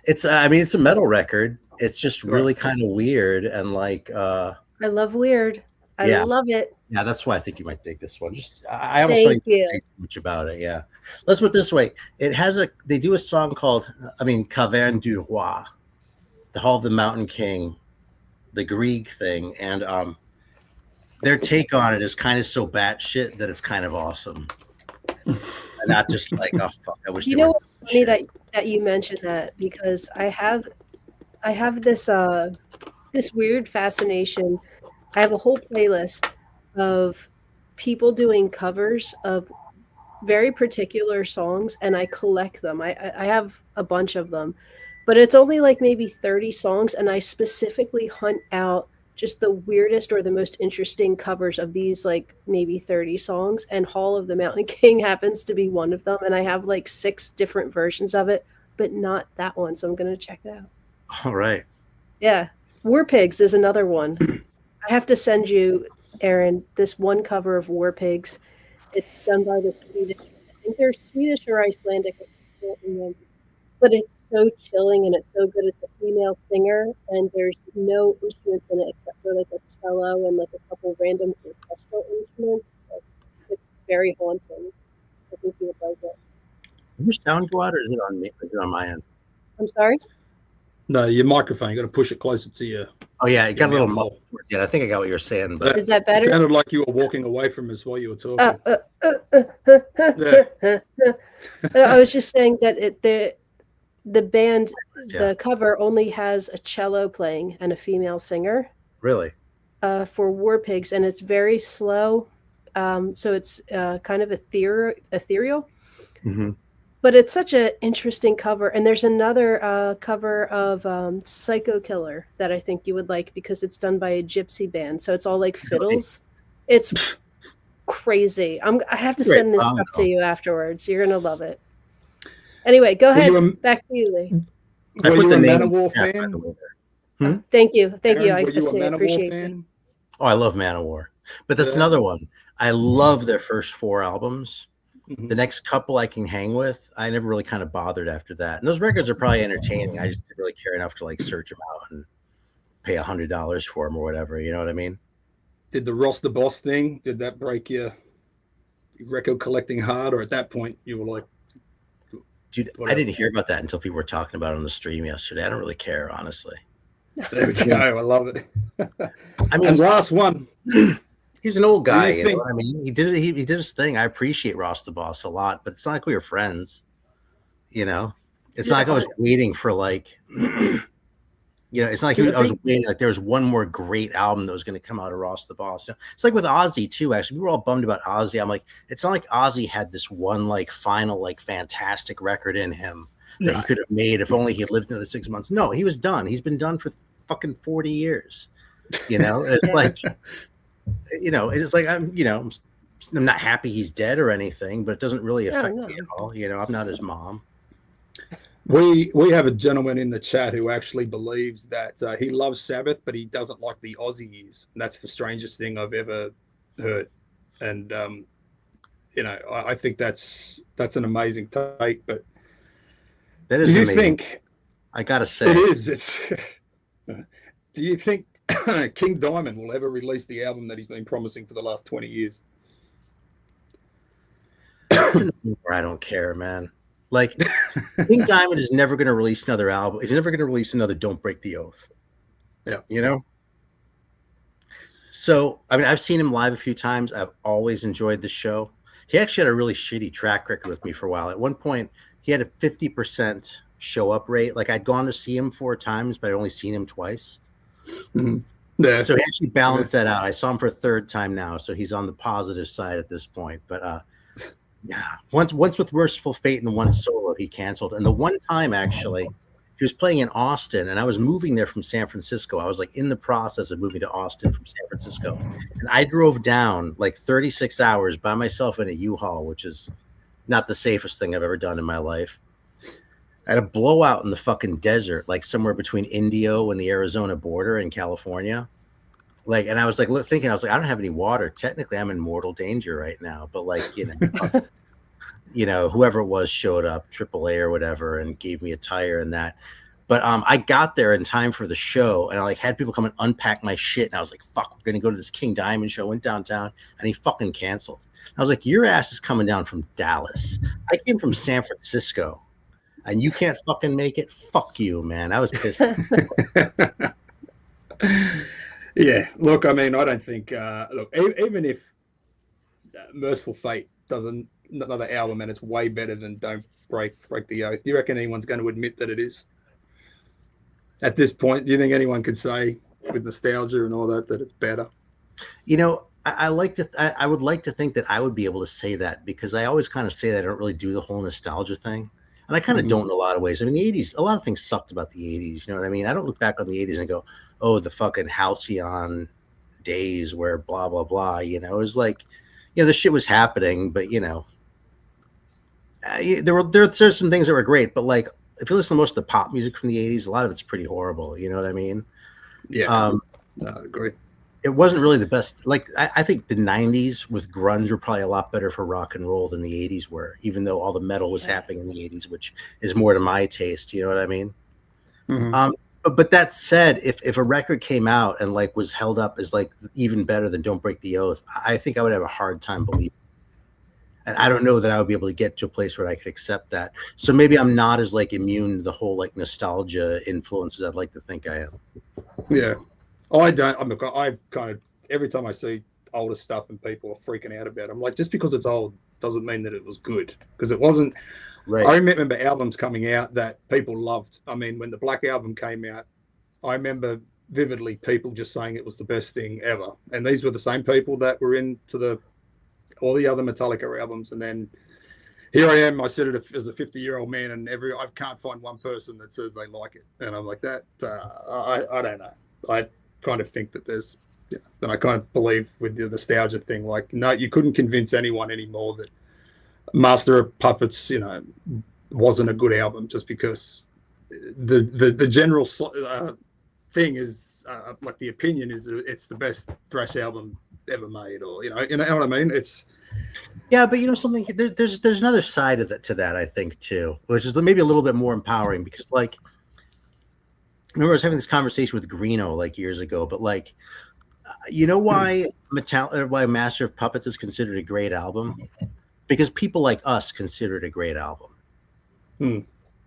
It's I mean, it's a metal record. It's just really kind of weird, and like I love weird. I love it. Yeah, that's why I think you might dig this one. Just I almost don't think much about it. Yeah, let's put it this way: they do a song called Caverne du Roi, the Hall of the Mountain King, the Grieg thing, and their take on it is kind of so batshit that it's kind of awesome, and not just like, oh fuck, I wish. You know what's funny that you mentioned that, because I have this this weird fascination. I have a whole playlist of people doing covers of very particular songs, and I collect them. I have a bunch of them, but it's only like maybe 30 songs, and I specifically hunt out just the weirdest or the most interesting covers of these like maybe 30 songs, and Hall of the Mountain King happens to be one of them, and I have like 6 different versions of it, but not that one, so I'm going to check it out. All right. Yeah. War Pigs is another one. I have to send you, Aaron, this one cover of War Pigs. It's done by the Swedish. I think they're Swedish or Icelandic. I can't remember. But it's so chilling and it's so good. It's a female singer, and there's no instruments in it except for like a cello and like a couple random orchestral instruments. It's very haunting. I think you would like it. Does your sound go out, or is it on me? Is it on my end? I'm sorry? No, your microphone. You got to push it closer to you. Oh yeah, it got a little muffled. Yeah, I think I got what you're saying. But is that better? It sounded like you were walking away from us while you were talking. I was just saying that the band, the cover only has a cello playing and a female singer. Really? For War Pigs, and it's very slow. So it's kind of ethereal. Mm-hmm. But it's such an interesting cover. And there's another cover of Psycho Killer that I think you would like because it's done by a gypsy band. So it's all like fiddles. It's crazy. I have to send this stuff to you afterwards. You're going to love it. Anyway, go ahead. Back to you, Lee. Were you a Manowar fan? Thank you. Thank you. Aaron, I were you a Manowar appreciate fan? Oh, I love Manowar. But that's another one. I love their first 4 albums. The next couple I can hang with. I never really kind of bothered after that. And those records are probably entertaining. I just didn't really care enough to like search them out and pay $100 for them or whatever. You know what I mean? Did the Ross the Boss thing, did that break your record collecting heart? Or at that point you were like, dude, whatever. I didn't hear about that until people were talking about it on the stream yesterday. I don't really care, honestly. There we go. I love it. I mean, and last one. He's an old guy, you know what I mean? He did his thing. I appreciate Ross the Boss a lot, but it's not like we were friends. You know? It's not like I was waiting for like it's not like I was waiting like there was one more great album that was going to come out of Ross the Boss. You know? It's like with Ozzy too, actually. We were all bummed about Ozzy. I'm like, it's not like Ozzy had this one like final like fantastic record in him that he could have made if only he had lived another 6 months. No, he was done. He's been done for fucking 40 years. You know? It's like it's like I'm not happy he's dead or anything, but it doesn't really affect me at all. You know, I'm not his mom. We have a gentleman in the chat who actually believes that he loves Sabbath, but he doesn't like the Aussie years. And that's the strangest thing I've ever heard. And I think that's an amazing take. But that is amazing. Think I gotta say it is? It's. Do you think King Diamond will ever release the album that he's been promising for the last 20 years? I don't care, man. Like, King Diamond is never going to release another album. He's never going to release another Don't Break the Oath. Yeah. You know? So, I mean, I've seen him live a few times. I've always enjoyed the show. He actually had a really shitty track record with me for a while. At one point, he had a 50% show up rate. Like, I'd gone to see him 4 times, but I'd only seen him twice. Mm-hmm. Yeah. So he actually balanced that out. I saw him for a 3rd time now, so he's on the positive side at this point. But once with Merciful Fate and once solo, he canceled. And the one time actually, he was playing in Austin, and I was moving there from San Francisco. I was like in the process of moving to Austin from San Francisco, and I drove down like 36 hours by myself in a U-Haul, which is not the safest thing I've ever done in my life. I had a blowout in the fucking desert, like somewhere between Indio and the Arizona border in California. Like, and I was like thinking, I was like, I don't have any water. Technically, I'm in mortal danger right now. But like, whoever it was showed up, AAA or whatever, and gave me a tire and that. But I got there in time for the show, and I like had people come and unpack my shit. And I was like, fuck, we're gonna go to this King Diamond show. Went downtown, and he fucking canceled. I was like, your ass is coming down from Dallas. I came from San Francisco. And you can't fucking make it. Fuck you, man. I was pissed. Yeah. Look, I mean, I don't think. Look, even if Merciful Fate does another album and it's way better than Don't Break the Oath, do you reckon anyone's going to admit that it is? At this point, do you think anyone could say with nostalgia and all that it's better? You know, I would like to think that I would be able to say that, because I always kind of say that I don't really do the whole nostalgia thing. And I kind of don't in a lot of ways. I mean, the 80s, a lot of things sucked about the 80s. You know what I mean? I don't look back on the 80s and go, oh, the fucking halcyon days where blah, blah, blah. You know, it was like, the shit was happening, but, there's some things that were great. But like, if you listen to most of the pop music from the 80s, a lot of it's pretty horrible. You know what I mean? Yeah. I agree. It wasn't really the best. Like, I think the 90s with grunge were probably a lot better for rock and roll than the 80s were, even though all the metal was happening in the 80s, which is more to my taste. You know what I mean? Mm-hmm. But that said, if a record came out and like was held up as like even better than Don't Break the Oath, I think I would have a hard time believing. And I don't know that I would be able to get to a place where I could accept that. So maybe I'm not as like immune to the whole like nostalgia influences I'd like to think I am. Yeah. I don't. I kind of, every time I see older stuff and people are freaking out about it, I'm like, just because it's old doesn't mean that it was good, because it wasn't. Right. I remember albums coming out that people loved. I mean, when the Black Album came out, I remember vividly people just saying it was the best thing ever. And these were the same people that were into all the other Metallica albums. And then here I am. I said it as a 50-year-old man, and I can't find one person that says they like it. And I'm like that. I don't know. I kind of think that there's, and I kind of believe with the nostalgia thing. Like, no, you couldn't convince anyone anymore that Master of Puppets, wasn't a good album just because the general thing is like the opinion is that it's the best thrash album ever made, or you know what I mean. It's but something there's another side of to that I think too, which is maybe a little bit more empowering because like I remember I was having this conversation with Greeno like years ago, but like why why Master of Puppets is considered a great album? Because people like us consider it a great album.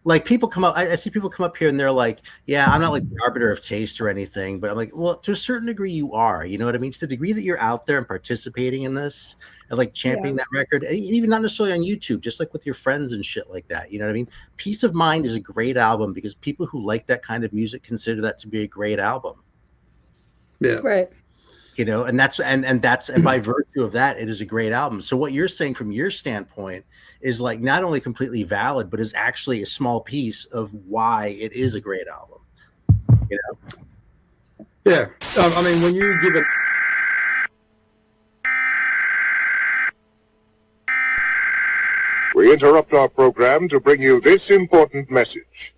Like people come up, I see people come up here and they're like, yeah, I'm not like the arbiter of taste or anything, but I'm like, well, to a certain degree you are, you know what I mean? To the degree that you're out there and participating in this and like championing that record, and even not necessarily on YouTube, just like with your friends and shit like that, you know what I mean? Peace of Mind is a great album because people who like that kind of music consider that to be a great album. Yeah. Right. And that's and by virtue of that, it is a great album. So what you're saying from your standpoint is like not only completely valid, but is actually a small piece of why it is a great album. Yeah. I mean, when you give it. We interrupt our program to bring you this important message.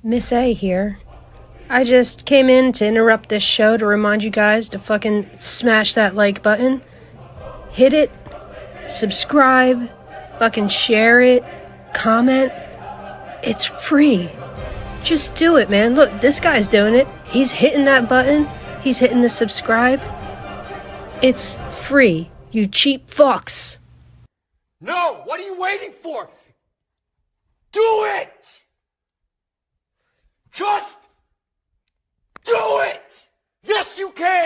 Miss A here. I just came in to interrupt this show to remind you guys to fucking smash that like button. Hit it. Subscribe. Fucking share it. Comment. It's free. Just do it, man. Look, this guy's doing it. He's hitting that button. He's hitting the subscribe. It's free, you cheap fucks. No! What are you waiting for? Do it! Just do it! Yes, you can!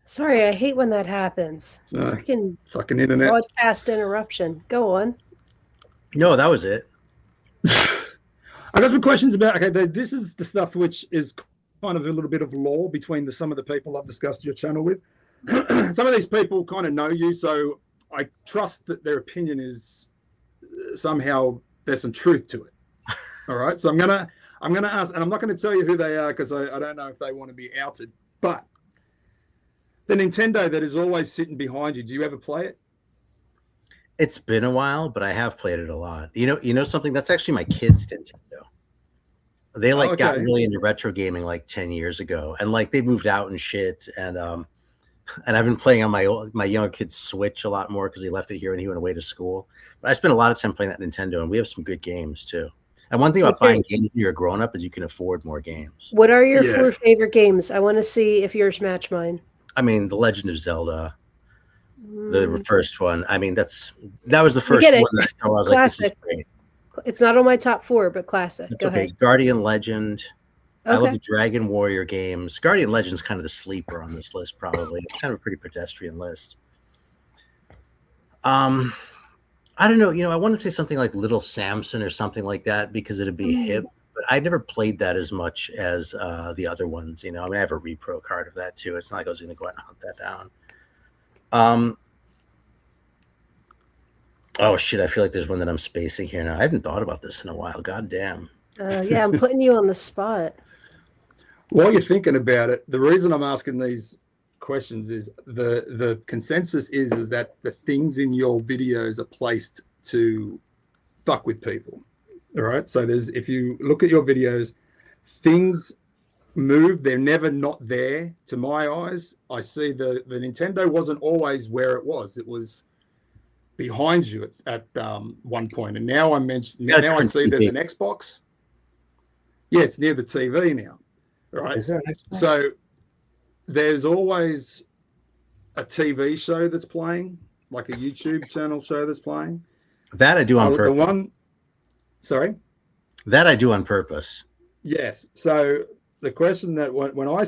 Sorry, I hate when that happens. Freaking fucking internet. Broadcast interruption. Go on. No, that was it. I got some questions about. Okay, this is the stuff which is kind of a little bit of lore between some of the people I've discussed your channel with. Some of these people kind of know you, so I trust that their opinion is somehow there's some truth to it. All right, so I'm gonna ask, and I'm not going to tell you who they are because I don't know if they want to be outed. But the Nintendo that is always sitting behind you, do you ever play it? It's been a while, but I have played it a lot. You know something? That's actually my kids' Nintendo. They got really into retro gaming like 10 years ago, and like they moved out and shit. And I've been playing on my younger kid's Switch a lot more because he left it here and he went away to school. But I spent a lot of time playing that Nintendo, and we have some good games too. And one thing about buying games when you're a grown up is you can afford more games. What are your 4 favorite games? I want to see if yours match mine. I mean, The Legend of Zelda. The first one. I mean, that was the first one that I was like, this is great. It's not on my top 4, but classic. Go ahead. Guardian Legend. I love the Dragon Warrior games. Guardian Legend's kind of the sleeper on this list, probably. It's kind of a pretty pedestrian list. I don't know. I want to say something like Little Samson or something like that because it'd be hip. But I never played that as much as the other ones. I mean, I have a repro card of that too. It's not like I was going to go out and hunt that down. Oh shit! I feel like there's one that I'm spacing here now. I haven't thought about this in a while. God damn. Yeah, I'm putting you on the spot. While you're thinking about it, the reason I'm asking these questions is the consensus is that the things in your videos are placed to fuck with people. All right. So if you look at your videos, things move. They're never not there. To my eyes, I see the Nintendo wasn't always where it was. It was behind you at one point, and now I see there's an Xbox. Yeah, it's near the TV now. Right. So there's always a TV show that's playing, like a YouTube channel show that's playing. That I do on purpose. Sorry? That I do on purpose. Yes. So the question that when I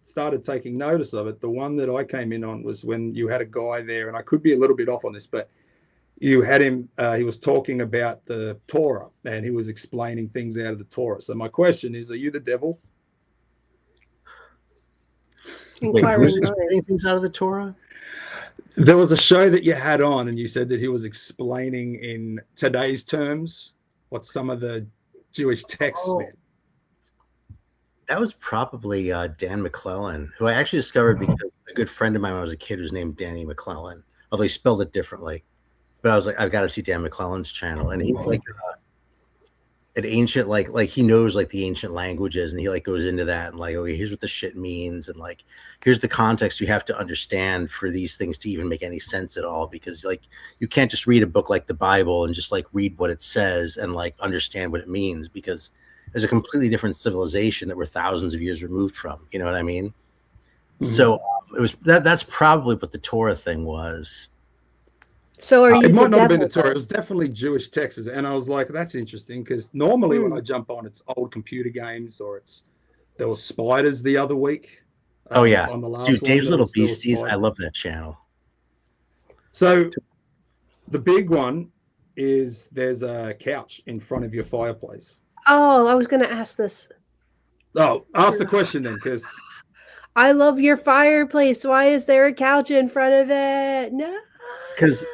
started taking notice of it, the one that I came in on was when you had a guy there, and I could be a little bit off on this, but you had him, he was talking about the Torah, and he was explaining things out of the Torah. So my question is, are you the devil? Wait, Inquiring who's explaining minds. things out of the Torah? There was a show that you had on, and you said that he was explaining in today's terms what some of the Jewish texts meant. That was probably Dan McClellan, who I actually discovered because a good friend of mine when I was a kid was named Danny McClellan, although he spelled it differently. But I was like, I've got to see Dan McClellan's channel, and he's like an ancient, like he knows like the ancient languages, and he like goes into that and like, okay, here's what the shit means, and like here's the context you have to understand for these things to even make any sense at all, because like you can't just read a book like the Bible and just like read what it says and like understand what it means, because there's a completely different civilization that we're thousands of years removed from. You know what I mean? Mm-hmm. So it was that's probably what the Torah thing was. So are you? It might not have been the Torah. It was definitely Jewish texts, and I was like, that's interesting, because normally when I jump on, it's old computer games, or there was spiders the other week. Oh yeah, on the last dude, Dave's Little there Beasties. I love that channel. So the big one is there's a couch in front of your fireplace. Oh, I was going to ask this. Oh, ask the question then, because I love your fireplace. Why is there a couch in front of it? No. Because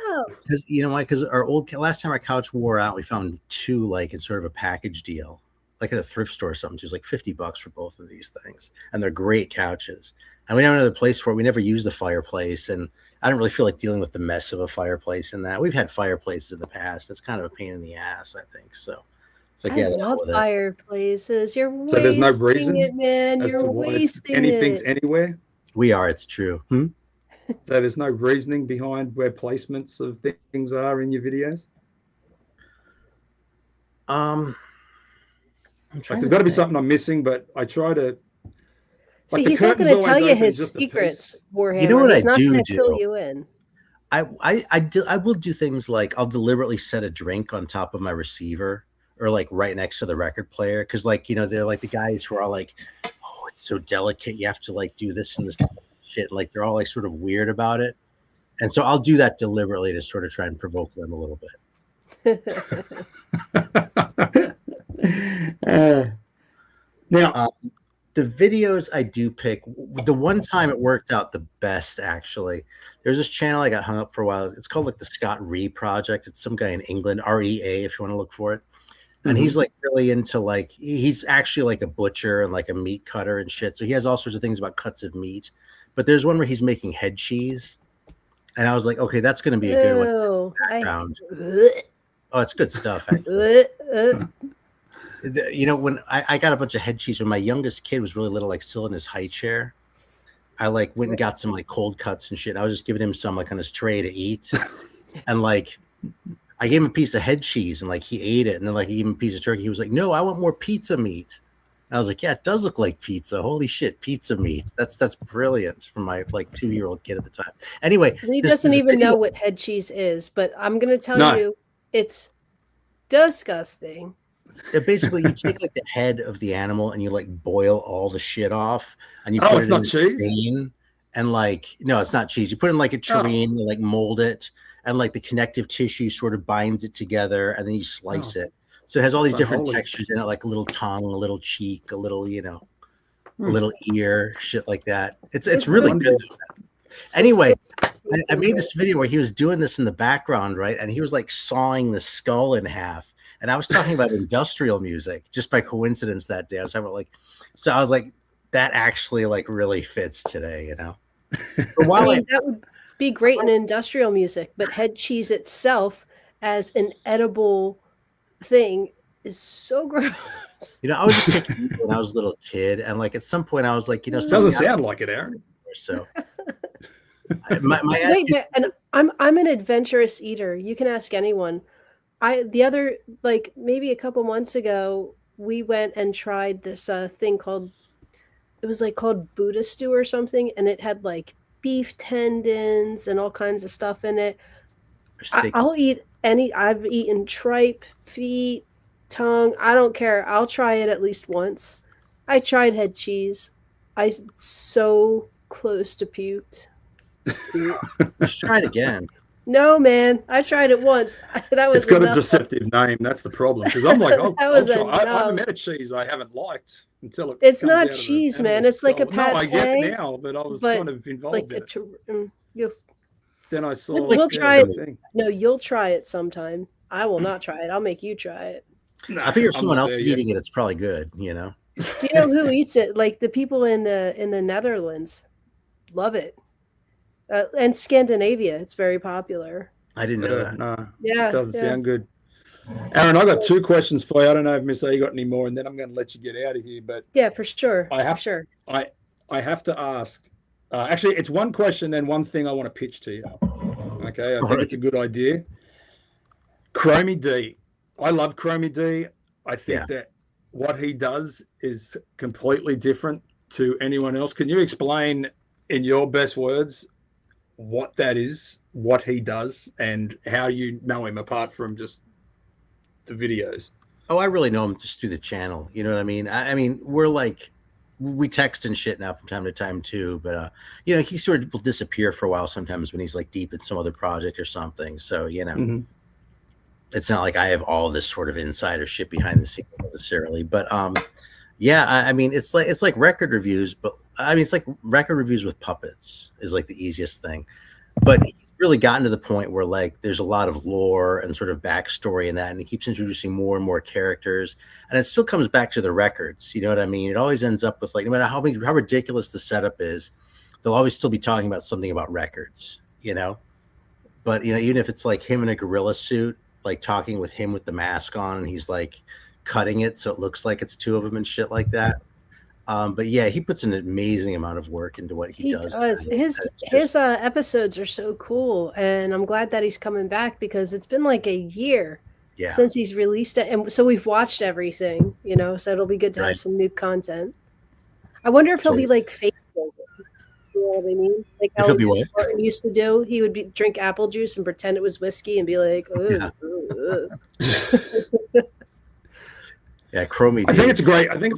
you know why? Because our last time our couch wore out, we found two like in sort of a package deal, like at a thrift store or something. It was like $50 for both of these things, and they're great couches. And we don't have another place for it. We never use the fireplace, and I don't really feel like dealing with the mess of a fireplace in that. We've had fireplaces in the past. That's kind of a pain in the ass, I think. So. Like, I love fireplaces. You're wasting there's no reason it, man. You're wasting anything's it. Anywhere. We are. It's true. So there's no reasoning behind where placements of things are in your videos. Like, there's got to be something I'm missing, but I try to. See, he's not going to tell you his secrets, Warhammer. You know what he's I not do? going to fill you in. I will do things like I'll deliberately set a drink on top of my receiver, or like right next to the record player, because like, you know, they're like the guys who are like, oh, it's so delicate, you have to like do this and this shit, like they're all like sort of weird about it, and so I'll do that deliberately to sort of try and provoke them a little bit. Now the videos I do pick, the one time it worked out the best, actually, there's this channel I got hung up for a while. It's called like the Scott Ree Project. It's some guy in England, REA, if you want to look for it. And he's like really into like, he's actually like a butcher and like a meat cutter and shit. So he has all sorts of things about cuts of meat. But there's one where he's making head cheese. And I was like, okay, that's going to be a good one. Background. Oh, it's good stuff. You know, when I got a bunch of head cheese when my youngest kid was really little, like still in his high chair, I like went and got some like cold cuts and shit. I was just giving him some like on his tray to eat. And like, I gave him a piece of head cheese and like he ate it, and then like he gave him a piece of turkey. He was like, "No, I want more pizza meat." And I was like, "Yeah, it does look like pizza. Holy shit, pizza meat. That's brilliant." For my like 2-year-old kid at the time. Anyway, Lee doesn't even know what head cheese is, but I'm gonna tell you, it's disgusting. Basically, you take like the head of the animal and you like boil all the shit off, and you put it in a tureen, and like no, it's not cheese. You put it in like a tureen, you like mold it. And like the connective tissue sort of binds it together, and then you slice it. So it has all these different textures in it, like a little tongue, a little cheek, a little, you know, a little ear, shit like that. It's really good. Anyway, I made this video where he was doing this in the background, right? And he was like sawing the skull in half. And I was talking about industrial music just by coincidence that day. I was talking about like, so I was like, that actually like really fits today, you know? But while that would be great in industrial music, but head cheese itself as an edible thing is so gross. You know, I was a picky when I was a little kid, and like at some point I was like, you know, doesn't sound like it, Aaron. So wait, and I'm an adventurous eater. You can ask anyone. The other like maybe a couple months ago, we went and tried this thing called Buddha stew or something, and it had like beef tendons and all kinds of stuff in it. I'll eat I've eaten tripe, feet, tongue. I don't care. I'll try it at least once. I tried head cheese. I so close to puked. Let's try it again. No, man. I tried it once. That was It's got a enough. deceptive name. That's the problem. Because I'm like, That was I enough. haven't met a cheese I haven't liked until it. It's comes not out of the cheese, man. animal's It's like a skull. No, I get pate, it now, but I was kind of involved in it. Then I saw. We'll try it. thing. No, you'll try it sometime. I will not try it. I'll make you try it. I figure if someone else is eating it, it's probably good. You know. Do you know who eats it? Like the people in the Netherlands love it, and Scandinavia. It's very popular. I didn't know that. No, Yeah, doesn't yeah. sound good. Aaron, I got 2 questions for you. I don't know if Miss A got any more, and then I'm going to let you get out of here. But Yeah, for sure. I have sure. I have to ask. Actually, it's one question and one thing I want to pitch to you. Okay, I think it's a good idea. Chromie D. I love Chromie D. I think that what he does is completely different to anyone else. Can you explain in your best words what that is, what he does, and how you know him apart from just the videos? Oh, I really know him just through the channel. You know what I mean? I mean, we text and shit now from time to time too, but you know, he sort of will disappear for a while sometimes when he's like deep in some other project or something. So, you know, it's not like I have all this sort of insider shit behind the scenes necessarily, but yeah, I mean, it's like record reviews, but I mean, it's like record reviews with puppets is like the easiest thing. But he's really gotten to the point where like there's a lot of lore and sort of backstory in that, and he keeps introducing more and more characters, and it still comes back to the records. You know what I mean? It always ends up with like, no matter how ridiculous the setup is, they'll always still be talking about something about records. You know, but you know, even if it's like him in a gorilla suit, like talking with him with the mask on, and he's like cutting it so it looks like it's 2 of them and shit like that. But yeah, he puts an amazing amount of work into what he does. His episodes are so cool, and I'm glad that he's coming back because it's been like a year since he's released it, and so we've watched everything, you know. So it'll be good to have some new content. I wonder if he'll be like fake. You know what I mean? Like how Martin used to do. He would drink apple juice and pretend it was whiskey and be like, "Ooh, ooh, ooh." Yeah, Chromie. I think it's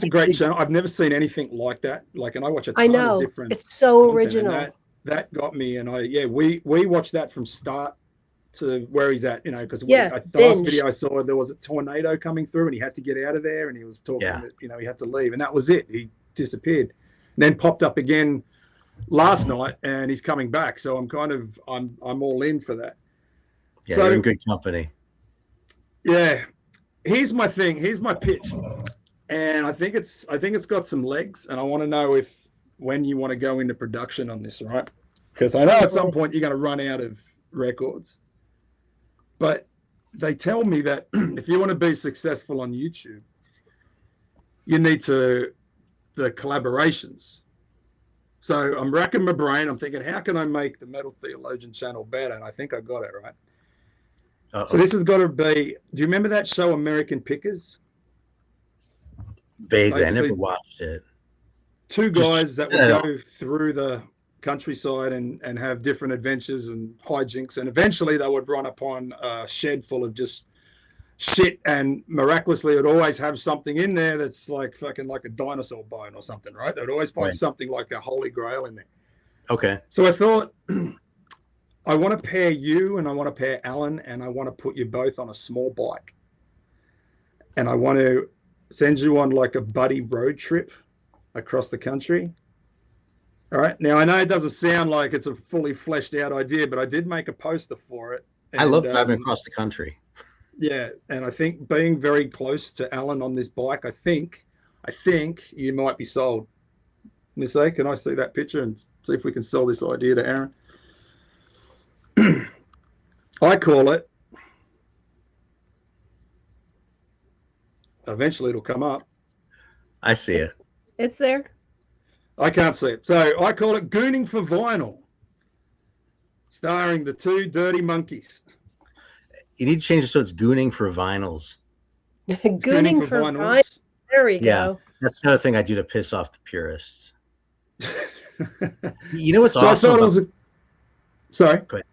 a great channel. I've never seen anything like that. Like, and I watch a ton of different. It's so content, original. That got me, and we watched that from start to where he's at. You know, because the last video I saw, there was a tornado coming through, and he had to get out of there, and he was talking that, you know, he had to leave, and that was it. He disappeared, and then popped up again last night, and he's coming back. So I'm all in for that. Yeah, you're in good company. Yeah. Here's my thing. Here's my pitch, and I think it's got some legs, and I want to know when you want to go into production on this, right? Because I know at some point you're going to run out of records, but they tell me that if you want to be successful on YouTube, you need the collaborations. So I'm racking my brain. I'm thinking, how can I make the Metal Theologian channel better? And I think I got it right. So this has got to be. Do you remember that show, American Pickers? Vaguely, I never watched it. 2 guys that would go through the countryside and have different adventures and hijinks, and eventually they would run upon a shed full of just shit, and miraculously it'd always have something in there that's like fucking like a dinosaur bone or something, right? They'd always find something like a holy grail in there. Okay. So I thought, I want to pair you and I want to pair Alan, and I want to put you both on a small bike, and I want to send you on like a buddy road trip across the country. All right. Now I know it doesn't sound like it's a fully fleshed out idea, but I did make a poster for it. I love driving across the country. Yeah, and I think being very close to Alan on this bike, I think you might be sold. Miss A, can I see that picture and see if we can sell this idea to Aaron? I call it, eventually it'll come up. I see it. It's there. I can't see it. So I call it Gooning for Vinyl, starring the 2 dirty monkeys. You need to change it so it's Gooning for Vinyls. Gooning for Vinyls. There we go. That's another thing I do to piss off the purists. You know what's so awesome? I thought it was sorry. Go ahead.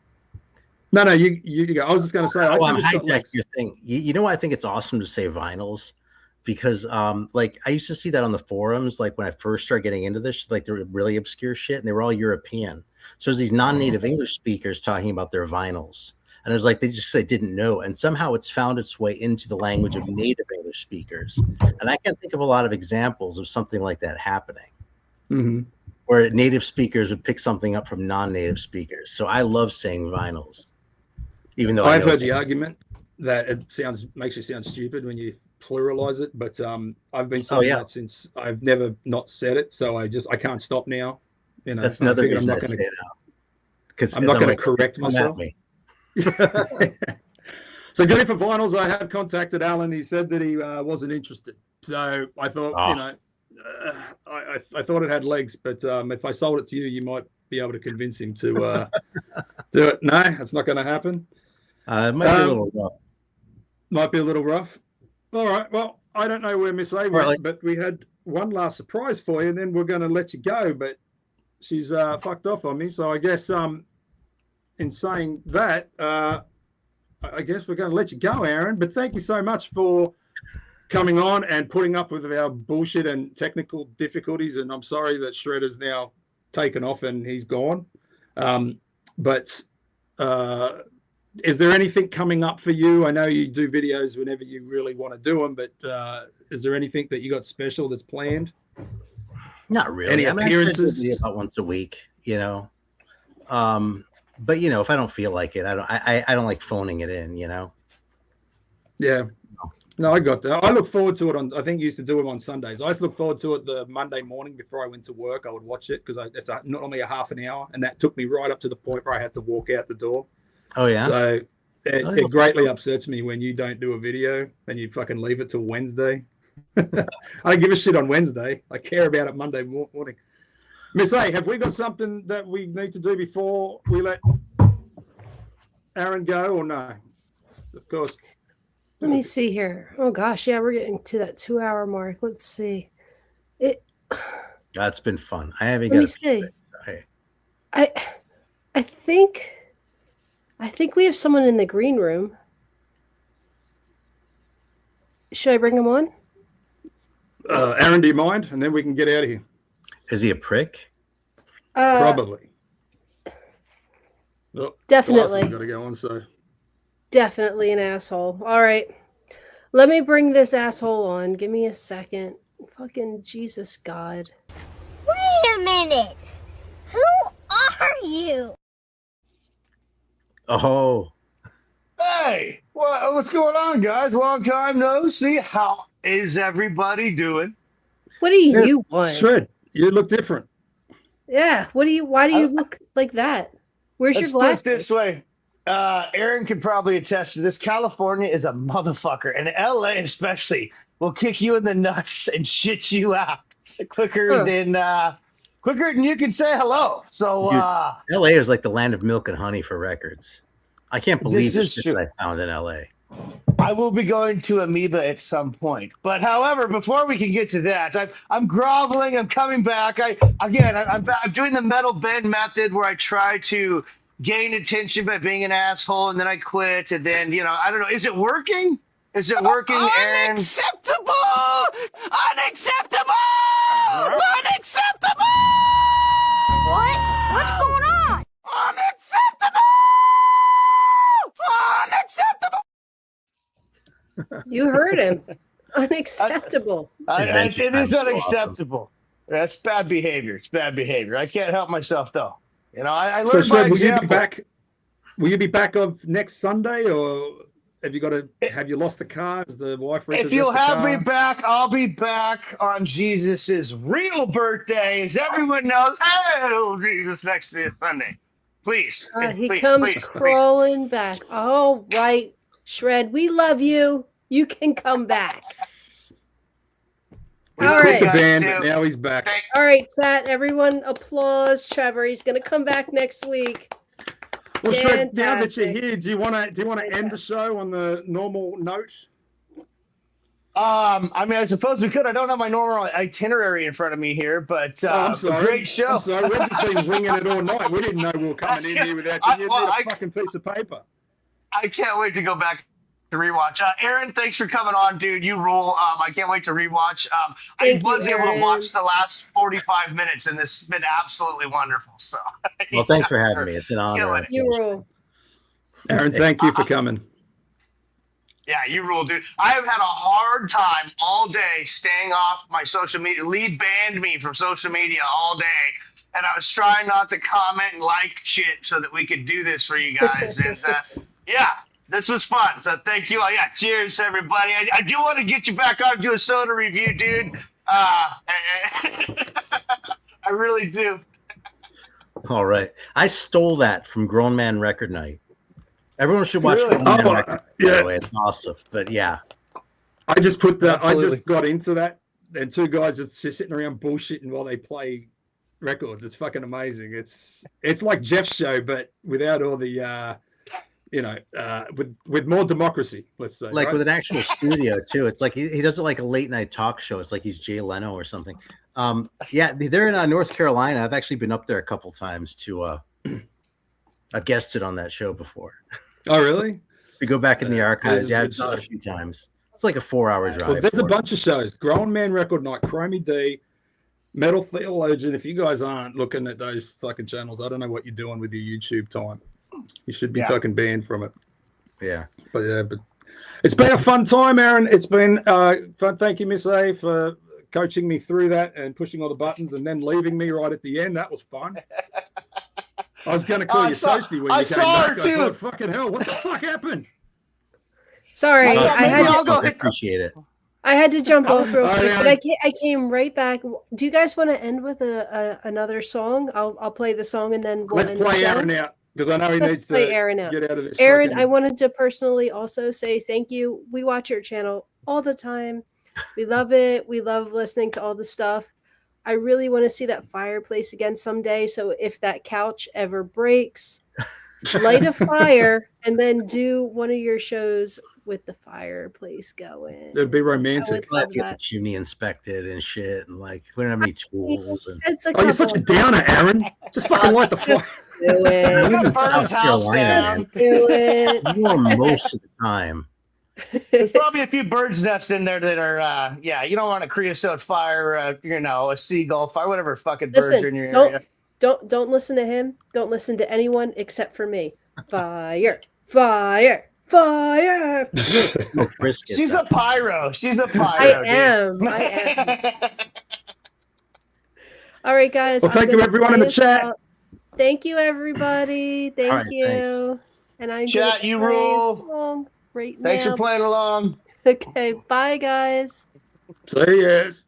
No, you go. I was just going to say. I'm hijacked your thing. You know why I think it's awesome to say vinyls? Because like I used to see that on the forums, like when I first started getting into this, like the really obscure shit, and they were all European. So there's these non-native English speakers talking about their vinyls. And it was like they didn't know. And somehow it's found its way into the language of native English speakers. And I can think of a lot of examples of something like that happening. Mm-hmm. Where native speakers would pick something up from non-native speakers. So I love saying vinyls. Even though I've heard the argument that it makes you sound stupid when you pluralize it, but I've been saying that since I've never not said it, so I can't stop now. You know, that's another reason I'm not going to correct myself. So Goody for Vinyls, I have contacted Alan. He said that he wasn't interested. So I thought, you know, I thought it had legs, but if I sold it to you, you might be able to convince him to do it. No, it's not going to happen. It might be a little rough. Might be a little rough. All right. Well, I don't know where Miss A went, but we had one last surprise for you, and then we're going to let you go. But she's fucked off on me. So I guess in saying that, I guess we're going to let you go, Aaron. But thank you so much for coming on and putting up with our bullshit and technical difficulties. And I'm sorry that Shredder's now taken off and he's gone. But is there anything coming up for you? I know you do videos whenever you really want to do them, but is there anything that you got special that's planned? Not really. Any appearances? About once a week, you know. But you know, if I don't feel like it, I don't like phoning it in, you know. Yeah. No, I got that. I look forward to it I think you used to do them on Sundays. I used to look forward to it the Monday morning before I went to work. I would watch it because it's normally a half an hour, and that took me right up to the point where I had to walk out the door. Oh yeah. So it greatly upsets me when you don't do a video and you fucking leave it till Wednesday. I don't give a shit on Wednesday. I care about it Monday morning. Miss A, have we got something that we need to do before we let Aaron go, or no? Of course. Let me see here. Oh gosh, yeah, we're getting to that 2-hour mark. Let's see. That's been fun. I haven't. Let me see. I think we have someone in the green room. Should I bring him on? Aaron, do you mind? And then we can get out of here. Is he a prick? Probably. Oh, definitely. Got to go on. So. Definitely an asshole. All right. Let me bring this asshole on. Give me a second. Fucking Jesus God. Wait a minute. Who are you? Oh. Hey, what's going on, guys? Long time no see. How is everybody doing? What do you want? Shred, you look different. Yeah. Why do you look like that? Where's your glasses? Put it this way. Aaron could probably attest to this. California is a motherfucker, and LA especially will kick you in the nuts and shit you out quicker than you can say hello. So dude, LA is like the land of milk and honey for records. I can't believe this shit that I found in LA. I will be going to Amoeba at some point, but however, before we can get to that, I'm groveling. I'm coming back. I'm doing the metal bend method where I try to gain attention by being an asshole, and then I quit, and then I don't know. Is it working? Is it working, Aaron? Unacceptable! Unacceptable! Unacceptable! What? What's going on? Unacceptable! Unacceptable! You heard him. Unacceptable. It is unacceptable. Awesome. That's bad behavior. It's bad behavior. I can't help myself, though. I learned by example. Will you be back of next Sunday, or have you lost the car? Is the wife repossessed If you'll the have car? me back, I'll be back on Jesus's real birthday, as everyone knows. Oh, Jesus, next Sunday. Please. He please, comes please, crawling back. All right, Shred, we love you. You can come back. All right. The band, but now he's back. All right, chat. Everyone applause Trevor. He's going to come back next week. Well, Shred, now that you're here, do you want to end the show on the normal note? I suppose we could. I don't have my normal itinerary in front of me here, but I'm sorry. Great show. I'm sorry. We've just been winging it all night. We didn't know we were coming in here without you. You need a fucking piece of paper. I can't wait to go back to rewatch. Aaron, thanks for coming on, dude. You rule. I can't wait to rewatch. I Thank was you, able to Aaron. watch the last 45 minutes, and this has been absolutely wonderful. So, Well, thanks for having me. It's an honor. Killing it. You rule. Aaron, thank you for coming. Yeah, you rule, dude. I have had a hard time all day staying off my social media. Lead banned me from social media all day, and I was trying not to comment and like shit so that we could do this for you guys. And yeah, this was fun. So thank you all. Yeah, cheers, everybody. I do want to get you back on and do a soda review, dude. I really do. All right. I stole that from Grown Man Record Night. Everyone should watch Really? Grown Man Oh, Record Night, yeah. by the way. It's awesome. But yeah. I just put that. Absolutely. I just got into that, and two guys just sitting around bullshitting while they play records. It's fucking amazing. It's like Jeff's show, but without all the, with more democracy. Let's say, Like right? with an actual studio too. It's like he does it like a late night talk show. It's like he's Jay Leno or something. Yeah, they're in North Carolina. I've actually been up there a couple times to. I've guested on that show before. Oh, really? If you go back in the archives, a yeah, good I've done it a show. few times. It's like a 4-hour drive. Well, there's a for it. bunch of shows. Grown Man Record Night, Chromie D, Metal Theologian. If you guys aren't looking at those fucking channels, I don't know what you're doing with your YouTube time. You should be fucking banned from it. Yeah. But it's been a fun time, Aaron. It's been fun. Thank you, Miss A, for coaching me through that and pushing all the buttons and then leaving me right at the end. That was fun. I was going to call you Soasty when you came saw her back. too. I thought, fucking hell, what the fuck happened? Sorry, Well, I maybe I'll had go I appreciate it. to jump off real Oh, quick, yeah. but I came right back. Do you guys want to end with another song? I'll play the song and then we'll Let's end the play show. Aaron out because I know he Let's needs play to Aaron out. get out of this. Aaron, fucking- I wanted to personally also say thank you. We watch your channel all the time. We love it. We love listening to all the stuff. I really want to see that fireplace again someday. So if that couch ever breaks, light a fire and then do one of your shows with the fireplace going. It'd be I romantic. would We'll have love to get the that. chimney inspected and shit, and like we don't have any tools. And It's a Oh, you're such a couple. downer, Aaron. Just fucking light the fire. Do I it. live in Burn South his house Carolina, down. man. Do it. I'm warm most of the time. There's probably a few birds' nests in there that are, you don't want a creosote fire, a seagull fire, whatever fucking birds are in your area. Don't listen to him. Don't listen to anyone except for me. Fire, fire, fire. No briskets She's a out. pyro. She's a pyro. I dude. am. I am. All right, guys. Well, I'm thank you, gonna everyone in play the us chat. out. Thank you, everybody. Thank right, you. thanks. And I'm Chat, gonna you play a rule. song right Thanks now. for playing along. Okay, bye, guys. See yes.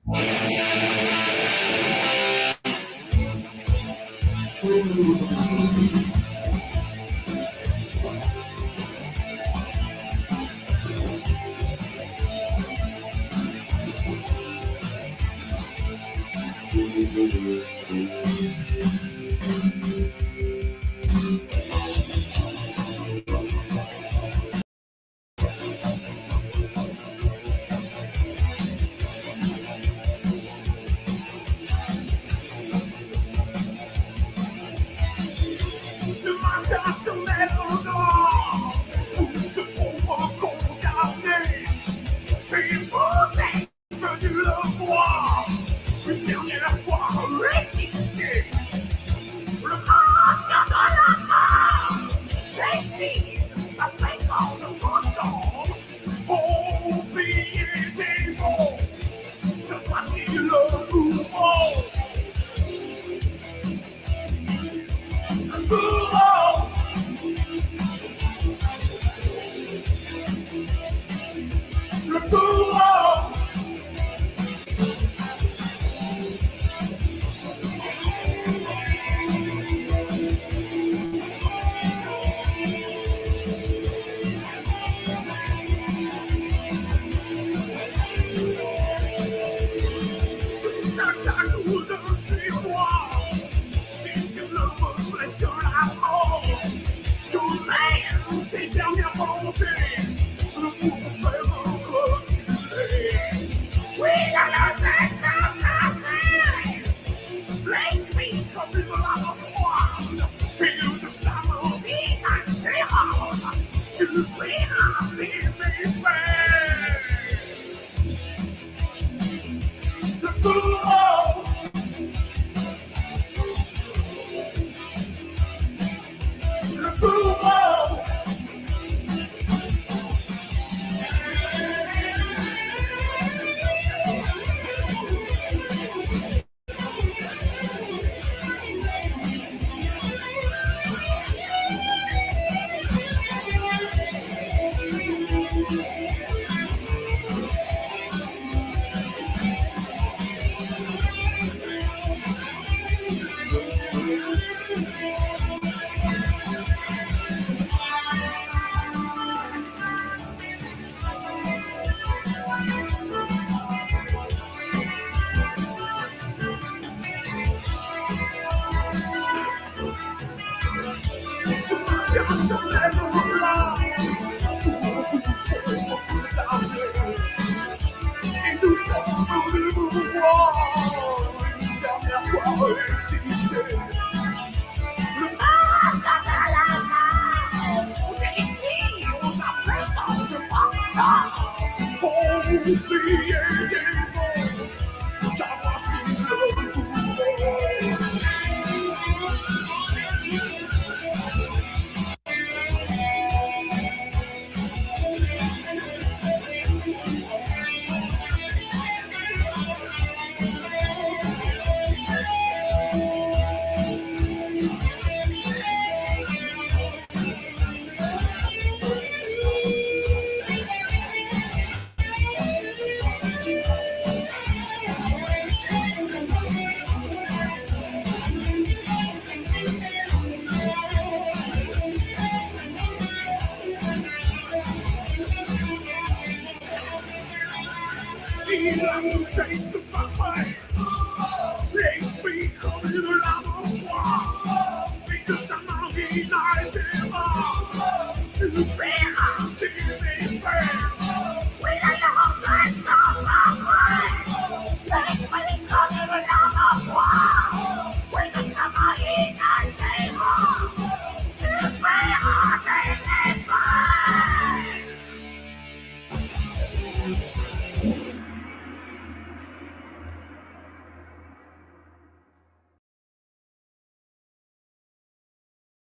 Ce matin, se lève au nord pour se pauvre condamné. Et vous êtes venu le voir une dernière fois résister. Le masque de la mort décide la présence de son sang. Oubliez tes mots, je voici le mouvement. Bourreau. Le bourreau. C'est ça jaloux de chez moi. C'est sur le reflet de la mort. Tout même tes dernières bontés ne pourront faire reculer. Oui, la largesse de ma vie. L'esprit comme une laboratoire. Et de sa mort inatteignable. Tu verras t'aimer.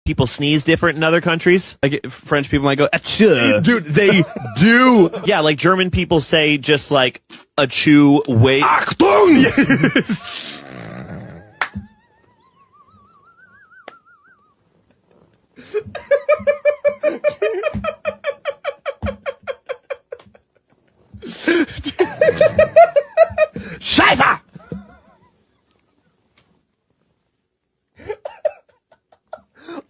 People sneeze different in other countries. Like French people might go achoo. Dude, they do. Yeah, like German people say just like achoo way. Achtung! Scheiße!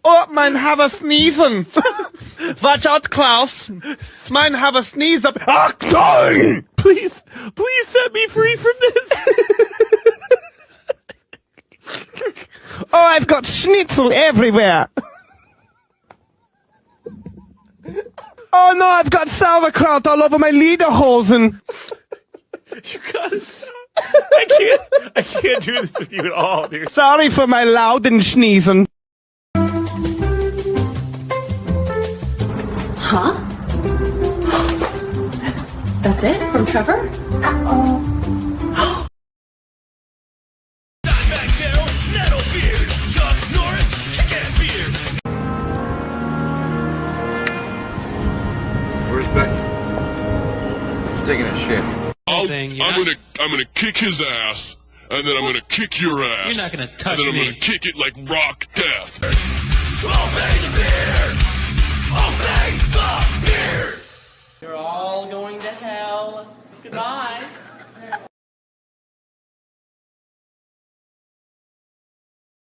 Oh, mein Haver sneezen. Watch out, Klaus. Mein Haver sneeze up. Achtung! Please set me free from this. Oh, I've got schnitzel everywhere. Oh no, I've got sauerkraut all over my lederhosen. You gotta stop. I can't do this with you at all, dude. Sorry for my loud and sneezing. Huh? That's it from Trevor? Where's Becky? She's taking a shit. I'm gonna kick his ass, and then I'm gonna kick your ass. You're not gonna touch me. And then I'm me. gonna kick it like rock death.